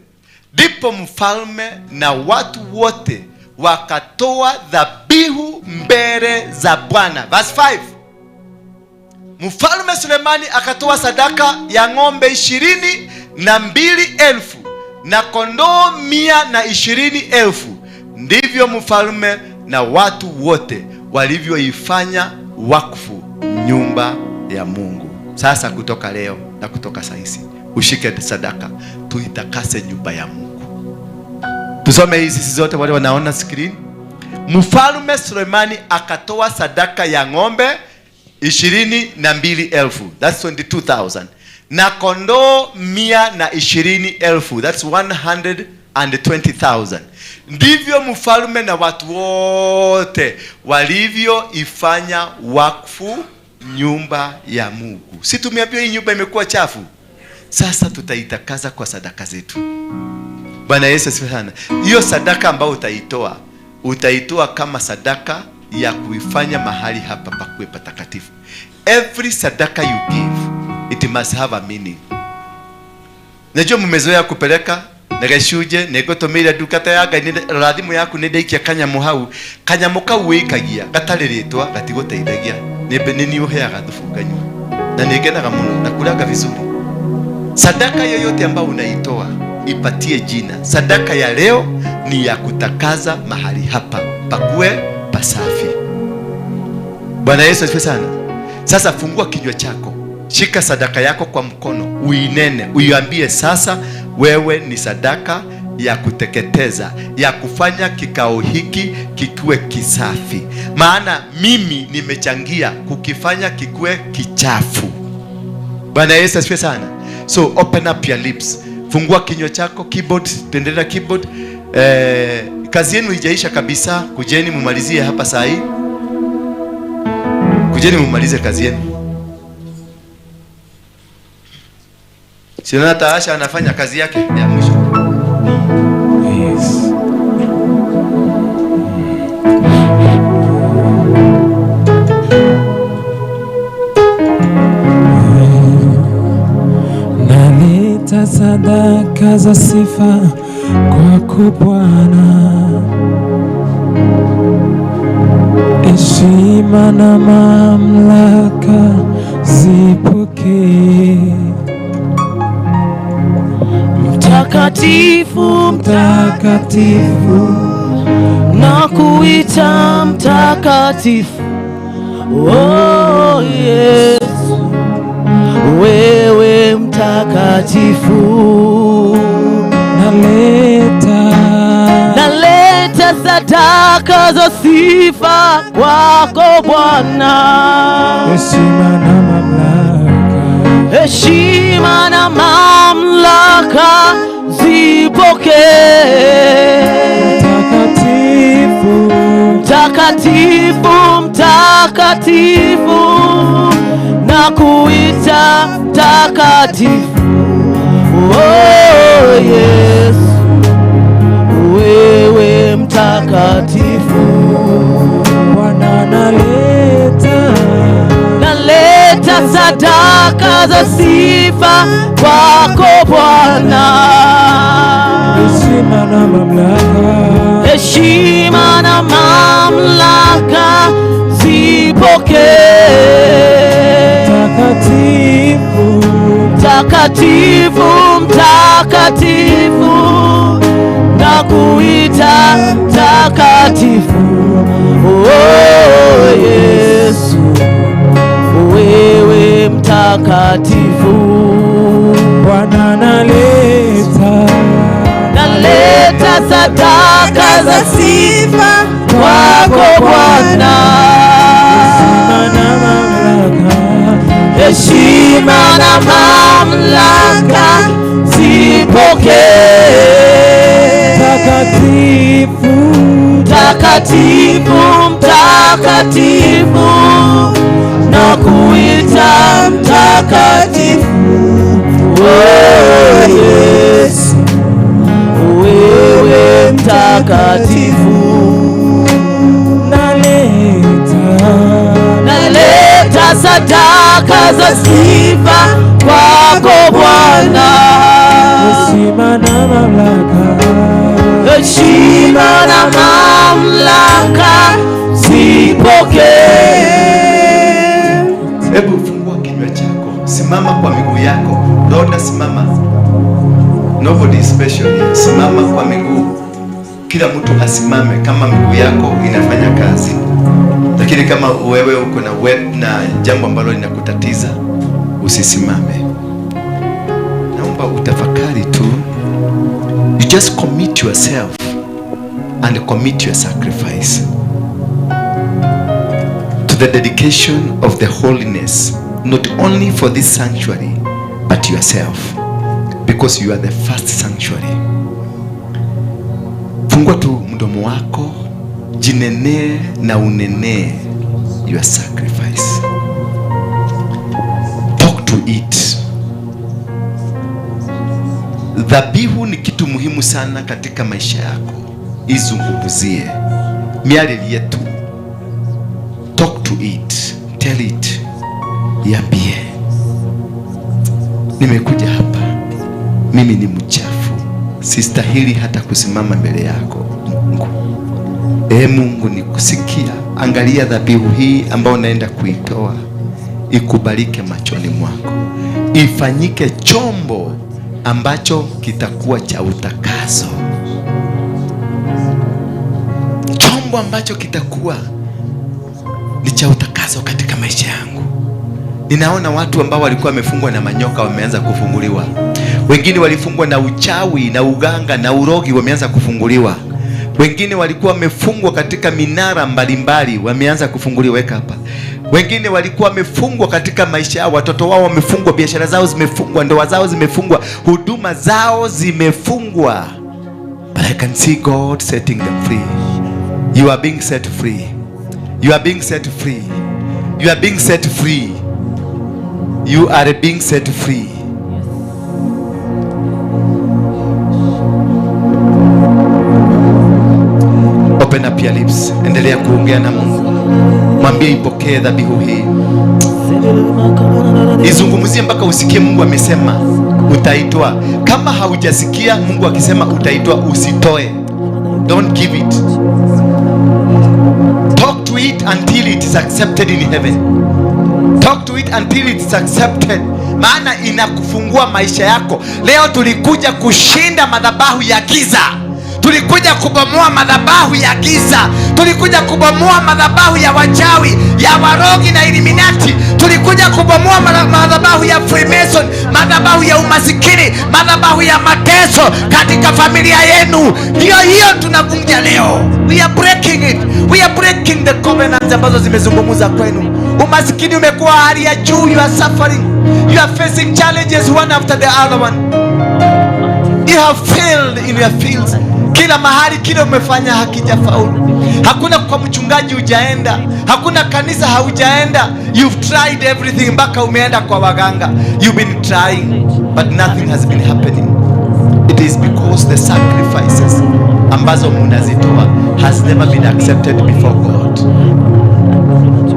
Ndipo mfalme na watu wote wakatoa dhabihu mbele za Bwana. Verse 5. Mfalme Sulemani akatoa sadaka ya ng'ombe 22,000 na kondoo 120,000. Ndivyo mfalme na watu wote walivyoifanya wakfu nyumba ya Mungu. Sasa kutoka leo na kutoka saisi, ushike sadaka, tuitakase nyumba ya Mungu. Tusome hizi zote wale wanaona screen. Mfalme Sulemani akatoa sadaka ya ng'ombe 22,000. That's 22,000. Na kondoo 120,000. That's 120,000. Ndivyo mfalme na watu wote walivyoifanya wakfu nyumba ya Mungu. Si tumeambiwa hii nyumba imekuwa chafu? Sasa tutaitakasa kwa sadaka zetu. Bwana Yesu asifiwe sana. Hiyo sadaka ambayo utaitoa kama sadaka ya kuifanya mahali hapa pakuwe patakatifu. Every sadaka you give, it must have a meaning. Najua mmezoea kupeleka negashuje negotomira dukata yaga ni radhimu yaku nedaikia kanyamu hau kanyamu kau wikagia gatariritwa gatigoteithagia ni niuheaga thufu kanywa na nigenaga muno na kulaga vizuri. Sadaka yoyote ambayo unaitoa ipatie jina. Sadaka ya leo ni ya kutakaza mahali hapa pakuwe pasafi. Bwana Yesu asifiwe sana. Sasa fungua kinywa chako, shika sadaka yako kwa mkono, uinene, uiambie sasa wewe ni sadaka ya kuteketeza, ya kufanya kikao hiki kikiwe kisafi, maana mimi nimechangia kukifanya kikiwe kichafu. Bwana Yesu asifiwe sana. So open up your lips, fungua kinywa chako. Keyboard, tendelea keyboard. Kazi yenu haijaisha kabisa, kujeni mumalizie hapa saa hii. Kujeni mumalize kazi yenu. Sina hata Asha anafanya kazi yake ya mwisho. Yes. Naleta sadaka za sifa kwako Bwana, heshima na mamlaka zipokee. Mtakatifu, Mtakatifu, na kuita mtakatifu. Oh Yesu, wewe mtakatifu. Naleta sadaka za sifa kwako Bwana, heshima na mamlaka zipokee. Mtakatifu, mtakatifu, na kuita mtakatifu. Oh Yesu, wewe mtakatifu. Bwana, naleta sadaka za sifa kwako Bwana, heshima na mamlaka, heshima na mamlaka zipokee. Mtakatifu, mtakatifu, na kuita mtakatifu. Oh Yesu, wewe mtakatifu. Bwana, naleta sadaka za sifa kwako Bwana, heshima na mamlaka zipokee. Mtakatifu, mtakatifu, na kuita mtakatifu. Oh Yesu, wewe mtakatifu. Naleta sadaka za sifa kwako Bwana, heshima na mamlaka, heshima na mamlaka zipokee. Hebu fungua kinywa chako, simama kwa miguu yako. Roda, simama. Nobody is special here. Simama kwa miguu. Kila mtu asimame kama miguu yako inafanya kazi. Lakini kama wewe uko na jambo ambalo linakutatiza, usisimame. Naomba utafakari tu. You just commit yourself and commit your sacrifice to the dedication of the holiness, not only for this sanctuary but yourself, because you are the first sanctuary. Fungua tu mdomo wako, jinenee na unenee your sacrifice. Talk to it. Dhabihu ni kitu muhimu sana katika maisha yako. Izungumzie, miali yetu. Talk to it, tell it. Iambie, nimekuja hapa, mimi ni mchafu, sistahili hata kusimama mbele yako Mungu. Mungu, nikusikia. Angalia dhabihu hii ambayo naenda kuitoa, ikubalike machoni mwako, ifanyike chombo ambacho kitakuwa cha utakaso, ambacho kitakuwa ni cha utakaso katika maisha yangu. Ninaona watu ambao walikuwa wamefungwa na manyoka wameanza kufunguliwa. Wengine walifungwa na uchawi na uganga na urogi wameanza kufunguliwa. Wengine walikuwa wamefungwa katika minara mbalimbali wameanza kufunguliwa. Weka hapa. Wengine walikuwa wamefungwa katika maisha yao, watoto wao wamefungwa, biashara zao zimefungwa, ndoa zao zimefungwa, huduma zao zimefungwa. But I can see God setting them free. You are being set free. You are being set free. You are being set free. You are being set free. Open up your lips. Endelea kuongea na Mungu. Mwambie ipokee dhabihu hii. Izungumzie mpaka usikie Mungu amesema utaitoa. Kama haujasikia Mungu akisema utaitoa, usitoe. Don't give it. Talk to it until it is accepted in heaven. Talk to it until it is accepted. Maana inakufungua maisha yako. Leo tulikuja kushinda madhabahu ya giza. Tulikuja kubomoa madhabahu ya giza. Tulikuja kubomoa madhabahu ya wachawi, ya warogi na Illuminati. Tulikuja kubomoa madhabahu ya Freemason, madhabahu ya umasikini, madhabahu ya mateso katika familia yenu. Hiyo tunavunja leo. We are breaking it. We are breaking the covenants ambazo zimezungumza kwenu. Umasikini umekuwa hali ya juu. You are suffering. You are facing challenges one after the other one. You have failed in your fields. Kila mahali kile umefanya hakijafaulu. Hakuna kwa mchungaji hujaenda, hakuna kanisa haujaenda. You've tried everything, mpaka umeenda kwa waganga. You've been trying but nothing has been happening. It is because the sacrifices ambazo mnazitoa has never been accepted before God.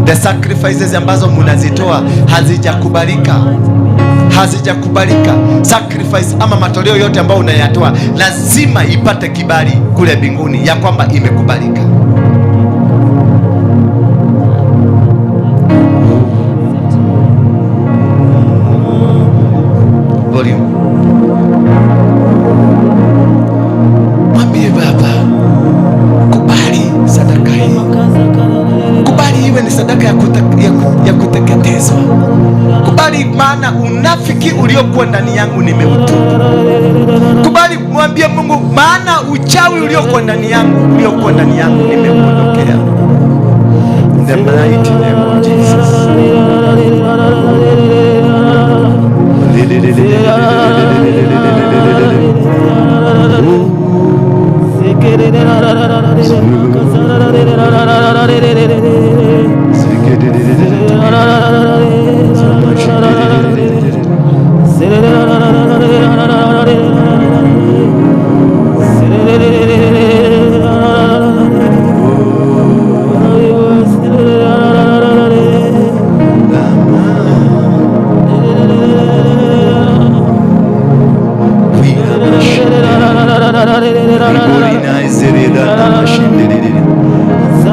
The sacrifices ambazo mnazitoa hazijakubalika. Hazijakubalika. Sacrifice ama matoleo yote ambayo unayatoa lazima ipate kibali kule mbinguni ya kwamba imekubalika. Volume. Mwambie Baba, kubali sadaka hii. Kubali iwe ni sadaka ya kuteketezwa. Kubali, maana unafiki uliokuwa ndani yangu nimeutubu. Kubali, mwambie Mungu, maana uchawi uliokuwa ndani yangu nimeuondokea. In the mighty name of Jesus.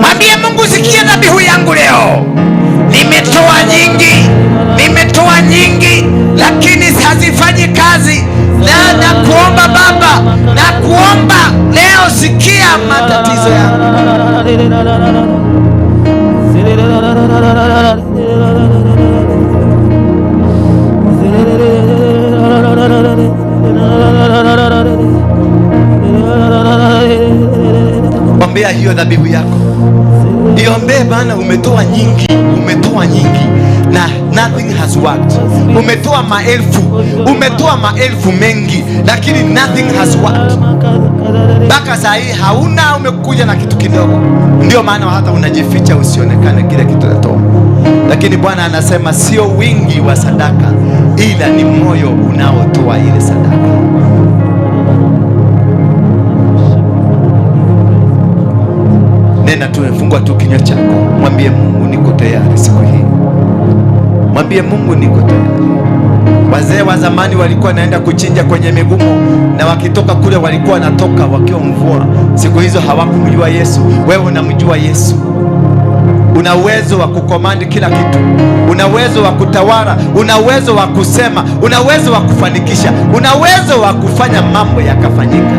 Mwambie Mungu, sikia dhabihu yangu leo. Nimetoa nyingi lakini hazifanyi kazi. Na kuomba Baba, na kuomba leo, sikia matatizo yangu. Ombea hiyo dhabihu yako. Iombee Bwana, umetoa nyingi na nothing has worked. Umetoa maelfu mengi lakini nothing has worked. Mpaka saa hii hauna, umekuja na kitu kidogo. Ndio maana hata unajificha usionekane kile kitu unatoa. Lakini Bwana anasema sio wingi wa sadaka, ila ni moyo unaotoa ile sadaka. Nena tu, fungua tu kinywa chako. Mwambie Mungu, niko tayari siku hii. Mwambie Mungu, niko tayari. Wazee wa zamani walikuwa wanaenda kuchinja kwenye migumo, na wakitoka kule walikuwa wanatoka wakiwa mvua. Siku hizo hawakumjua Yesu. Wewe unamjua Yesu. Una uwezo wa kukomandi kila kitu. Una uwezo wa kutawala. Una uwezo wa kusema. Una uwezo wa kufanikisha. Una uwezo wa kufanya mambo yakafanyika.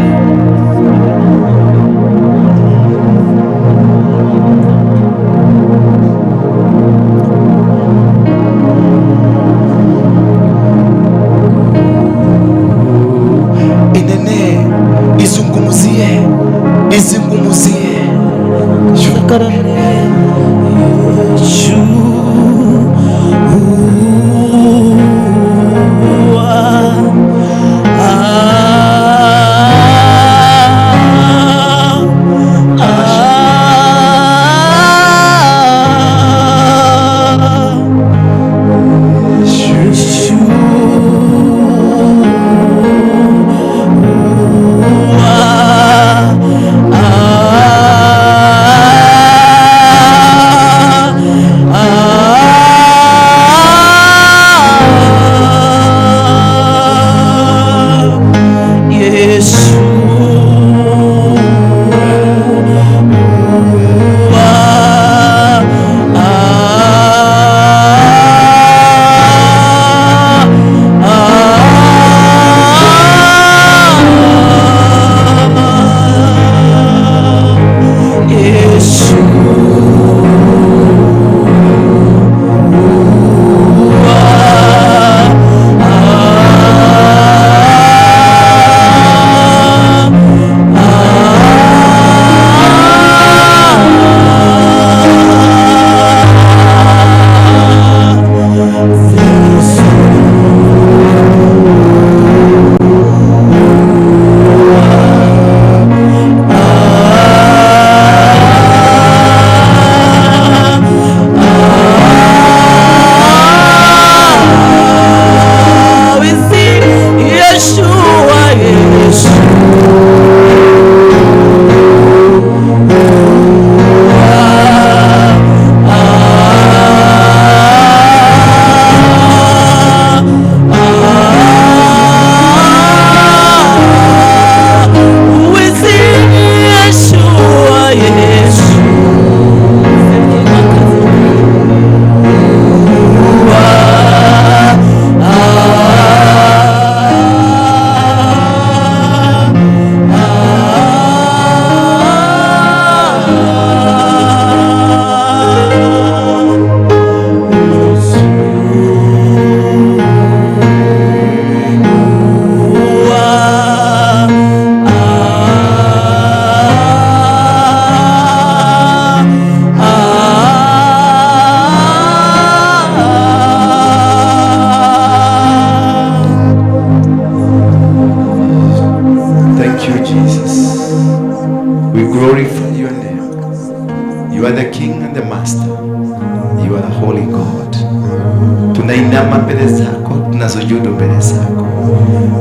tunainama mbele zako, tunasujudu mbele zako,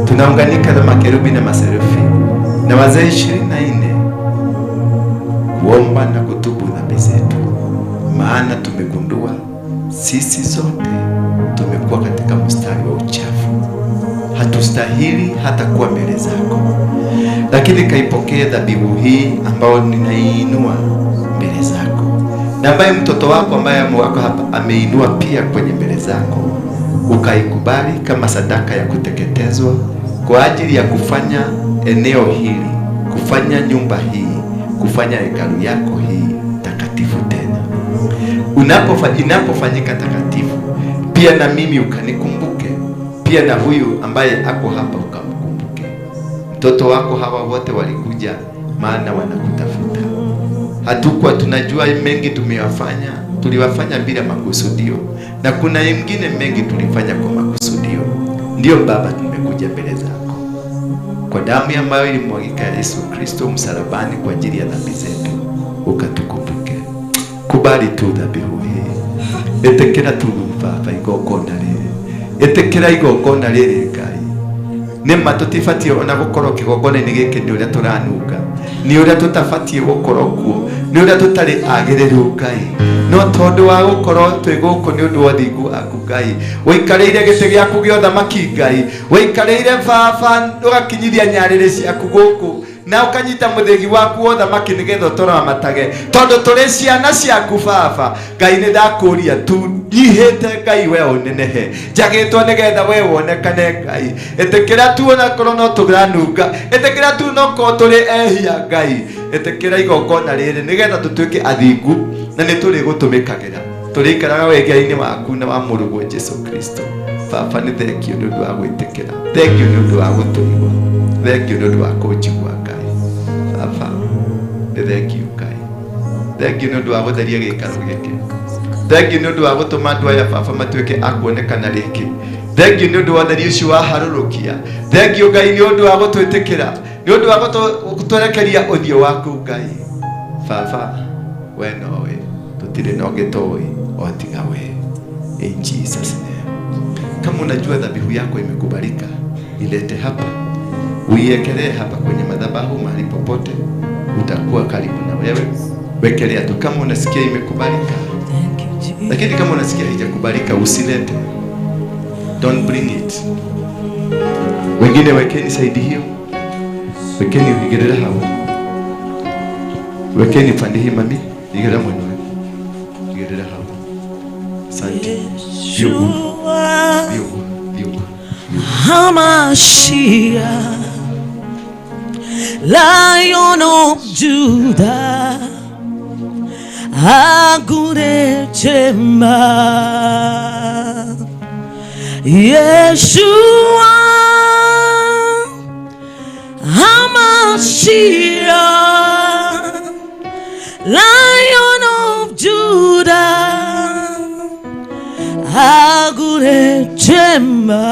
tunaunganika na makerubi na maserafi na wazee 24 kuomba na kutubu dhambi zetu, maana tumegundua sisi zote tumekuwa katika mstari wa uchafu, hatustahili hata kuwa mbele zako, lakini kaipokea dhabihu hii ambayo ninaiinua mbele zako, na ambaye mtoto wako ambaye wako hapa ameinua pia kwenye mbele zako, ukaikubali kama sadaka ya kuteketezwa kwa ajili ya kufanya eneo hili, kufanya nyumba hii, kufanya hekalu yako hii takatifu tena. Inapofanyika takatifu, pia na mimi ukanikumbuke, pia na huyu ambaye ako hapa ukamkumbuke. Mtoto wako hawa wote walikuja maana wanakutafuta. Hatukuwa tunajua mengi tuliwafanya bila makusudio, na kuna mengine mengi tulifanya kwa makusudio. Ndio Baba, tumekuja mbele zako kwa damu ambayo ilimwagika Yesu Kristo msalabani kwa ajili ya dhambi zetu, ukatukumbuke. Kubali tu dhabihu hii, etekera tu Baba igongona rĩrĩ, etekera igongona rĩrĩ Ngai. Nĩma tũtibatie ona gũkorwo kĩgongona-inĩ gĩkĩ nĩ ũrĩa tũranunga, nĩ ũrĩa tũtabatie gũkorwo kuo, nĩ ũrĩa tũtarĩ agĩrĩru Ngai, no tondũ wa gũkorwo twĩ gũkũ nĩ ũndũ wa ũthingu waku Ngai. Ũikarĩire gĩtĩ gĩaku gĩa ũthamaki Ngai, ũikarĩire Baba ũgakinyithia nyarĩrĩ ciaku gũkũ, na ukanyita muthegi waku wothe maki nigetha tũra matage tondu tũrĩ ciana ciaku Baba. Ngai nĩ ndakuria tu nyihĩte Ngai we ũnenehe, njagĩtwo nigetha we wonekane Ngai. Etĩkĩra tu ona korwo no tũranunga, etĩkĩra tu no korwo tũrĩ ehia Ngai, etĩkĩra igongona rĩrĩ nigetha tũtuĩke athingu na nĩ tũrĩ gũtũmĩkagĩra, tũrĩikaraga wengera-inĩ waku na wa mũrũguo Jesu Kristo. Baba nĩ thengio nĩ ũndũ wa gwĩtĩkĩra, thengio nĩ ũndũ wa gũtũigua, thengio nĩ ũndũ wa kũnjigua Ngai. Baba nĩ thengio Ngai, thengio nĩ ũndũ wa gũtheria gĩikaro gĩkĩ, thengio nĩ ũndũ wa gũtũma andũ aya Baba matuĩke a kuonekana rĩngĩ, thengio nĩ ũndũ wa ũtheri ũcio waharũrũkia, thengio Ngai nĩ ũndũ wa gũtwĩtĩkĩra, nĩ ũndũ wa gũtwerekeria ũthiũ waku Ngai. Baba we nowe, tũtirĩ na ũngĩ tũĩ o tiga we, in Jesus name. Kama unajua dhabihu yako imekubalika, ilete hapa, uiekelee hapa kwenye madhabahu mahali popote utakuwa karibu na wewe. Wekelea tu kama unasikia imekubalika, lakini kama unasikia haijakubalika usilete, don't bring it. Wengine wekeni saidi hiyo, wekeni uigerera hawa, wekeni pande hii mami, igerera mwenyewe, igerera hawa. Asante. Hamashiach, Lion of Judah, Agure Chema, Yeshua, Hamashiach, Lion of Judah, Agure Chema,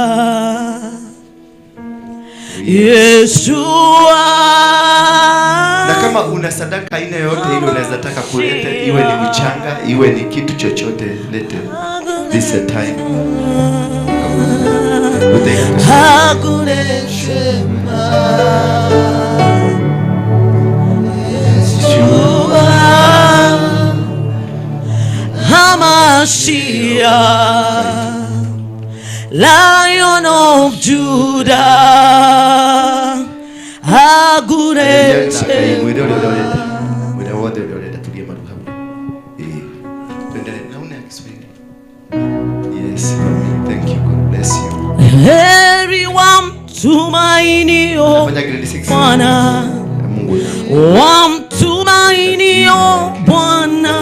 Yeshua. Na kama una sadaka aina yoyote ile unaweza taka kuleta, iwe ni mchanga, iwe ni kitu chochote, lete. This is a time. Agure Chema, Yeshua, Hamashiach, Lion of Judah, Agure Chema. Yes, thank you, God bless you. Everyone tumainio Bwana, wamtumainio Bwana,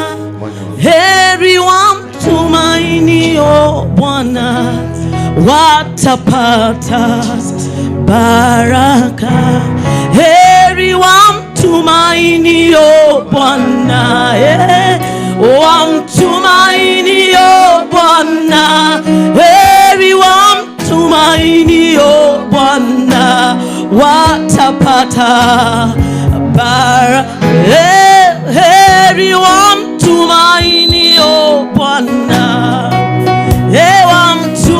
everyone tumainio Bwana watapata baraka. Everyone tumainio Bwana, wamtumainio Bwana, everyone tumainio Bwana watapata baraka. Everyone tumainio Bwana, wamtumainio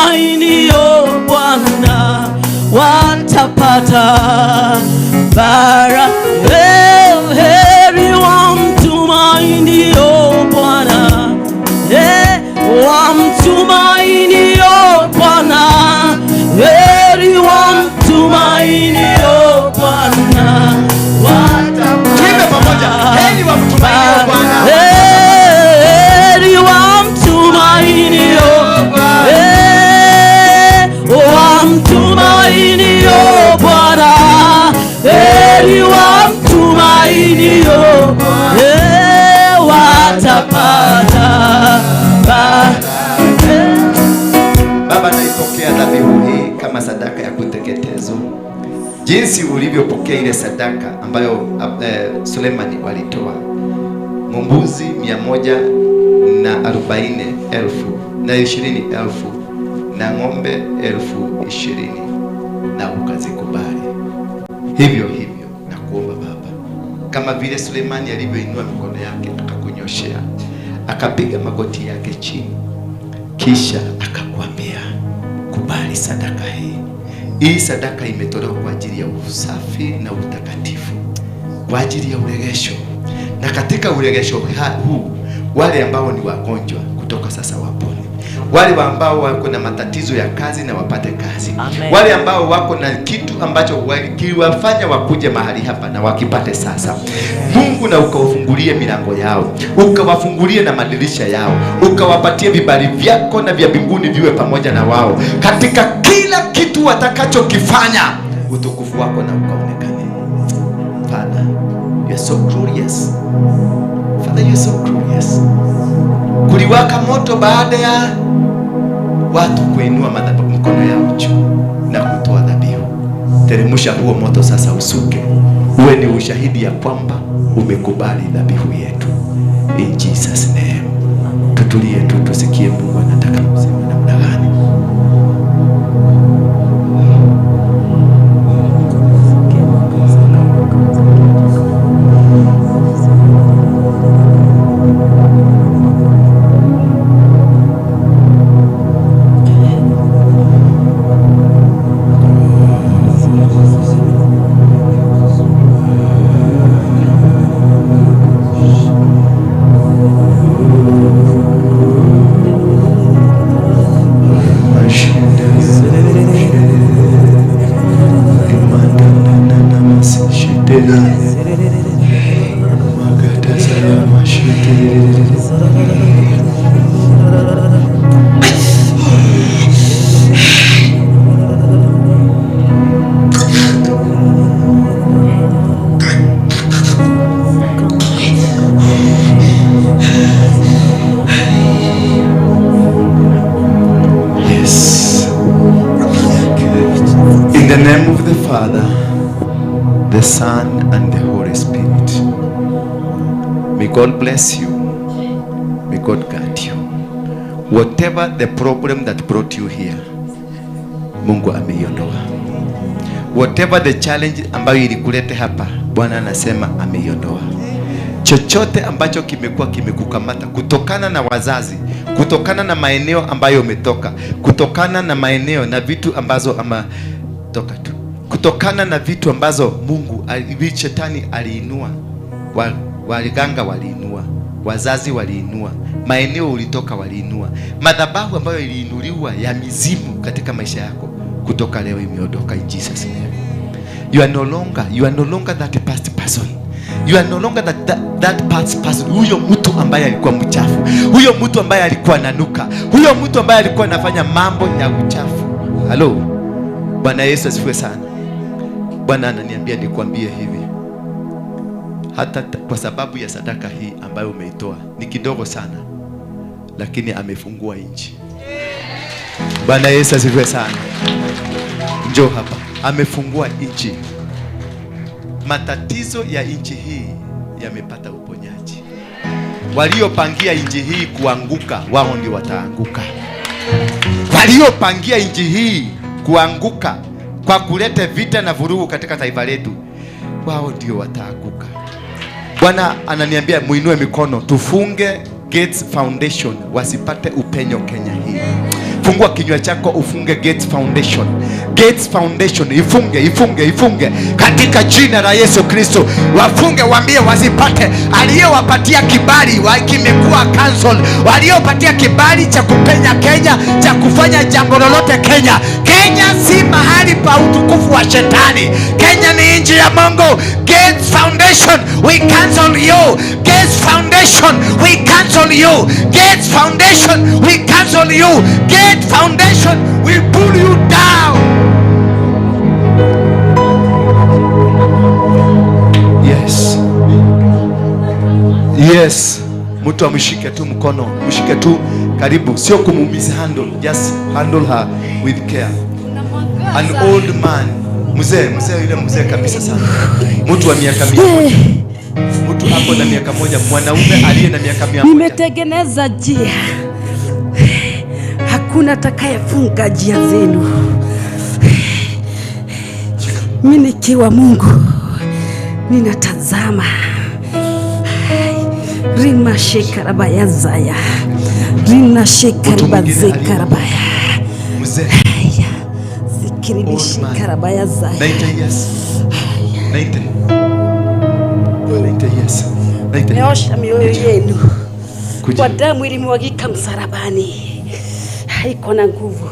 wamtumainio Bwana watapata baraka. Heri wamtumainio Bwana, wamtumainio Bwana, heri wamtumainio Bwana watapata. Kimbe pamoja, heri wamtumainio Bwana. Heri wamtumainio Bwana, wamtumainio Bwana, heri wamtumainio watapata baraka. Baba, naipokea dhabihu hii kama sadaka ya kuteketezwa. Jinsi ulivyopokea ile sadaka ambayo Sulemani walitoa mbuzi 140,000 na 20,000 na ng'ombe 20,000 na ukazikubali. Hivyo hivyo na kuomba Baba, kama vile Sulemani alivyoinua mikono yake akakunyoshea, akapiga magoti yake chini, kisha akakwambia kubali sadaka hii. Hii sadaka imetolewa kwa ajili ya usafi na utakatifu, kwa ajili ya uregesho. Na katika uregesho huu, wale ambao ni wagonjwa kutoka sasa wapone, wale ambao wako na matatizo ya kazi na wapate kazi. Amen. Wale ambao wako na kitu ambacho waliwafanya wakuje mahali hapa na wakipate sasa. Mungu, na ukawafungulie milango yao, ukawafungulie na madirisha yao, ukawapatie vibali vyako na vya mbinguni viwe pamoja na wao katika kila kitu watakachokifanya, utukufu wako na ukaonekane. Father, you are so glorious. Father, you are so glorious. Kuliwaka moto baada ya watu kuinua mkono yao juu na kutoa dhabihu. Teremsha huo moto sasa, usuke, uwe ni ushahidi ya kwamba umekubali dhabihu yetu. In Jesus name. Tutulie tu, tusikie Mungu anataka kusema namna gani. In the name of the Father, the Son, and the Holy Spirit. May God bless you. May God guide you. Whatever the problem that brought you here, Mungu ameiondoa. Whatever the challenge ambayo ilikulete hapa, Bwana anasema ameiondoa. Chochote ambacho kimekuwa kimekukamata kutokana na wazazi, kutokana na maeneo ambayo umetoka, kutokana na maeneo na vitu ambazo toka tu, kutokana na vitu ambazo Mungu shetani aliinua, waliganga waliinua, wazazi waliinua, maeneo ulitoka waliinua, madhabahu ambayo iliinuliwa ya mizimu katika maisha yako, kutoka leo imeondoka in Jesus name. You are no longer that past person. You are no longer that past person. Huyo mtu ambaye alikuwa mchafu, huyo mtu ambaye alikuwa nanuka, huyo mtu ambaye alikuwa anafanya mambo ya uchafu. Hello. Bwana Yesu asifiwe sana. Bwana ananiambia nikwambie hivi, hata kwa sababu ya sadaka hii ambayo umeitoa, ni kidogo sana, lakini amefungua nchi. Bwana Yesu asifiwe sana. Njoo hapa, amefungua nchi. Matatizo ya nchi hii yamepata uponyaji. Waliopangia nchi hii kuanguka, wao ndio wataanguka. Waliopangia nchi hii kuanguka kwa kuleta vita na vurugu katika taifa letu, wao ndio wataanguka. Bwana ananiambia muinue mikono, tufunge Gates Foundation wasipate upenyo Kenya hii. Fungua kinywa chako ufunge Gates Foundation. Gates Foundation ifunge katika jina la Yesu Kristo. Wafunge, waambie wasipate. Aliyowapatia kibali kimekuwa cancel. Waliopatia kibali cha kupenya Kenya, cha kufanya jambo lolote Kenya. Kenya si mahali pa utukufu wa shetani. Kenya ni nchi ya Mungu. Gates Foundation, we cancel you. Gates Foundation, we cancel you. Gates Foundation, we cancel you. Gates Foundation, we pull you down. Yes. Mtu amshike tu mkono, mshike tu karibu, sio kumuumiza. Just handle her with care. An old man, mzee yule mzee kabisa sana. Mtu wa miaka 100. Mtu hapo na miaka 1, mwanaume aliye na miaka 100. Nimetengeneza njia. Hakuna atakayefunga njia zenu. Mimi nikiwa Mungu ninatazama. Rima shekarabaya zaya. Rina shekarabazia karabaya. Mzee. Zikiri shekarabaya zaya. 90 years. 90 years. Meosha mioyo yenu kwa damu ilimwagika msalabani. Haiko na nguvu.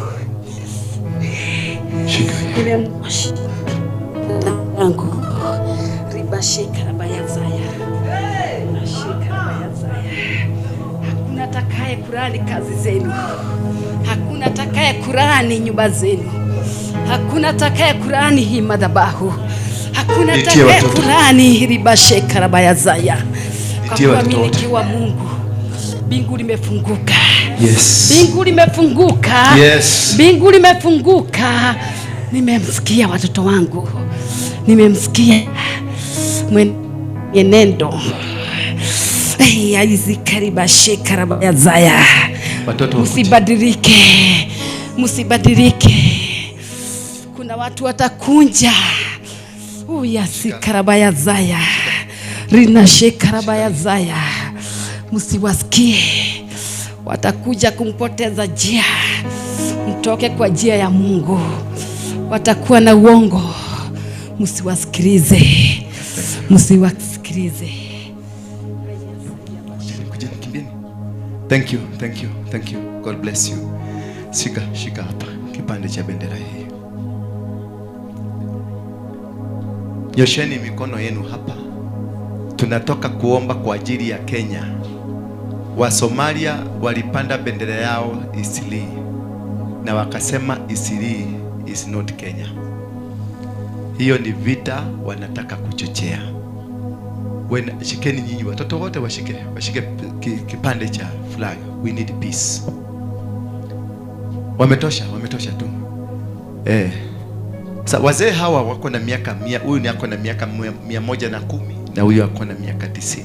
Nimemosha yangu. Riba shekarabaya zaya. Hakuna atakaye kurani kazi zenu. Hakuna atakaye kurani nyumba zenu. Hakuna atakaye kurani hii madhabahu. Hakuna atakaye kurani riba shekarabaya zaya. Kwa kuwa mimi nikiwa Mungu, mbingu limefunguka. Yes. Mbingu limefunguka. Yes. Mbingu limefunguka. Nimemsikia watoto wangu. Nimemsikia mwenendo. Aizikariba shekarabaya zaya. Musibadilike. Kuna watu watakunja. Uyasikarabaya zaya. Rina shekarabaya zaya. Musiwasikie. Watakuja kumpoteza njia. Mtoke kwa njia ya Mungu. Watakuwa na uongo. Musiwasikilize. Thank you. God bless you. Shika hapa kipande cha bendera hii. Nyosheni mikono yenu hapa. Tunatoka kuomba kwa ajili ya Kenya. Wa Somalia walipanda bendera yao Isili na wakasema Isili is not Kenya. Hiyo ni vita wanataka kuchochea. Shikeni nyinyi watoto wote washike kipande cha flag. We need peace. Wametosha tu. Sasa wazee hawa wako na miaka 100, huyu ni ako na miaka 110 na huyu ako na miaka 90.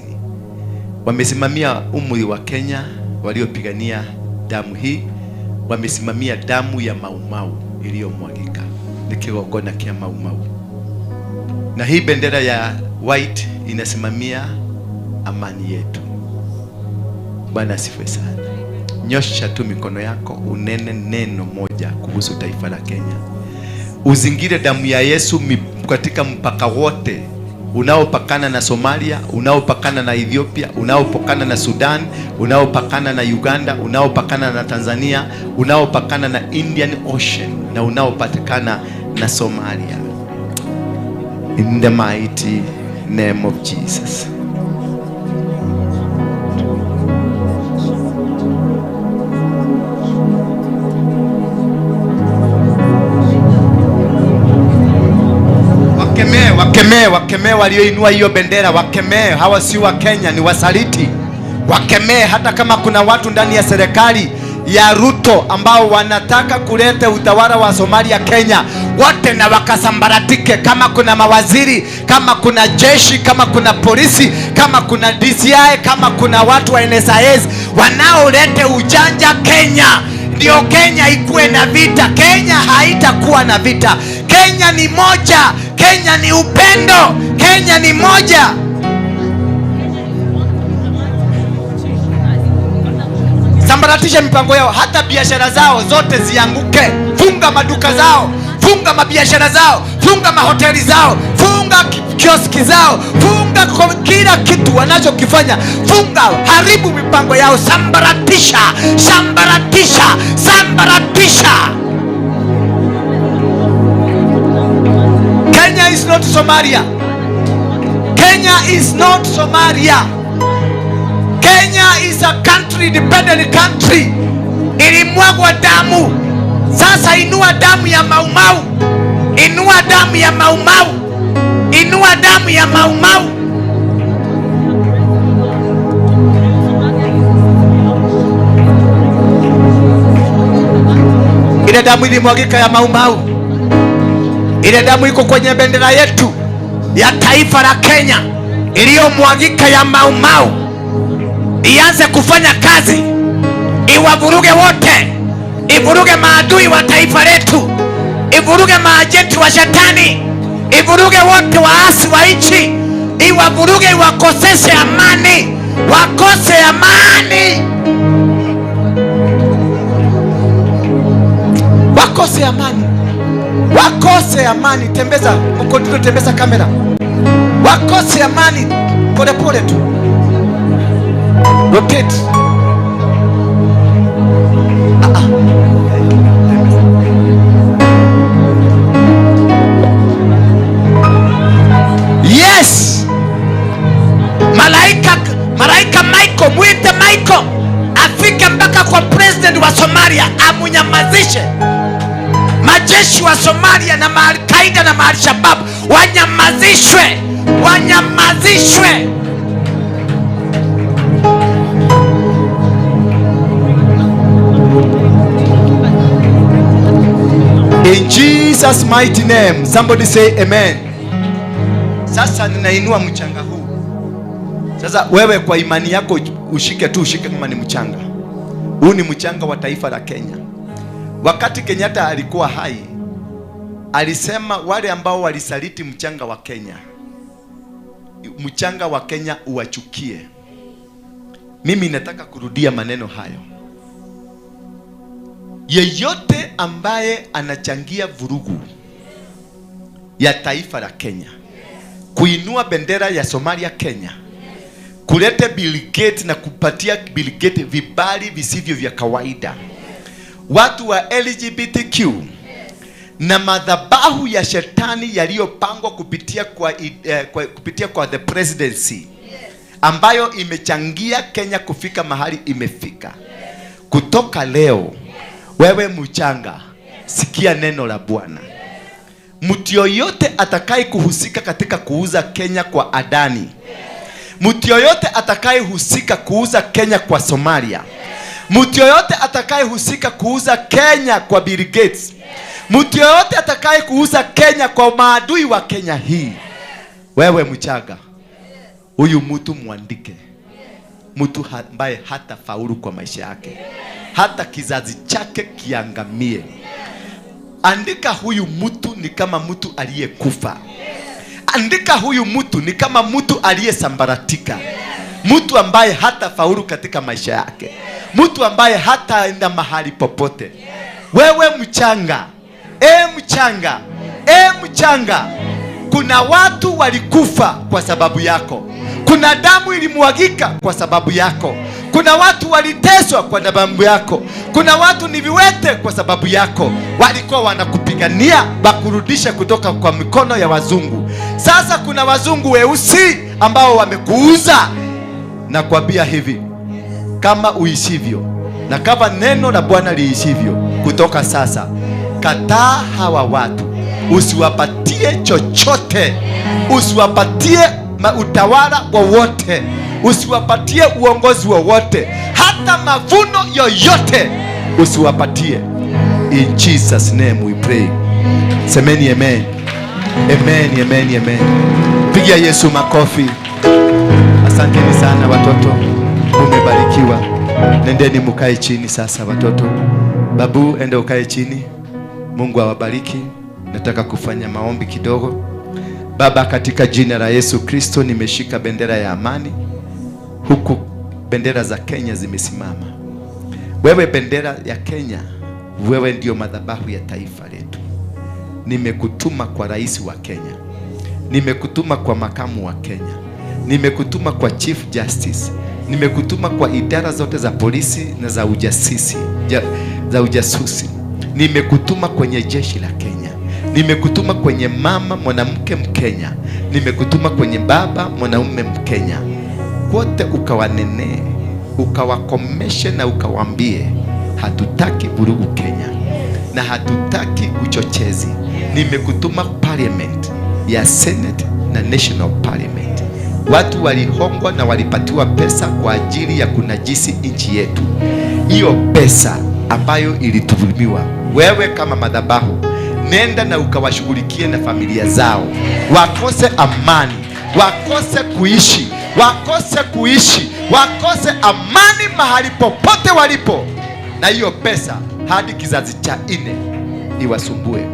Wamesimamia umri wa Kenya, waliopigania damu hii, wamesimamia damu ya Maumau iliyomwagika. Ni kigongona kia Maumau. Na hii bendera ya white inasimamia amani yetu. Bwana asifiwe sana. Nyosha tu mikono yako unene neno moja kuhusu taifa la Kenya. Uzingire damu ya Yesu katika mpaka wote unaopakana na Somalia, unaopakana na Ethiopia, unaopakana na Sudan, unaopakana na Uganda, unaopakana na Tanzania, unaopakana na Indian Ocean na unaopatikana na Somalia. In the mighty name of Jesus. Wakemee walioinua hiyo bendera, wakemee. Hawa si wa Kenya, ni wasaliti. Wakemee hata kama kuna watu ndani ya serikali ya Ruto ambao wanataka kuleta utawala wa Somalia Kenya, wote na wakasambaratike. Kama kuna mawaziri, kama kuna jeshi, kama kuna polisi, kama kuna DCI, kama kuna watu wa NSIS wanaolete ujanja Kenya, ndio Kenya ikuwe na vita. Kenya haitakuwa na vita. Kenya ni moja. Kenya ni upendo. Kenya ni moja. Sambaratisha mipango yao, hata biashara zao zote zianguke. Funga maduka zao, funga mabiashara zao, funga mahoteli zao, funga kioski zao, funga kila kitu wanachokifanya. Funga, haribu mipango yao, sambaratisha, sambaratisha, sambaratisha. Kenya is not Somalia. Kenya is not Somalia. Kenya is a country, independent country. Ilimwagwa damu. Sasa inua damu ya Maumau. Inua damu ya Maumau. Inua damu ya Maumau. Ile damu ilimwagika ya Maumau. Ile damu iko kwenye bendera yetu ya taifa la Kenya, iliyomwagika ya Maumau ianze kufanya kazi, iwavuruge wote, ivuruge maadui wa taifa letu, ivuruge maajenti wa shetani, ivuruge wote waasi wa nchi, iwavuruge, iwakoseshe amani, wakose amani, wakose amani, wakose amani. Tembeza mkono, tembeza kamera. Wakose amani, pole pole tu. Rotate. Yes. Malaika Michael, mwite Michael afike mpaka kwa president wa Somalia, amunyamazishe. Majeshi wa Somalia na Al-Qaeda na Al-Shabaab wanyamazishwe, wanyamazishwe. In Jesus mighty name, somebody say amen. Sasa ninainua mchanga huu. Sasa wewe kwa imani yako ushike tu, ushike kama ni mchanga. Huu ni mchanga wa taifa la Kenya. Wakati Kenyatta alikuwa hai, alisema wale ambao walisaliti mchanga wa Kenya, mchanga wa Kenya uwachukie. Mimi nataka kurudia maneno hayo. Yeyote ambaye anachangia vurugu ya taifa la Kenya, kuinua bendera ya Somalia Kenya, kulete Bill Gates na kupatia Bill Gates vibali visivyo vya kawaida, watu wa LGBTQ na madhabahu ya shetani yaliyopangwa kupitia kwa the presidency, ambayo imechangia Kenya kufika mahali imefika. Kutoka leo, wewe mchanga, sikia neno la Bwana. Mtu yoyote atakaye kuhusika katika kuuza Kenya kwa Adani, mtu yoyote atakaye husika kuuza Kenya kwa Somalia, mtu yoyote atakaye husika kuuza Kenya kwa Bill Gates, mtu yoyote atakaye kuuza Kenya kwa maadui wa Kenya hii, wewe mchanga, huyu mtu muandike. Mtu ambaye hata faulu kwa maisha yake, hata kizazi chake kiangamie. Andika huyu mtu ni kama mtu aliyekufa. Andika huyu mtu ni kama mtu aliyesambaratika. Mtu ambaye hata faulu katika maisha yake. Mtu ambaye hata enda mahali popote. Wewe mchanga, mchanga, mchanga, kuna watu walikufa kwa sababu yako. Kuna damu ilimwagika kwa sababu yako. Kuna watu waliteswa kwa sababu yako. Kuna watu ni viwete kwa sababu yako. Walikuwa wanakupigania wakurudisha kutoka kwa mikono ya wazungu. Sasa kuna wazungu weusi ambao wamekuuza. Na kuambia hivi, kama uishivyo na kama neno la Bwana liishivyo, kutoka sasa kataa hawa watu. Usiwapatie chochote. Usiwapatie utawala wowote. Usiwapatie uongozi wowote. Hata mavuno yoyote usiwapatie. In Jesus name we pray. Semeni amen. Amen, amen, amen. Pigia Yesu makofi. Asanteni sana watoto. Umebarikiwa. Nendeni mkae chini sasa watoto. Babu, ende ukae chini. Mungu awabariki. Nataka kufanya maombi kidogo. Baba, katika jina la Yesu Kristo, nimeshika bendera ya amani. Huku bendera za Kenya zimesimama. Wewe bendera ya Kenya, wewe ndio madhabahu ya taifa letu. Nimekutuma kwa rais wa Kenya, nimekutuma kwa makamu wa Kenya, nimekutuma kwa Chief Justice, nimekutuma kwa idara zote za polisi na za ujasusi, nimekutuma kwenye jeshi la Kenya, nimekutuma kwenye mama mwanamke Mkenya, nimekutuma kwenye baba mwanaume Mkenya. Wote ukawanenee, ukawakomeshe na ukawaambie hatutaki vurugu Kenya na hatutaki uchochezi. Nimekutuma parliament ya Senate na National Parliament. Watu walihongwa na walipatiwa pesa kwa ajili ya kunajisi nchi yetu. Hiyo pesa ambayo ilituhumiwa, wewe kama madhabahu, nenda na ukawashughulikie na familia zao, wakose amani, wakose kuishi, wakose amani mahali popote walipo, na hiyo pesa hadi kizazi cha 4 iwasumbue.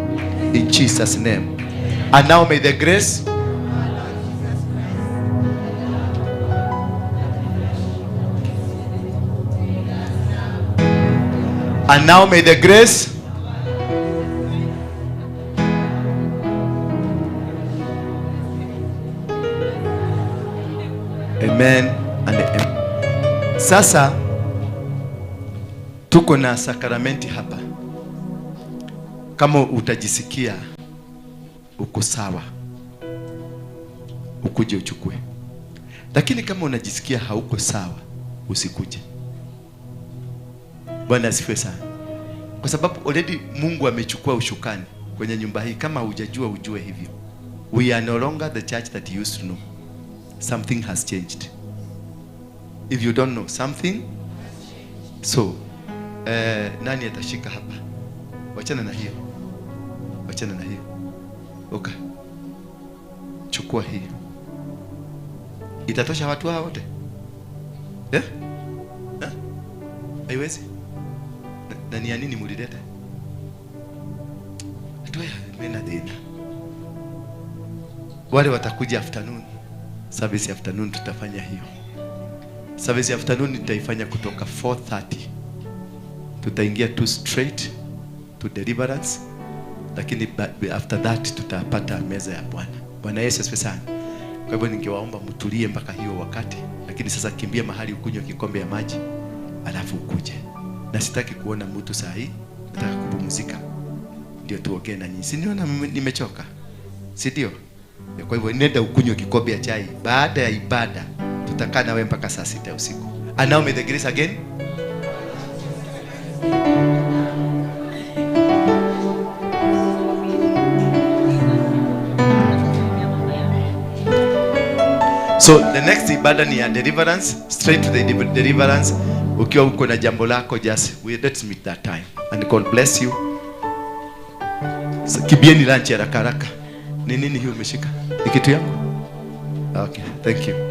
In Jesus name. And now may the grace amen and amen. Sasa tuko na sakramenti hapa. Kama utajisikia uko sawa, ukuje uchukue. Lakini kama unajisikia hauko sawa, usikuje. Bwana asifiwe sana. Kwa sababu already Mungu amechukua ushukani kwenye nyumba hii. Kama hujajua, ujue hivyo. We are no longer the church that you used to know. Something has changed. If you don't know something, so nani atashika hapa? Wachana na hiyo. Okay. Chukua hii. Itatosha watu hao wote? Haiwezi? Na ni nini mulileta? Atoya mena dena. Wale watakuja afternoon. Service afternoon tutafanya hiyo. Service afternoon tutaifanya kutoka 4:30. Tutaingia tu straight to deliverance. Lakini after that tutapata meza ya Bwana. Bwana Yesu asifiwe sana. Kwa hivyo ningewaomba mtulie mpaka hiyo wakati. Lakini sasa kimbia mahali ukunywe kikombe ya maji, alafu ukuje. Na sitaki kuona mtu saa hii, nataka kupumzika. Ndio tuongee na nyinyi. Si niona nimechoka? Si ndio? Kwa hivyo nenda ukunywe kikombe ya chai. Baada ya ibada tutakaa na wewe mpaka saa 6 usiku. And now may the grace again. So the next ibada ni ya deliverance, straight to the deliverance. Ukiwa uko na jambo lako, let's meet that time. And God bless you. So, kibieni lunch haraka haraka. Ni nini hiyo umeshika? Ni kitu yako? Okay, thank you.